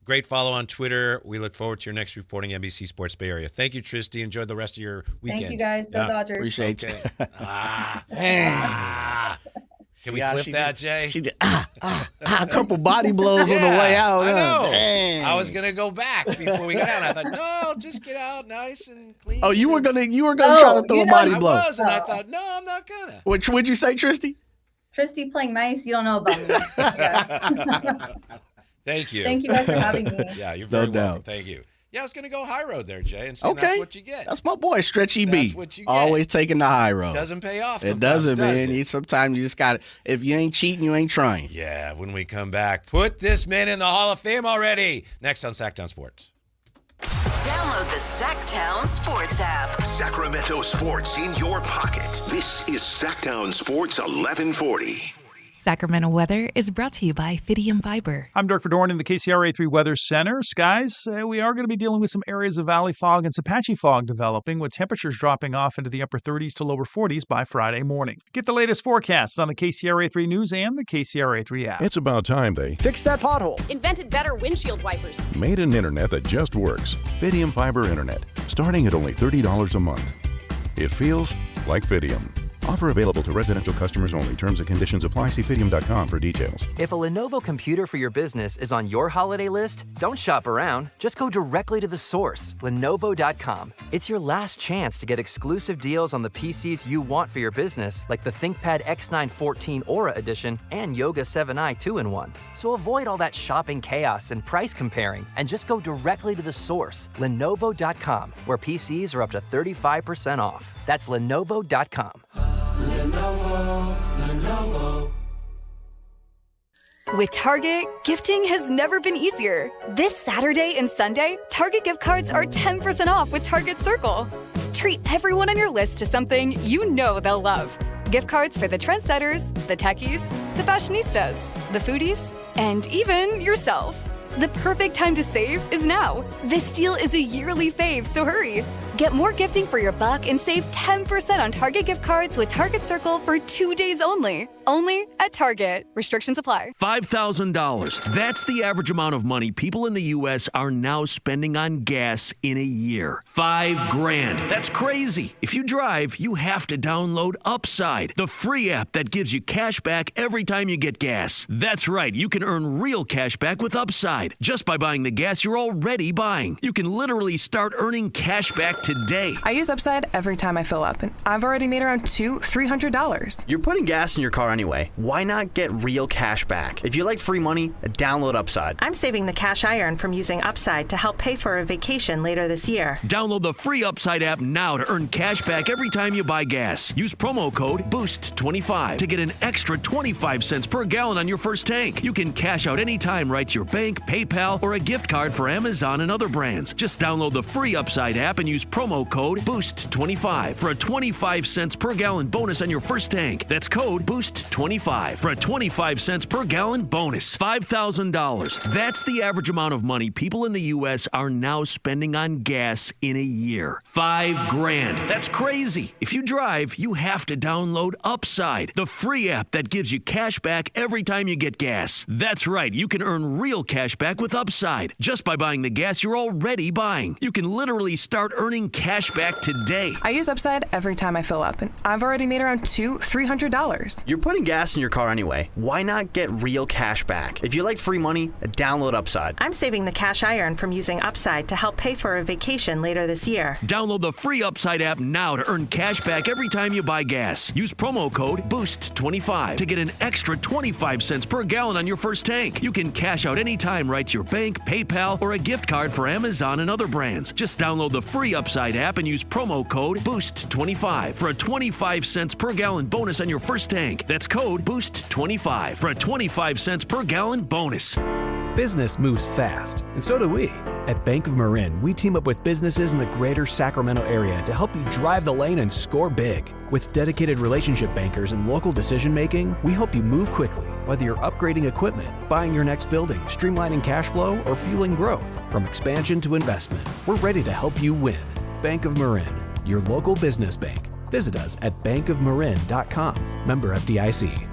Great follow on Twitter. We look forward to your next reporting NBC Sports Bay Area. Thank you, Tristy. Enjoy the rest of your weekend. Thank you, guys. Go Dodgers. Appreciate you. Can we clip that, Jay? She did a couple body blows on the way out. I know. Dang. I was gonna go back before we got out. I thought, no, just get out nice and clean. Oh, you were gonna try to throw a body blow. I was, and I thought, no, I'm not gonna. What'd you say, Tristy? Tristy playing nice. You don't know about me. Thank you. Thank you guys for having me. Yeah, you're very welcome. Thank you. Yeah, I was going to go high road there, Jay, and say that's what you get. That's my boy, Stretchy B. That's what you get. Always taking the high road. Doesn't pay off. It doesn't, man. Sometimes you just got to, if you ain't cheating, you ain't trying. Yeah, when we come back, put this man in the Hall of Fame already. Next on Sactown Sports. Download the Sactown Sports app. Sacramento sports in your pocket. This is Sactown Sports 1140. Sacramento weather is brought to you by Fidium Fiber. I'm Dirk Verdorn in the KCRA3 Weather Center. Skies, we are going to be dealing with some areas of valley fog and some patchy fog developing, with temperatures dropping off into the upper 30s to lower 40s by Friday morning. Get the latest forecasts on the KCRA3 News and the KCRA3 app. It's about time they fixed that pothole. Invented better windshield wipers. Made an internet that just works. Fidium Fiber Internet, starting at only $30 a month. It feels like Fidium. Offer available to residential customers only. Terms and conditions apply. See Fidium.com for details. If a Lenovo computer for your business is on your holiday list, don't shop around. Just go directly to the source, Lenovo.com. It's your last chance to get exclusive deals on the PCs you want for your business, like the ThinkPad X9 14 Aura Edition and Yoga 7i 2-in-1. So avoid all that shopping chaos and price comparing, and just go directly to the source, Lenovo.com, where PCs are up to 35% off. That's Lenovo.com. Lenovo. With Target, gifting has never been easier. This Saturday and Sunday, Target gift cards are 10% off with Target Circle. Treat everyone on your list to something you know they'll love. Gift cards for the trendsetters, the techies, the fashionistas, the foodies, and even yourself. The perfect time to save is now. This deal is a yearly fave, so hurry. Get more gifting for your buck and save 10% on Target gift cards with Target Circle for 2 days only. Only at Target. Restrictions apply. $5,000. That's the average amount of money people in the U.S. are now spending on gas in a year. $5,000. That's crazy. If you drive, you have to download Upside, the free app that gives you cash back every time you get gas. That's right. You can earn real cash back with Upside just by buying the gas you're already buying. You can literally start earning cash back today. I use Upside every time I fill up, and I've already made around $200-$300. You're putting gas in your car anyway. Why not get real cash back? If you like free money, download Upside. I'm saving the cash I earn from using Upside to help pay for a vacation later this year. Download the free Upside app now to earn cash back every time you buy gas. Use promo code BOOST25 to get an extra 25 cents per gallon on your first tank. You can cash out anytime right to your bank, PayPal, or a gift card for Amazon and other brands. Just download the free Upside app and use promo code BOOST25 for a 25 cents per gallon bonus on your first tank. That's code BOOST25 for a 25 cents per gallon bonus. $5,000. That's the average amount of money people in the U.S. are now spending on gas in a year. $5,000. That's crazy. If you drive, you have to download Upside, the free app that gives you cash back every time you get gas. That's right. You can earn real cash back with Upside just by buying the gas you're already buying. You can literally start earning cash back today. I use Upside every time I fill up, and I've already made around $200-$300. You're putting gas in your car anyway. Why not get real cash back? If you like free money, download Upside. I'm saving the cash I earn from using Upside to help pay for a vacation later this year. Download the free Upside app now to earn cash back every time you buy gas. Use promo code BOOST25 to get an extra 25 cents per gallon on your first tank. You can cash out anytime right to your bank, PayPal, or a gift card for Amazon and other brands. Just download the free Upside app and use promo code BOOST25 for a 25 cents per gallon bonus on your first tank. That's code BOOST25 for a 25 cents per gallon bonus. Business moves fast, and so do we. At Bank of Marin, we team up with businesses in the greater Sacramento area to help you drive the lane and score big. With dedicated relationship bankers and local decision making, we help you move quickly, whether you're upgrading equipment, buying your next building, streamlining cash flow, or fueling growth. From expansion to investment, we're ready to help you win. Bank of Marin, your local business bank. Visit us at bankofmarin.com. Member FDIC.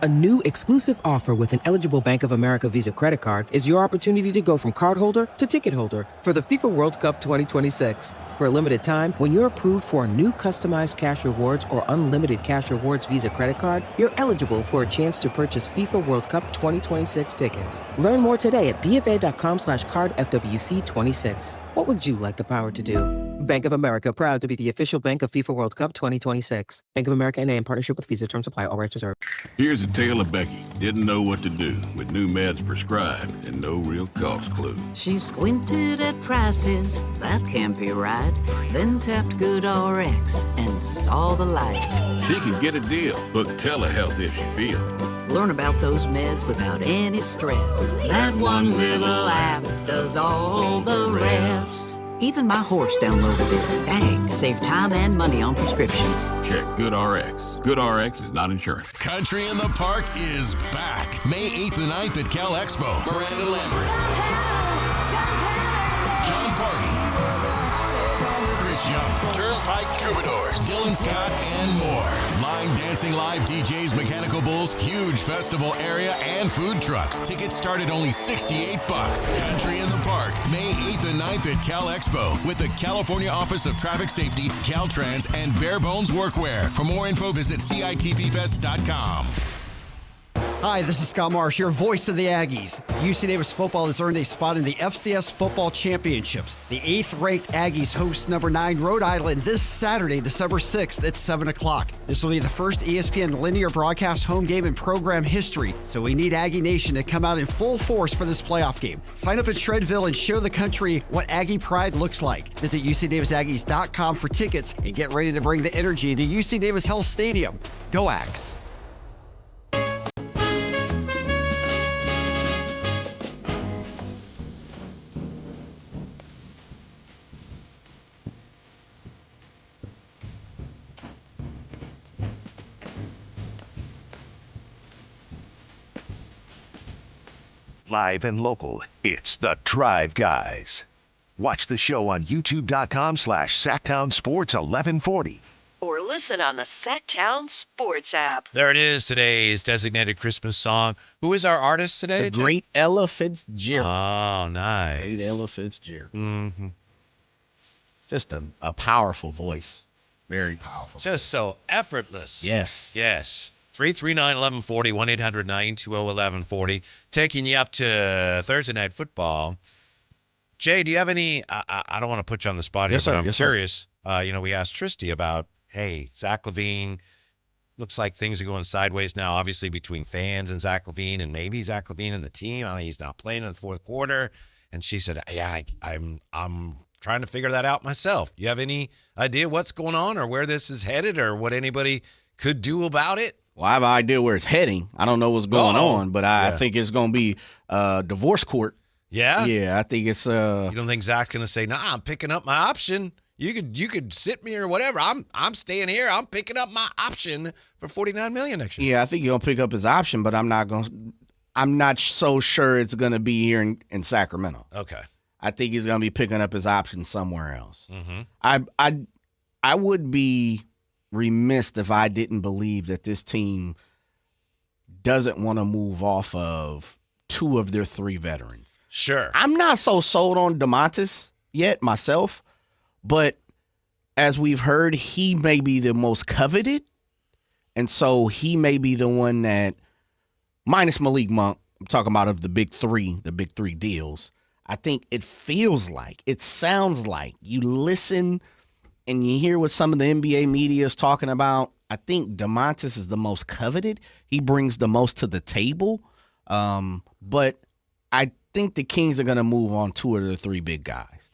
A new exclusive offer with an eligible Bank of America Visa credit card is your opportunity to go from cardholder to ticket holder for the FIFA World Cup 2026. For a limited time, when you're approved for a new customized cash rewards or unlimited cash rewards Visa credit card, you're eligible for a chance to purchase FIFA World Cup 2026 tickets. Learn more today at bfa.com/cardfwc26. What would you like the power to do? Bank of America, proud to be the official bank of FIFA World Cup 2026. Bank of America N.A. in partnership with Visa. Terms apply. All rights reserved. Here's a tale of Becky. Didn't know what to do with new meds prescribed and no real cost clue. She squinted at prices, that can't be right. Then tapped GoodRx and saw the light. She can get a deal. Book telehealth if she feels. Learn about those meds without any stress. That one little app does all the rest. Even my horse downloaded it. Dang, save time and money on prescriptions. Check GoodRx. GoodRx is not insurance. Country in the Park is back. May 8th and 9th at Cal Expo. Miranda Lambert. John Party. Chris Young. Turnpike Troubadours. Dylan Scott and more. Line dancing live DJs, Mechanical Bulls, huge festival area, and food trucks. Tickets start at only $68. Country in the Park. May 8th and 9th at Cal Expo with the California Office of Traffic Safety, Caltrans, and Bare Bones Workwear. For more info, visit CITPFest.com. Hi, this is Scott Marsh, your voice of the Aggies. UC Davis football has earned a spot in the FCS Football Championships. The 8th-ranked Aggies host number 9 Rhode Island this Saturday, December 6th at 7 o'clock. This will be the first ESPN linear broadcast home game in program history, so we need Aggie Nation to come out in full force for this playoff game. Sign up at Shredville and show the country what Aggie pride looks like. Visit UCDavisAggies.com for tickets and get ready to bring the energy to UC Davis Health Stadium. Go Ags! Live and local, it's the Drive Guys. Watch the show on youtube.com/Sactown Sports 1140. or listen on the Sactown Sports app. There it is, today's designated Christmas song. Who is our artist today? The great Ella Fitzgerald. Oh, nice. Great Ella Fitzgerald. Mm-hmm. Just a powerful voice. Very powerful. Just so effortless. Yes. Yes. 339-1140, 1-800-920-1140. Taking you up to Thursday Night Football. Jay, do you have any, I don't want to put you on the spot here, Yes, but sir. I'm Yes, sir. curious. We asked Tristy about, hey, Zach LaVine, looks like things are going sideways now, obviously, between fans and Zach LaVine, and maybe Zach LaVine and the team. I mean, he's not playing in the fourth quarter. And she said, yeah, I'm trying to figure that out myself. You have any idea what's going on or where this is headed or what anybody could do about it? Well, I have an idea where it's heading. I don't know what's going on, but I think it's going to be divorce court. Yeah? Yeah, I think it's You don't think Zach's going to say, nah, I'm picking up my option. You could sit me or whatever. I'm staying here. I'm picking up my option for $49 million next year. Yeah, I think he'll pick up his option, but I'm not so sure it's going to be here in Sacramento. Okay. I think he's going to be picking up his option somewhere else. Mm-hmm. I would be remiss if I didn't believe that this team doesn't want to move off of 2 of their 3 veterans. Sure. I'm not so sold on Domantas yet myself, but as we've heard, he may be the most coveted, and so he may be the one that, minus Malik Monk, I'm talking about of the big 3 deals, I think it sounds like you listen and you hear what some of the NBA media is talking about. I think Domantas is the most coveted. He brings the most to the table. But I think the Kings are going to move on 2 of their 3 big guys.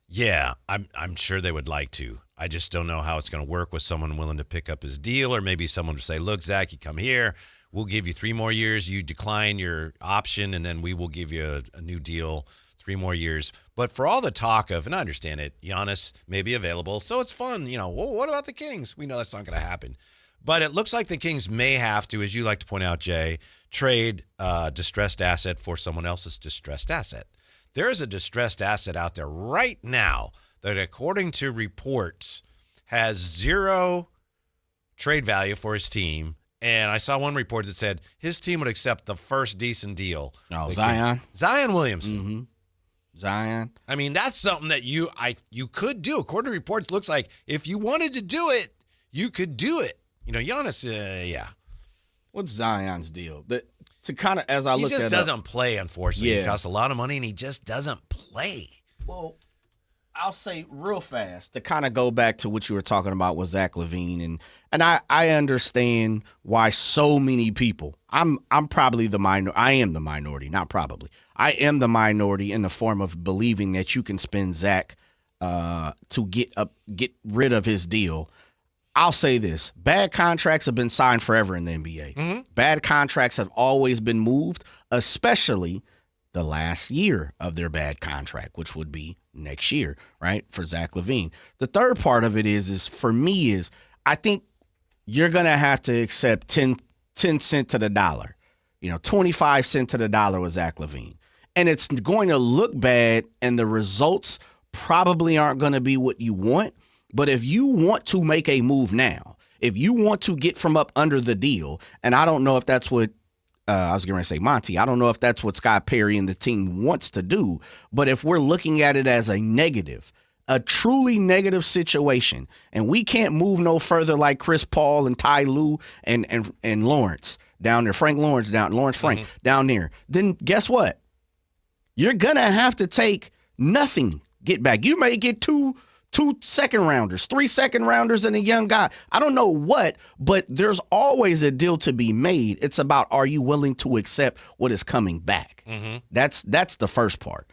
Yeah, I'm sure they would like to. I just don't know how it's going to work with someone willing to pick up his deal, or maybe someone would say, look, Zach, you come here. We'll give you 3 more years. You decline your option, and then we will give you a new deal, 3 more years. But for all the talk of, and I understand it, Giannis may be available, so it's fun. Well, what about the Kings? We know that's not going to happen. But it looks like the Kings may have to, as you like to point out, Jay, trade a distressed asset for someone else's distressed asset. There is a distressed asset out there right now that, according to reports, has 0 trade value for his team. And I saw one report that said his team would accept the first decent deal. Oh, Zion Williamson. Mm-hmm. Zion. I mean, that's something that you could do. According to reports, looks like if you wanted to do it, you could do it. Giannis, yeah. What's Zion's deal? To kind of, as I look at it, he just doesn't play, unfortunately. Yeah. He costs a lot of money, and he just doesn't play. Well, I'll say real fast to kind of go back to what you were talking about with Zach LaVine, and I understand why so many people. I'm probably the minority. I am the minority, not probably. I am the minority in the form of believing that you can spend Zach to get rid of his deal. I'll say this. Bad contracts have been signed forever in the NBA. Mm-hmm. Bad contracts have always been moved, especially the last year of their bad contract, which would be next year, right, for Zach LaVine. The third part of it is for me, I think you're going to have to accept 10 cents to the dollar, 25 cents to the dollar with Zach LaVine. And it's going to look bad, and the results probably aren't going to be what you want. But if you want to make a move now, if you want to get from up under the deal, and I don't know if that's what I was going to say Monty, I don't know if that's what Scott Perry and the team wants to do, but if we're looking at it as a negative, a truly negative situation, and we can't move no further like Chris Paul and Ty Lue and Lawrence down there, Lawrence Frank down there, then guess what? You're going to have to take nothing, get back. You may get two second rounders, 3 second rounders, and a young guy. I don't know what, but there's always a deal to be made. It's about, are you willing to accept what is coming back? Mm-hmm. That's the first part.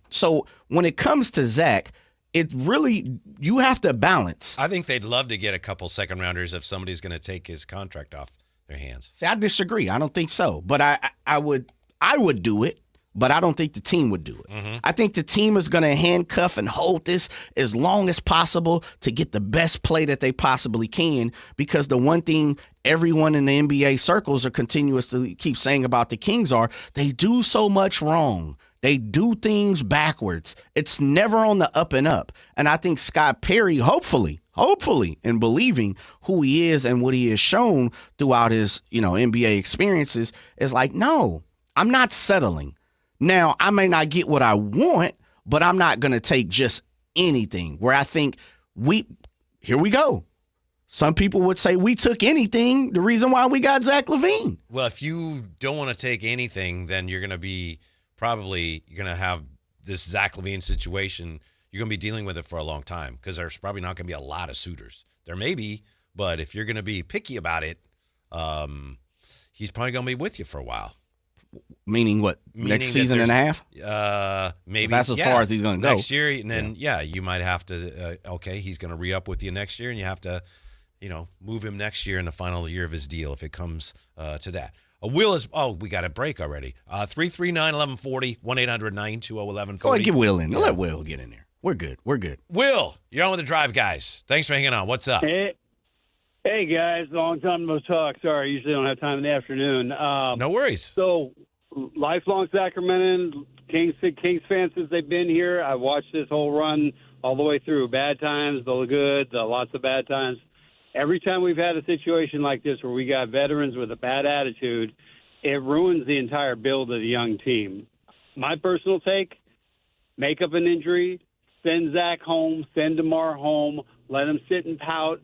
So when it comes to Zach, it really, you have to balance. I think they'd love to get a couple second rounders if somebody's going to take his contract off their hands. See, I disagree. I don't think so, but I would do it. But I don't think the team would do it. Mm-hmm. I think the team is going to handcuff and hold this as long as possible to get the best play that they possibly can, because the one thing everyone in the NBA circles are continuously keep saying about the Kings are they do so much wrong. They do things backwards. It's never on the up and up. And I think Scott Perry, hopefully, and believing who he is and what he has shown throughout his, NBA experiences, is like, no, I'm not settling. Now, I may not get what I want, but I'm not going to take just anything. Where I think here we go. Some people would say we took anything, the reason why we got Zach LaVine. Well, if you don't want to take anything, then you're going to be you're going to have this Zach LaVine situation. You're going to be dealing with it for a long time because there's probably not going to be a lot of suitors. There may be, but if you're going to be picky about it, he's probably going to be with you for a while. Meaning what? Next season and a half? Maybe. That's as far as he's going to go. Next year, and then, you might have to, he's going to re-up with you next year, and you have to, move him next year in the final year of his deal if it comes to that. We got a break already. 339-1140, 1-800-920-1140. Go ahead, get Will in. Let Will get in there. We're good. Will, you're on with the Drive, guys. Thanks for hanging on. What's up? Hey guys. Long time no talk. Sorry, I usually don't have time in the afternoon. No worries. So, lifelong Sacramento Kings fans since they've been here. I watched this whole run all the way through. Bad times, the good, the lots of bad times. Every time we've had a situation like this where we got veterans with a bad attitude, it ruins the entire build of the young team. My personal take, make up an injury, send Zach home, send DeMar home, let him sit and pout,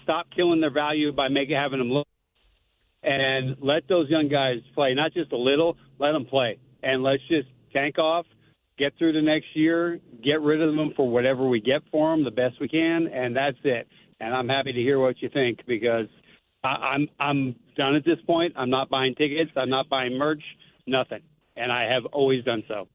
stop killing their value by having them look, and let those young guys play, not just a little, let them play. And let's just tank off, get through the next year, get rid of them for whatever we get for them, the best we can, and that's it. And I'm happy to hear what you think because I'm done at this point. I'm not buying tickets. I'm not buying merch, nothing. And I have always done so.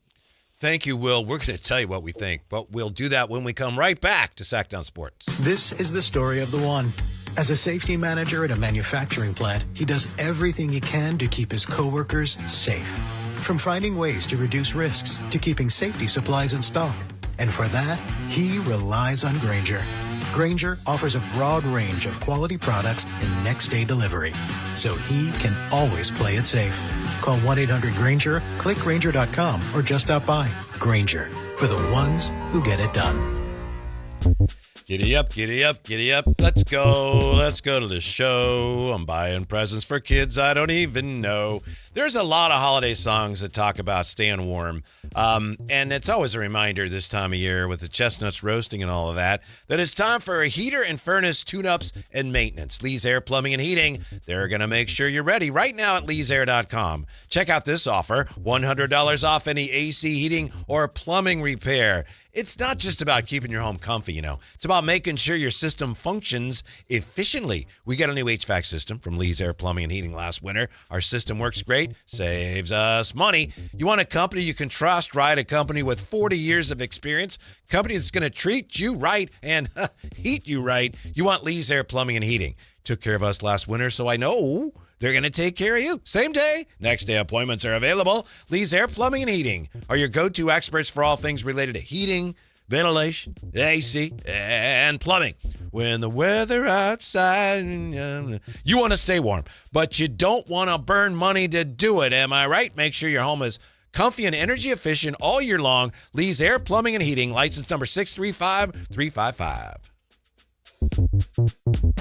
Thank you, Will. We're going to tell you what we think, but we'll do that when we come right back to Sactown Sports. This is the story of the one. As a safety manager at a manufacturing plant, he does everything he can to keep his coworkers safe. From finding ways to reduce risks to keeping safety supplies in stock. And for that, he relies on Grainger. Grainger offers a broad range of quality products and next-day delivery, so he can always play it safe. Call 1-800-GRAINGER, click Grainger.com, or just stop by. Grainger, for the ones who get it done. Giddy up, giddy up, giddy up. Let's go to the show. I'm buying presents for kids I don't even know. There's a lot of holiday songs that talk about staying warm. And it's always a reminder this time of year with the chestnuts roasting and all of that it's time for a heater and furnace tune-ups and maintenance. Lee's Air Plumbing and Heating, they're going to make sure you're ready right now at leesair.com. Check out this offer, $100 off any AC heating or plumbing repair. It's not just about keeping your home comfy, It's about making sure your system functions efficiently. We got a new HVAC system from Lee's Air Plumbing and Heating last winter. Our system works great, saves us money. You want a company you can trust, right? A company with 40 years of experience, a company that's going to treat you right and heat you right. You want Lee's Air Plumbing and Heating. Took care of us last winter, so I know they're going to take care of you. Same day, next day appointments are available. Lee's Air Plumbing and Heating are your go-to experts for all things related to heating, ventilation, AC, and plumbing. When the weather outside, you want to stay warm, but you don't want to burn money to do it. Am I right? Make sure your home is comfy and energy efficient all year long. Lee's Air Plumbing and Heating, license number 635355.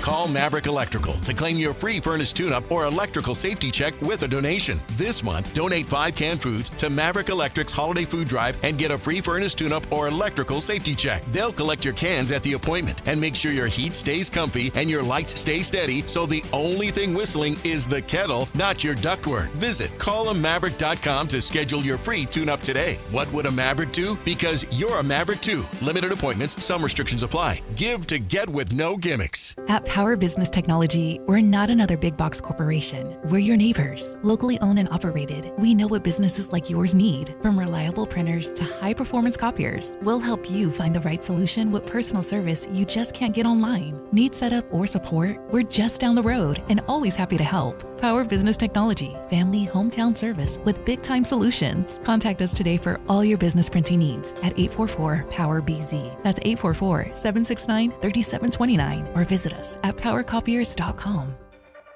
Call Maverick Electrical to claim your free furnace tune-up or electrical safety check with a donation. This month, donate 5 canned foods to Maverick Electric's Holiday Food Drive and get a free furnace tune-up or electrical safety check. They'll collect your cans at the appointment and make sure your heat stays comfy and your lights stay steady, so the only thing whistling is the kettle, not your ductwork. Visit callammaverick.com to schedule your free tune-up today. What would a Maverick do? Because you're a Maverick too. Limited appointments, some restrictions apply. Give to get with no gimmicks. At Power Business Technology, we're not another big box corporation. We're your neighbors, locally owned and operated. We know what businesses like yours need, from reliable printers to high-performance copiers. We'll help you find the right solution with personal service you just can't get online. Need setup or support? We're just down the road and always happy to help. Power Business Technology, family hometown service with big-time solutions. Contact us today for all your business printing needs at 844-POWER-BZ. That's 844-769-3729, or visit us at powercopiers.com.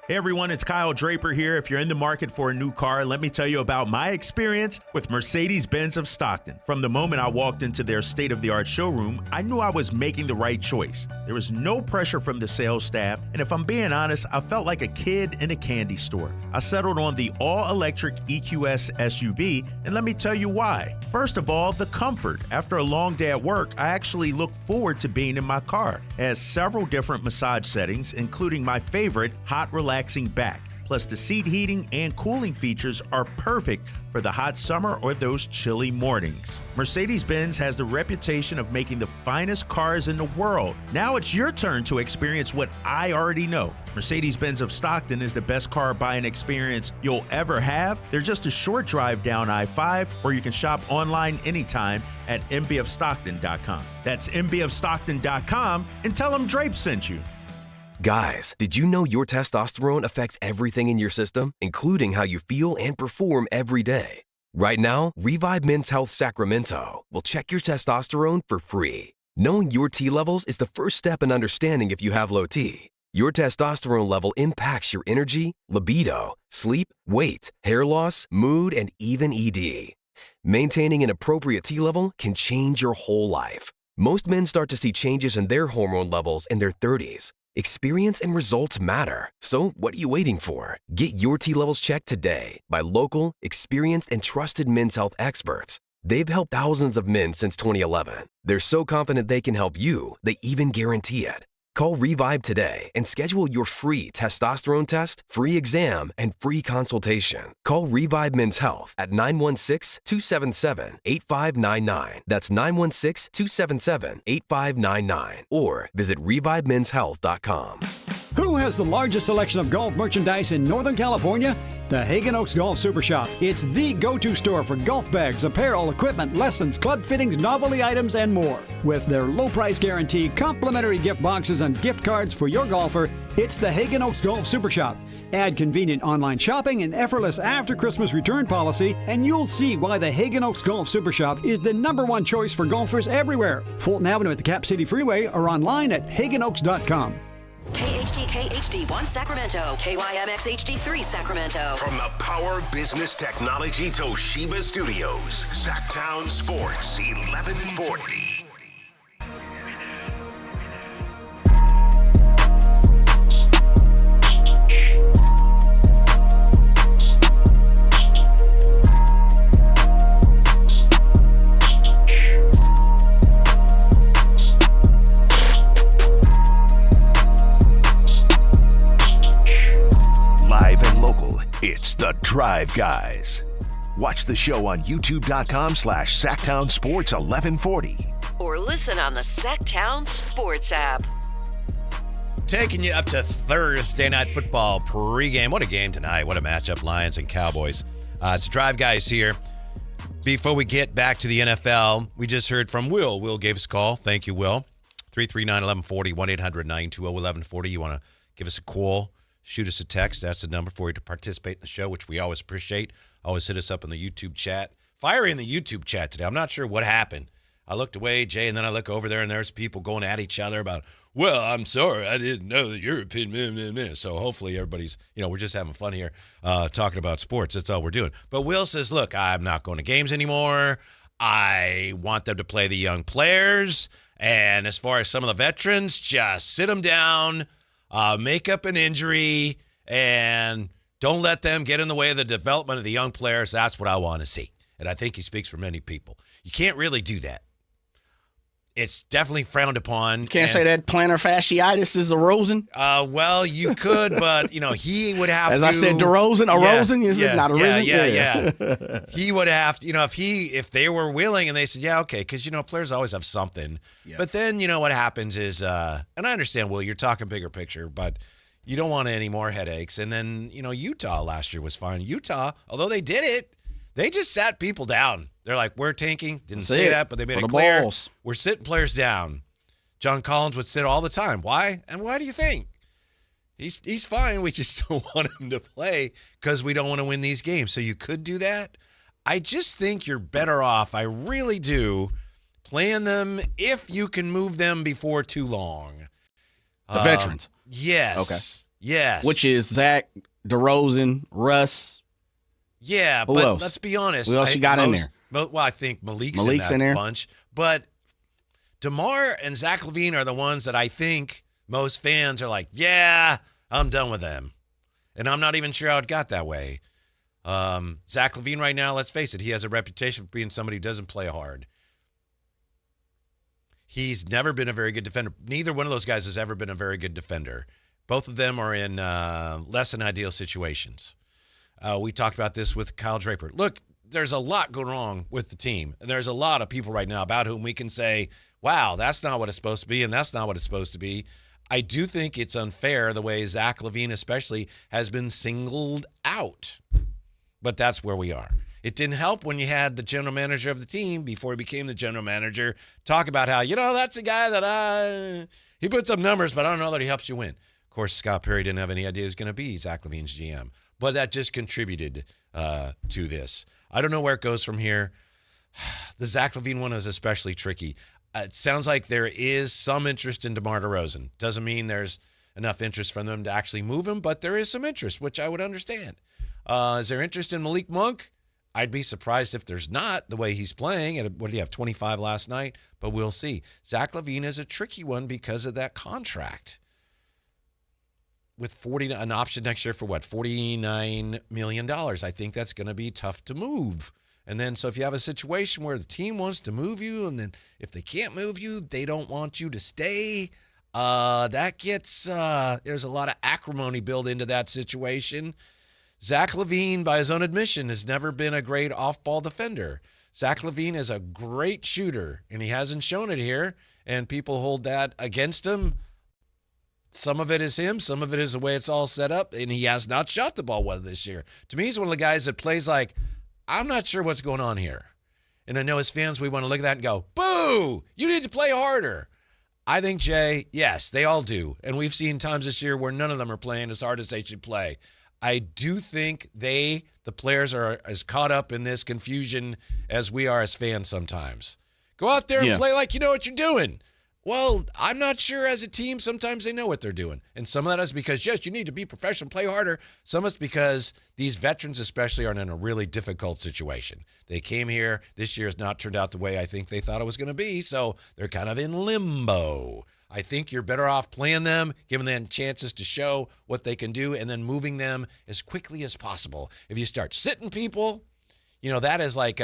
Hey everyone, it's Kyle Draper here. If you're in the market for a new car, let me tell you about my experience with Mercedes-Benz of Stockton. From the moment I walked into their state-of-the-art showroom, I knew I was making the right choice. There was no pressure from the sales staff, and if I'm being honest, I felt like a kid in a candy store. I settled on the all-electric EQS SUV, and let me tell you why. First of all, the comfort. After a long day at work, I actually look forward to being in my car. It has several different massage settings, including my favorite, hot relaxing back. Plus, the seat heating and cooling features are perfect for the hot summer or those chilly mornings. Mercedes-Benz has the reputation of making the finest cars in the world. Now it's your turn to experience what I already know. Mercedes-Benz of Stockton is the best car buying experience you'll ever have. They're just a short drive down I-5, or you can shop online anytime at mbofstockton.com. That's mbofstockton.com, and tell them Drape sent you. Guys, did you know your testosterone affects everything in your system, including how you feel and perform every day? Right now, Revive Men's Health Sacramento will check your testosterone for free. Knowing your T levels is the first step in understanding if you have low T. Your testosterone level impacts your energy, libido, sleep, weight, hair loss, mood, and even ED. Maintaining an appropriate T level can change your whole life. Most men start to see changes in their hormone levels in their 30s. Experience and results matter. So what are you waiting for? Get your T levels checked today by local, experienced, and trusted men's health experts. They've helped thousands of men since 2011. They're so confident they can help you, they even guarantee it. Call Revive today and schedule your free testosterone test, free exam, and free consultation. Call Revive Men's Health at 916-277-8599. That's 916-277-8599. Or visit ReviveMen'sHealth.com. Who has the largest selection of golf merchandise in Northern California? The Hagen Oaks Golf Super Shop. It's the go-to store for golf bags, apparel, equipment, lessons, club fittings, novelty items, and more. With their low price guarantee, complimentary gift boxes, and gift cards for your golfer, it's the Hagen Oaks Golf Super Shop. Add convenient online shopping and effortless after-Christmas return policy, and you'll see why the Hagen Oaks Golf Super Shop is the #1 choice for golfers everywhere. Fulton Avenue at the Cap City Freeway or online at hagenoaks.com. KHD KHD1 Sacramento, KYMX HD3 Sacramento. From the Power Business Technology Toshiba Studios, Sactown Sports 1140. It's The Drive Guys. Watch the show on youtube.com/Sactown Sports 1140. Or listen on the Sactown Sports app. Taking you up to Thursday Night Football pregame. What a game tonight. What a matchup, Lions and Cowboys. It's The Drive Guys here. Before we get back to the NFL, we just heard from Will. Will gave us a call. Thank you, Will. 339-1140, 1-800-920-1140. You want to give us a call? Shoot us a text. That's the number for you to participate in the show, which we always appreciate. Always hit us up in the YouTube chat. Fiery in the YouTube chat today. I'm not sure what happened. I looked away, Jay, and then I look over there, and there's people going at each other about, well, I'm sorry, I didn't know that your opinion. So hopefully everybody's, we're just having fun here talking about sports. That's all we're doing. But Will says, look, I'm not going to games anymore. I want them to play the young players. And as far as some of the veterans, just sit them down. Make up an injury, and don't let them get in the way of the development of the young players. That's what I want to see. And I think he speaks for many people. You can't really do that. It's definitely frowned upon. You can't say that plantar fasciitis is erosion? Well, you could, but, he would have As to. I said, DeRozan, erosion? Yeah, Is it not arisen? Yeah. He would have to, if they were willing and they said, yeah, okay, because, players always have something. Yeah. But then, what happens is, and I understand, Will, you're talking bigger picture, but you don't want any more headaches. And then, Utah last year was fine. Utah, although they did it, they just sat people down. They're like, we're tanking. Didn't say that, but they made it clear. Balls. We're sitting players down. John Collins would sit all the time. Why? And why do you think? He's fine. We just don't want him to play because we don't want to win these games. So you could do that. I just think you're better off. I really do. Plan them if you can move them before too long. The veterans. Yes. Okay. Yes. Which is Zach, DeRozan, Russ. Yeah, Who but else? let's be honest. Who else you got in there? Well, I think Malik's in there. bunch. But DeMar and Zach LaVine are the ones that I think most fans are like, yeah, I'm done with them. And I'm not even sure how it got that way. Zach LaVine right now, let's face it, he has a reputation for being somebody who doesn't play hard. He's never been a very good defender. Neither one of those guys has ever been a very good defender. Both of them are in less than ideal situations. We talked about this with Kyle Draper. Look, there's a lot going wrong with the team. And there's a lot of people right now about whom we can say, wow, that's not what it's supposed to be, and that's not what it's supposed to be. I do think it's unfair the way Zach LaVine especially has been singled out. But that's where we are. It didn't help when you had the general manager of the team before he became the general manager talk about how, that's a guy that he puts up numbers, but I don't know that he helps you win. Of course, Scott Perry didn't have any idea he was going to be Zach LaVine's GM, but that just contributed to this. I don't know where it goes from here. The Zach LaVine one is especially tricky. It sounds like there is some interest in DeMar DeRozan. Doesn't mean there's enough interest from them to actually move him, but there is some interest, which I would understand. Is there interest in Malik Monk? I'd be surprised if there's not, the way he's playing. And what did he have, 25 last night? But we'll see. Zach LaVine is a tricky one because of that contract. With an option next year for what, $49 million. I think that's going to be tough to move. And then, so if you have a situation where the team wants to move you, and then if they can't move you, they don't want you to stay, that gets, there's a lot of acrimony built into that situation. Zach LaVine, by his own admission, has never been a great off-ball defender. Zach LaVine is a great shooter, and he hasn't shown it here, and people hold that against him. Some of it is him. Some of it is the way it's all set up, and he has not shot the ball well this year. To me, he's one of the guys that plays like, I'm not sure what's going on here. And I know as fans, we want to look at that and go, boo, you need to play harder. I think, Jay, yes, they all do. And we've seen times this year where none of them are playing as hard as they should play. I do think the players are as caught up in this confusion as we are as fans sometimes. Go out there and play like you know what you're doing. Well, I'm not sure as a team. Sometimes they know what they're doing. And some of that is because, yes, you need to be professional, play harder. Some of it's because these veterans especially are in a really difficult situation. They came here. This year has not turned out the way I think they thought it was going to be, so they're kind of in limbo. I think you're better off playing them, giving them chances to show what they can do, and then moving them as quickly as possible. If you start sitting people, that is like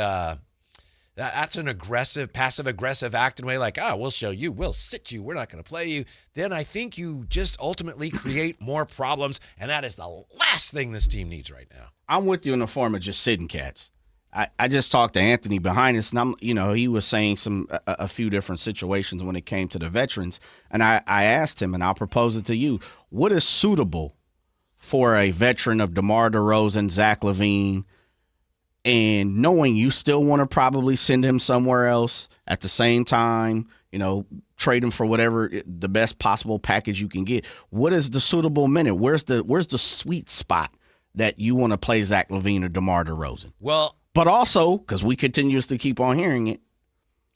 that's an aggressive, passive-aggressive acting way, like, we'll show you, we'll sit you, we're not going to play you. Then I think you just ultimately create more problems, and that is the last thing this team needs right now. I'm with you in the form of just sitting cats. I just talked to Anthony behind us, and he was saying a few different situations when it came to the veterans, and I asked him, and I'll propose it to you, what is suitable for a veteran of DeMar DeRozan, Zach LaVine, and knowing you still want to probably send him somewhere else at the same time, trade him for whatever the best possible package you can get. What is the suitable minute? Where's the sweet spot that you want to play Zach LaVine or DeMar DeRozan? Well, but also, because we continuously keep on hearing it,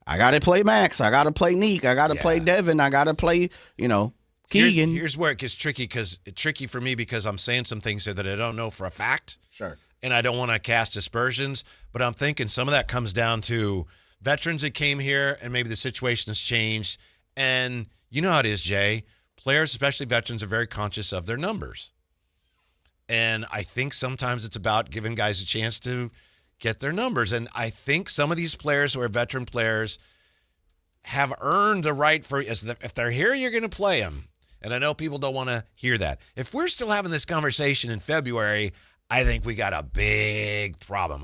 I got to play Max. I got to play Neek. I got to play Devin. I got to play, Keegan. Here's where it gets tricky, because it's tricky for me because I'm saying some things here that I don't know for a fact. Sure. And I don't want to cast aspersions, but I'm thinking some of that comes down to veterans that came here and maybe the situation has changed. And you know how it is, Jay. Players, especially veterans, are very conscious of their numbers. And I think sometimes it's about giving guys a chance to get their numbers. And I think some of these players who are veteran players have earned the right for, if they're here, you're going to play them. And I know people don't want to hear that. If we're still having this conversation in February, I think we got a big problem.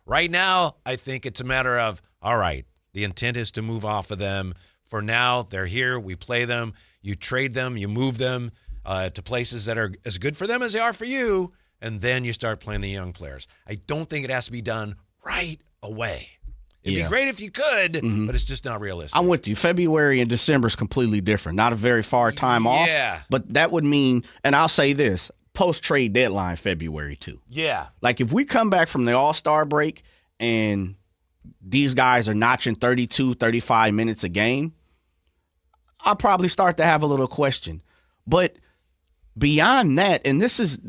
Right now, I think it's a matter of, all right, the intent is to move off of them. For now, they're here. We play them. You trade them. You move them to places that are as good for them as they are for you. And then you start playing the young players. I don't think it has to be done right away. It'd be great if you could, but it's just not realistic. I'm with you. February and December is completely different. Not a very far time off. But that would mean, and I'll say this, post-trade deadline February too. Yeah. Like if we come back from the All-Star break and these guys are notching 32, 35 minutes a game, I'll probably start to have a little question. But beyond that, and this is,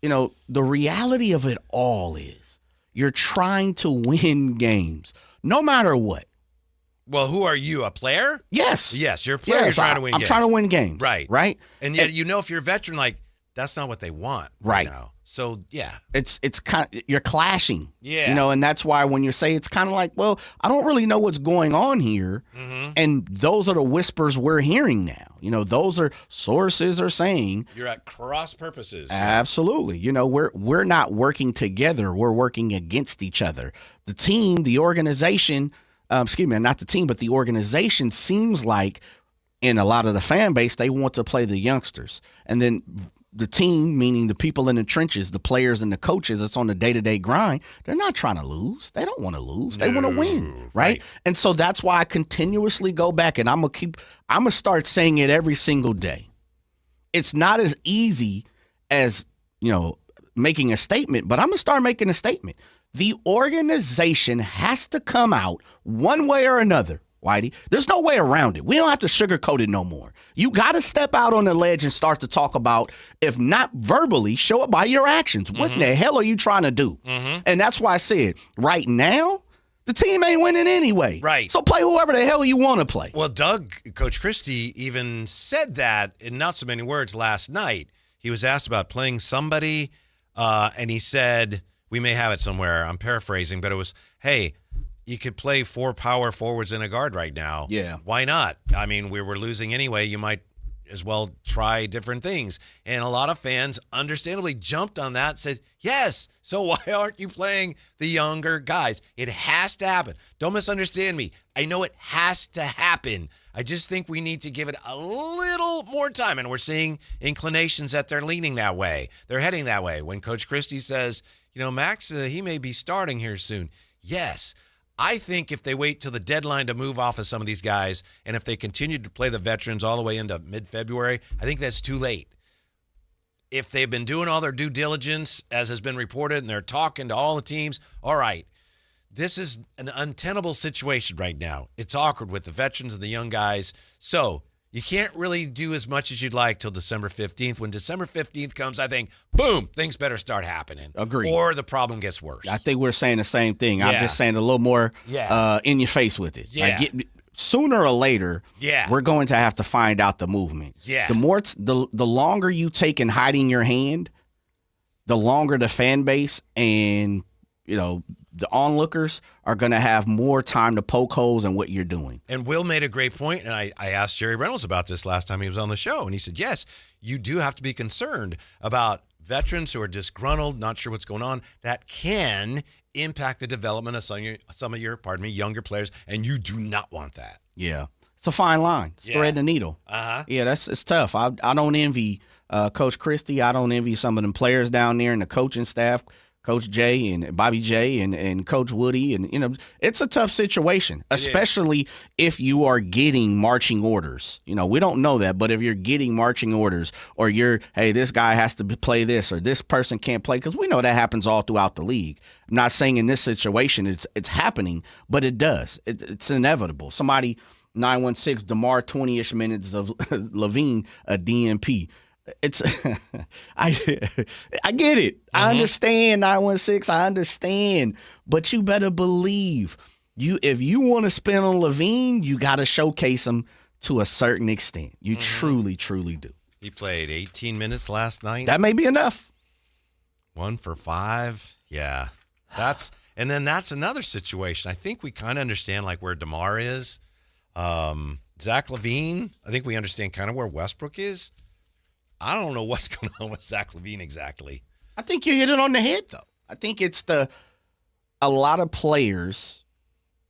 the reality of it all is you're trying to win games no matter what. Well, who are you, a player? Yes. Yes, you're a player. You're trying to win games. I'm trying to win games. Right. And yet, if you're a veteran, that's not what they want right now. So, yeah. It's kind of, you're clashing. Yeah. And that's why when you say it's kind of like, well, I don't really know what's going on here. Mm-hmm. And those are the whispers we're hearing now. Those are sources are saying. You're at cross purposes. Absolutely. We're not working together. We're working against each other. The team, the organization, not the team, but the organization seems like in a lot of the fan base, they want to play the youngsters. And then the team, meaning the people in the trenches, the players and the coaches that's on the day-to-day grind, they're not trying to lose. They don't want to lose. They want to win, right? And so that's why I continuously go back, and I'm going to start saying it every single day. It's not as easy as, making a statement, but I'm going to start making a statement. The organization has to come out one way or another, Whitey. There's no way around it. We don't have to sugarcoat it no more. You got to step out on the ledge and start to talk about, if not verbally, show it by your actions. What in the hell are you trying to do? Mm-hmm. And that's why I said, right now, the team ain't winning anyway. Right. So play whoever the hell you want to play. Well, Coach Christie even said that in not so many words last night. He was asked about playing somebody, and he said, we may have it somewhere. I'm paraphrasing, but it was, hey, you could play 4 power forwards and a guard right now. Yeah. Why not? I mean, we were losing anyway. You might as well try different things. And a lot of fans understandably jumped on that and said, yes, so why aren't you playing the younger guys? It has to happen. Don't misunderstand me. I know it has to happen. I just think we need to give it a little more time. And we're seeing inclinations that they're leaning that way. They're heading that way. When Coach Christie says, Max, he may be starting here soon. Yes. I think if they wait till the deadline to move off of some of these guys, and if they continue to play the veterans all the way into mid-February, I think that's too late. If they've been doing all their due diligence, as has been reported, and they're talking to all the teams, all right, this is an untenable situation right now. It's awkward with the veterans and the young guys. So you can't really do as much as you'd like till December 15th. When December 15th comes, I think, boom, things better start happening. Agreed. Or the problem gets worse. I think we're saying the same thing. Yeah. I'm just saying a little more in your face with it. Yeah. Sooner or later, we're going to have to find out the movement. Yeah. The longer you take in hiding your hand, the longer the fan base and, the onlookers are going to have more time to poke holes in what you're doing. And Will made a great point, and I asked Jerry Reynolds about this last time he was on the show, and he said, yes, you do have to be concerned about veterans who are disgruntled, not sure what's going on. That can impact the development of some of your younger players, and you do not want that. Yeah. It's a fine line. It's thread the needle. Uh-huh. Yeah, it's tough. I don't envy Coach Christie. I don't envy some of them players down there and the coaching staff, Coach Jay and Bobby J and Coach Woody. And, it's a tough situation, especially if you are getting marching orders. We don't know that, but if you're getting marching orders or hey, this guy has to play this or this person can't play, because we know that happens all throughout the league. I'm not saying in this situation it's happening, but it does. It's inevitable. Somebody, 916, DeMar 20-ish minutes of Levine, a DNP. It's I get it. I understand 916. I understand, but you better believe if you want to spend on Levine, you got to showcase him to a certain extent. You truly, truly do. He played 18 minutes last night. That may be enough. 1 for 5. Yeah, that's another situation. I think we kind of understand where DeMar is. Zach LaVine. I think we understand kind of where Westbrook is. I don't know what's going on with Zach LaVine exactly. I think you hit it on the head, though. I think it's a lot of players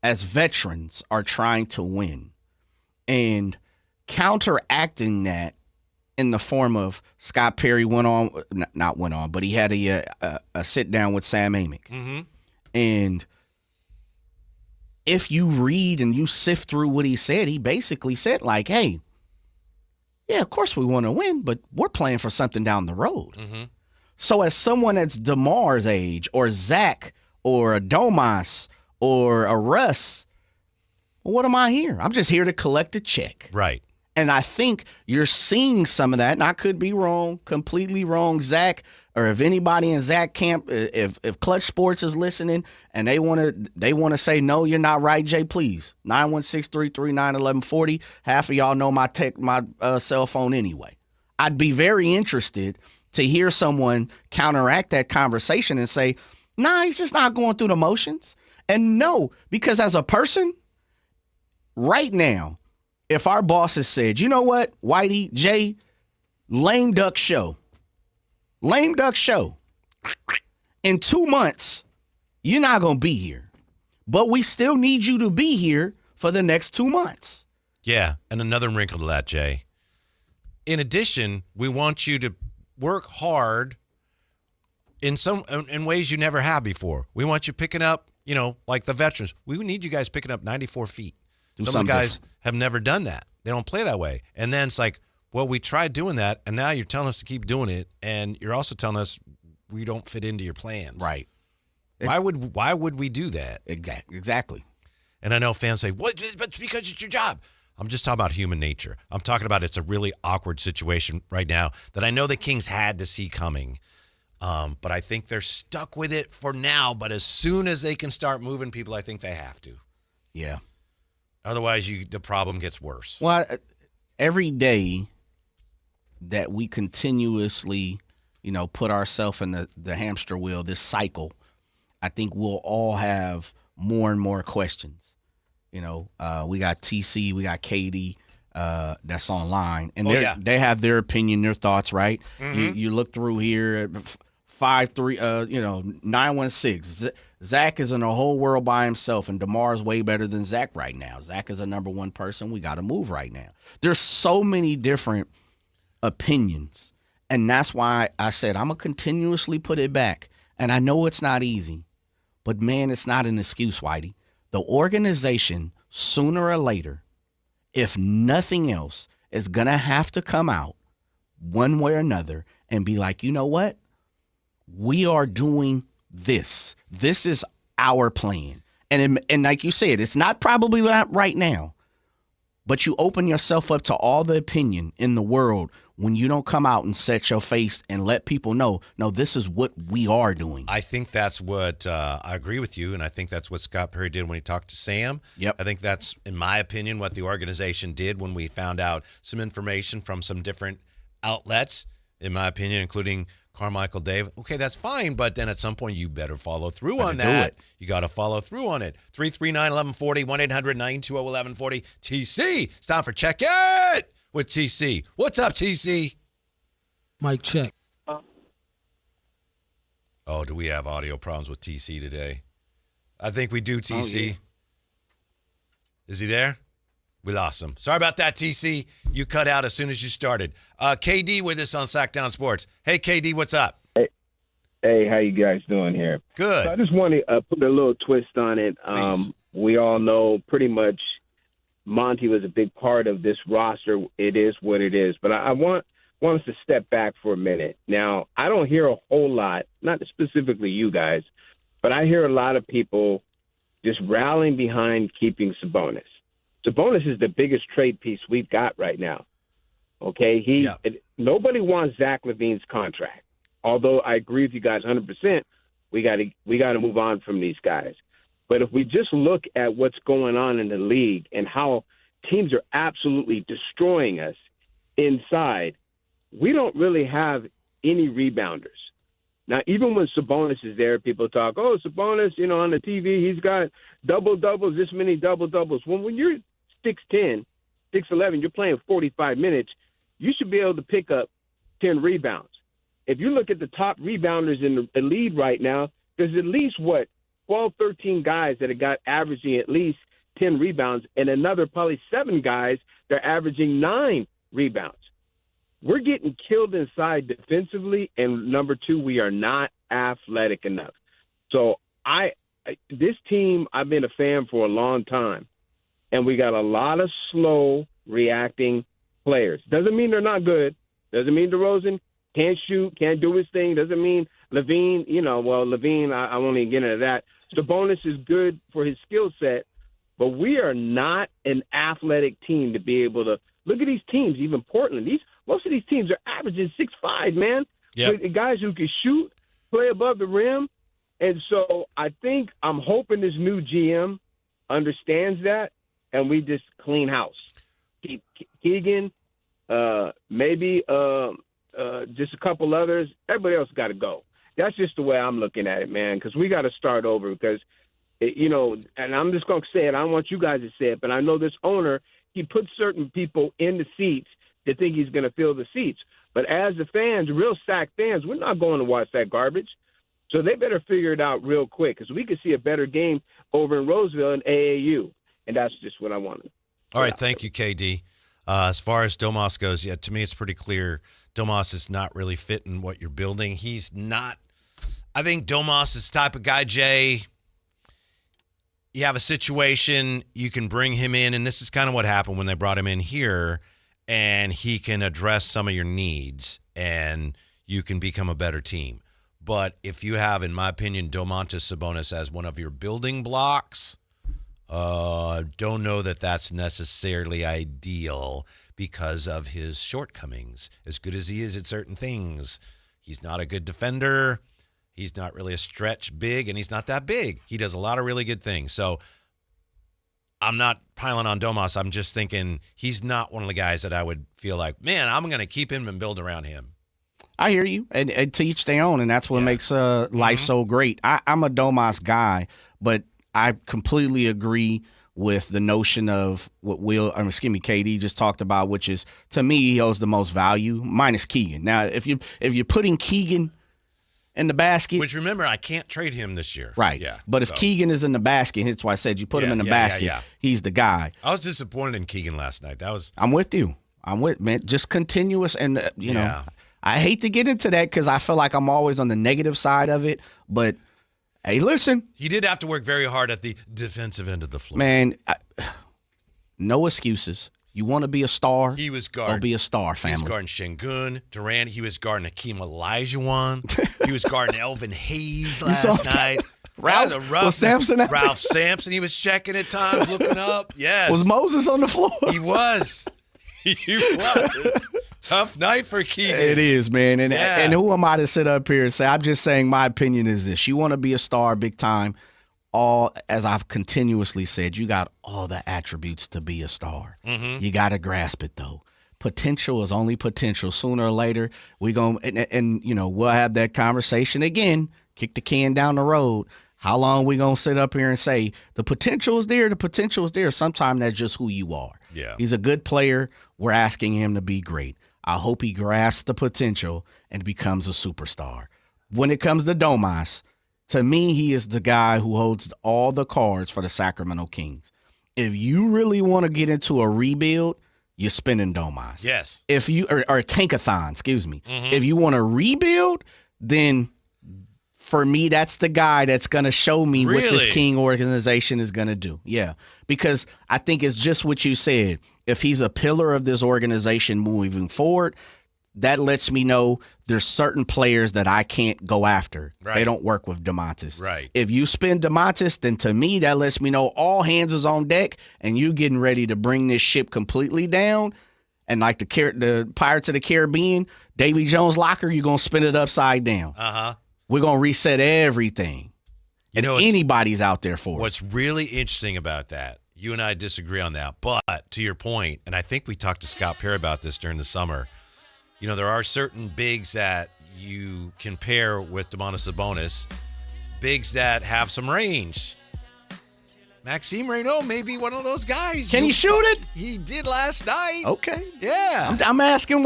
as veterans are trying to win and counteracting that in the form of Scott Perry but he had a sit down with Sam Amick. Mm-hmm. And if you read and you sift through what he said, he basically said hey, yeah, of course we want to win, but we're playing for something down the road. Mm-hmm. So as someone that's DeMar's age or Zach or a Domas or a Russ, well, what am I here? I'm just here to collect a check. Right. And I think you're seeing some of that, and I could be wrong, completely wrong, Zach, or if anybody in Zach camp, if Clutch Sports is listening and they want to say, no, you're not right, Jay, please. 916-339-1140. Half of y'all know my cell phone anyway. I'd be very interested to hear someone counteract that conversation and say, nah, he's just not going through the motions. And no, because as a person, right now, if our bosses said, you know what, Whitey, Jay, lame duck show. In 2 months, you're not going to be here. But we still need you to be here for the next 2 months. Yeah, and another wrinkle to that, Jay. In addition, we want you to work hard in ways you never have before. We want you picking up, like the veterans. We need you guys picking up 94 feet. Some of the guys have never done that. They don't play that way. And then it's like, well, we tried doing that, and now you're telling us to keep doing it, and you're also telling us we don't fit into your plans. Right. Why would we do that? Exactly. And I know fans say, "What? But it's because it's your job." I'm just talking about human nature. I'm talking about it's a really awkward situation right now that I know the Kings had to see coming. But I think they're stuck with it for now. But as soon as they can start moving people, I think they have to. Yeah. Otherwise, the problem gets worse. Well, every day that we continuously, put ourselves in the hamster wheel, this cycle, I think we'll all have more and more questions. We got TC, we got KD that's online, and they have their opinion, their thoughts, right? Mm-hmm. You look through here, 916. Zach is in a whole world by himself, and DeMar's way better than Zach right now. Zach is a number one person. We got to move right now. There's so many different opinions, and that's why I said I'm going to continuously put it back. And I know it's not easy, but, man, it's not an excuse, Whitey. The organization, sooner or later, if nothing else, is going to have to come out one way or another and be like, you know what? We are doing this. This is our plan. And like you said, it's not probably not right now, but you open yourself up to all the opinion in the world when you don't come out and set your face and let people know, no, this is what we are doing. I think that's what I agree with you, and I think that's what Scott Perry did when he talked to Sam. Yep. I think that's, in my opinion, what the organization did when we found out some information from some different outlets, in my opinion, including Carmichael Dave. Okay, that's fine, but then at some point you better follow through on that. You got to follow through on it. 339-1140, 1-800-920-1140. TC, it's time for Check It with TC. What's up, TC? Mic check. Oh, do we have audio problems with TC today? I think we do, TC. Oh, yeah. Is he there? We lost him. Sorry about that, TC. You cut out as soon as you started. KD with us on Sactown Sports. Hey, KD, what's up? Hey, how you guys doing here? Good. So I just want to put a little twist on it. We all know pretty much Monty was a big part of this roster. It is what it is. But I want us to step back for a minute. Now, I don't hear a whole lot, not specifically you guys, but I hear a lot of people just rallying behind keeping Sabonis. Sabonis is the biggest trade piece we've got right now. Okay, nobody wants Zach LaVine's contract. Although I agree with you guys 100%, we got to move on from these guys. But if we just look at what's going on in the league and how teams are absolutely destroying us inside, we don't really have any rebounders. Now, even when Sabonis is there, people talk, oh, Sabonis, on the TV, he's got double-doubles, this many double-doubles. When you're 6'10", 6'11", you're playing 45 minutes, you should be able to pick up 10 rebounds. If you look at the top rebounders in the league right now, there's at least, 12, 13 guys that have got averaging at least 10 rebounds, and another probably 7 guys that are averaging 9 rebounds. We're getting killed inside defensively, and number 2, we are not athletic enough. So this team, I've been a fan for a long time, and we got a lot of slow reacting players. Doesn't mean they're not good. Doesn't mean DeRozan can't shoot, can't do his thing. Doesn't mean LaVine, LaVine, I won't even get into that. Sabonis is good for his skill set, but we are not an athletic team to be able to look at these teams. Even Portland, most of these teams are averaging 6'5", man. Yep. With guys who can shoot, play above the rim, and so I'm hoping this new GM understands that, and we just clean house. Keep Keegan, maybe just a couple others. Everybody else got to go. That's just the way I'm looking at it, man, because we got to start over because, and I'm just going to say it. I don't want you guys to say it, but I know this owner, he puts certain people in the seats that think he's going to fill the seats. But as the fans, real Sac fans, we're not going to watch that garbage. So they better figure it out real quick because we could see a better game over in Roseville and AAU. And that's just what I wanted. All right, thank you, KD. As far as Domas goes, to me it's pretty clear Domas is not really fitting what you're building. He's not. I think Domas is the type of guy, Jay, you have a situation, you can bring him in, and this is kind of what happened when they brought him in here, and he can address some of your needs, and you can become a better team. But if you have, in my opinion, Domantas Sabonis as one of your building blocks, don't know that that's necessarily ideal because of his shortcomings. As good as he is at certain things, he's not a good defender. He's not really a stretch big, and he's not that big. He does a lot of really good things. So I'm not piling on Domas. I'm just thinking he's not one of the guys that I would feel like, man, I'm going to keep him and build around him. I hear you, and to each their own, and that's what makes life so great. I'm a Domas guy, but I completely agree with the notion of what KD just talked about, which is, to me, he holds the most value, minus Keegan. Now, if you're putting Keegan in the basket. Which, remember, I can't trade him this year. Right. Yeah. But if Keegan is in the basket, that's why I said you put him in the basket, he's the guy. I was disappointed in Keegan last night. I'm with you. Man. Just continuous. And, you know, I hate to get into that because I feel like I'm always on the negative side of it. But, hey, listen. He did have to work very hard at the defensive end of the floor. Man, no excuses. You want to be a star? He was guarding. Go be a star, family. He was guarding Şengün, Durant. He was guarding Hakeem Olajuwon. He was guarding Elvin Hayes last night. Ralph Sampson. Ralph Sampson. He was checking at times, looking up. Yes. Was Moses on the floor? He was. He was. Tough night for Keegan. It is, man. And who am I to sit up here and say? I'm just saying my opinion is this. You want to be a star big time. As I've continuously said, you got all the attributes to be a star. Mm-hmm. You got to grasp it, though. Potential is only potential. Sooner or later, we're going and you know, we'll have that conversation again, kick the can down the road. How long we going to sit up here and say, the potential is there, the potential is there? Sometimes that's just who you are. Yeah. He's a good player. We're asking him to be great. I hope he grasps the potential and becomes a superstar. When it comes to Domas, to me, he is the guy who holds all the cards for the Sacramento Kings. If you really want to get into a rebuild, you're spending Domas. Yes. If you or a tankathon, excuse me. Mm-hmm. If you want to rebuild, then for me, that's the guy that's going to show me what this King organization is going to do. Yeah, because I think it's just what you said. If he's a pillar of this organization moving forward, that lets me know there's certain players that I can't go after. Right. They don't work with Domantas. Right. If you spend Domantas, then to me, that lets me know all hands is on deck and you getting ready to bring this ship completely down. And like the Pirates of the Caribbean, Davy Jones' locker, you're going to spin it upside down. Uh-huh. We're going to reset everything. And anybody's out there for it. What's really interesting about that, you and I disagree on that, but to your point, and I think we talked to Scott Perry about this during the summer, you know, there are certain bigs that you can pair with Domantas Sabonis, bigs that have some range. Maxime Raynaud may be one of those guys. Can he shoot it? He did last night. Okay. Yeah. I'm asking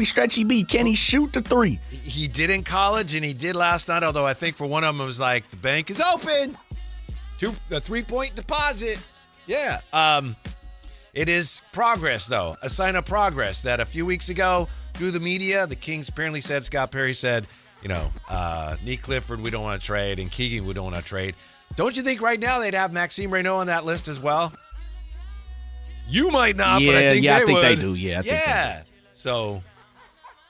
Stretchy B, can he shoot the three? He did in college, and he did last night, although I think for one of them it was like, the bank is open. A 3-point deposit. Yeah. It is progress, though. A sign of progress that a few weeks ago, through the media, the Kings apparently said, Scott Perry said, you know, Nick Clifford, we don't want to trade, and Keegan, we don't want to trade. Don't you think right now they'd have Maxime Raynaud on that list as well? You might not, but I think they would. I think they do. Yeah, I think they do. So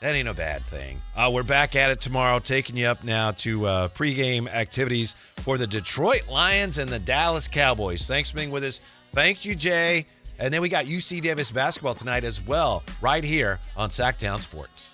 That ain't a bad thing. We're back at it tomorrow, taking you up now to pregame activities for the Detroit Lions and the Dallas Cowboys. Thanks for being with us. Thank you, Jay. And then we got UC Davis basketball tonight as well, right here on Sactown Sports.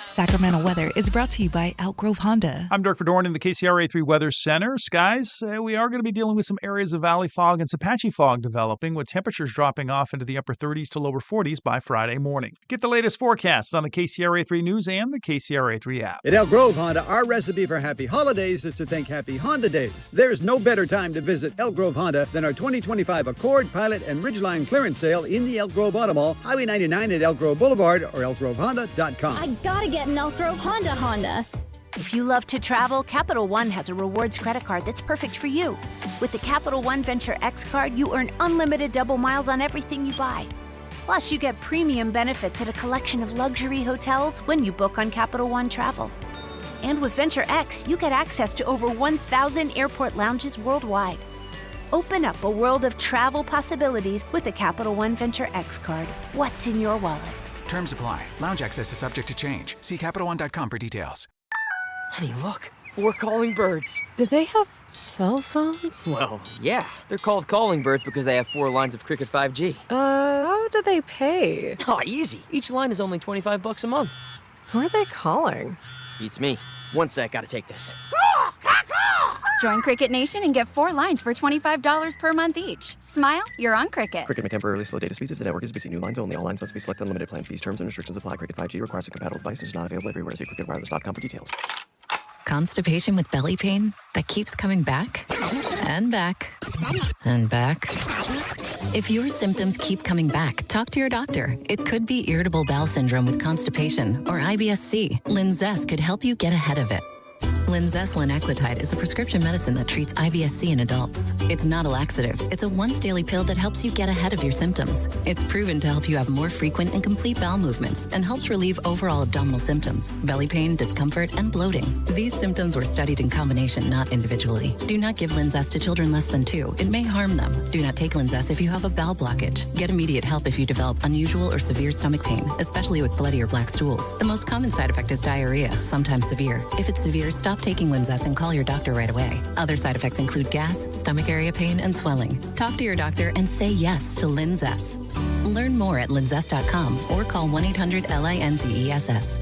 Sacramento weather is brought to you by Elk Grove Honda. I'm Dirk Verdorn in the KCRA3 Weather Center. Skies, we are going to be dealing with some areas of valley fog and Apache fog developing, with temperatures dropping off into the upper 30s to lower 40s by Friday morning. Get the latest forecasts on the KCRA3 News and the KCRA3 app. At Elk Grove Honda, our recipe for happy holidays is to think Happy Honda Days. There's no better time to visit Elk Grove Honda than our 2025 Accord, Pilot, and Ridgeline clearance sale in the Elk Grove Auto Mall, Highway 99 at Elk Grove Boulevard, or elkgrovehonda.com. I gotta get an Elk Grove Honda. If you love to travel, Capital One has a rewards credit card that's perfect for you. With the Capital One Venture X card, you earn unlimited double miles on everything you buy. Plus, you get premium benefits at a collection of luxury hotels when you book on Capital One Travel. And with Venture X, you get access to over 1,000 airport lounges worldwide. Open up a world of travel possibilities with the Capital One Venture X card. What's in your wallet? Terms apply. Lounge access is subject to change. See CapitalOne.com for details. Honey, look. 4 calling birds. Do they have cell phones? Well, yeah. They're called calling birds because they have 4 lines of Cricket 5G. How do they pay? Oh, easy. Each line is only $25 a month. Who are they calling? Beats me. One sec, gotta take this. Join Cricket Nation and get 4 lines for $25 per month each. Smile, you're on Cricket. Cricket may temporarily slow data speeds if the network is busy. New lines only. All lines must be selected. Unlimited plan fees. Terms and restrictions apply. Cricket 5G requires a compatible device and is not available everywhere. See cricketwireless.com for details. Constipation with belly pain that keeps coming back and back and back. If your symptoms keep coming back, talk to your doctor. It could be irritable bowel syndrome with constipation or IBS-C. Linzess could help you get ahead of it. Linzess linaclotide is a prescription medicine that treats IBS-C in adults. It's not a laxative. It's a once-daily pill that helps you get ahead of your symptoms. It's proven to help you have more frequent and complete bowel movements and helps relieve overall abdominal symptoms, belly pain, discomfort, and bloating. These symptoms were studied in combination, not individually. Do not give Linzess to children less than 2. It may harm them. Do not take Linzess if you have a bowel blockage. Get immediate help if you develop unusual or severe stomach pain, especially with bloody or black stools. The most common side effect is diarrhea, sometimes severe. If it's severe, stop taking Linzess and call your doctor right away. Other side effects include gas, stomach area pain, and swelling. Talk to your doctor and say yes to Linzess. Learn more at linzess.com or call 1-800-LINZESS.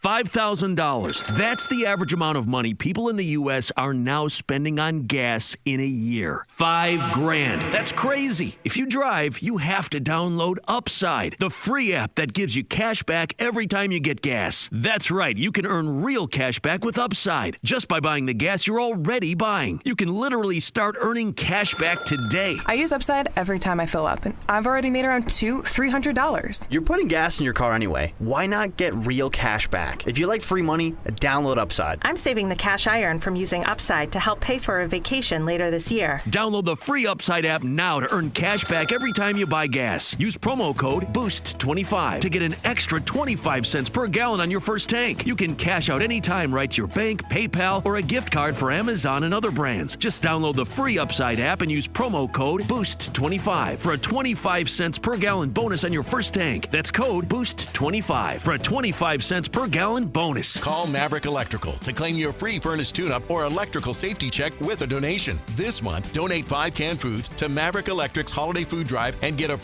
$5,000. That's the average amount of money people in the U.S. are now spending on gas in a year. $5,000. That's crazy. If you drive, you have to download Upside, the free app that gives you cash back every time you get gas. That's right. You can earn real cash back with Upside just by buying the gas you're already buying. You can literally start earning cash back today. I use Upside every time I fill up, and I've already made around $200-$300. You're putting gas in your car anyway. Why not get real cash back? If you like free money, download Upside. I'm saving the cash I earn from using Upside to help pay for a vacation later this year. Download the free Upside app now to earn cash back every time you buy gas. Use promo code BOOST25 to get an extra 25 cents per gallon on your first tank. You can cash out anytime right to your bank, PayPal, or a gift card for Amazon and other brands. Just download the free Upside app and use promo code BOOST25 for a 25 cents per gallon bonus on your first tank. That's code BOOST25 for a 25 cents per gallon bonus. Call Maverick Electrical to claim your free furnace tune-up or electrical safety check with a donation. This month, donate 5 canned foods to Maverick Electric's Holiday Food Drive and get a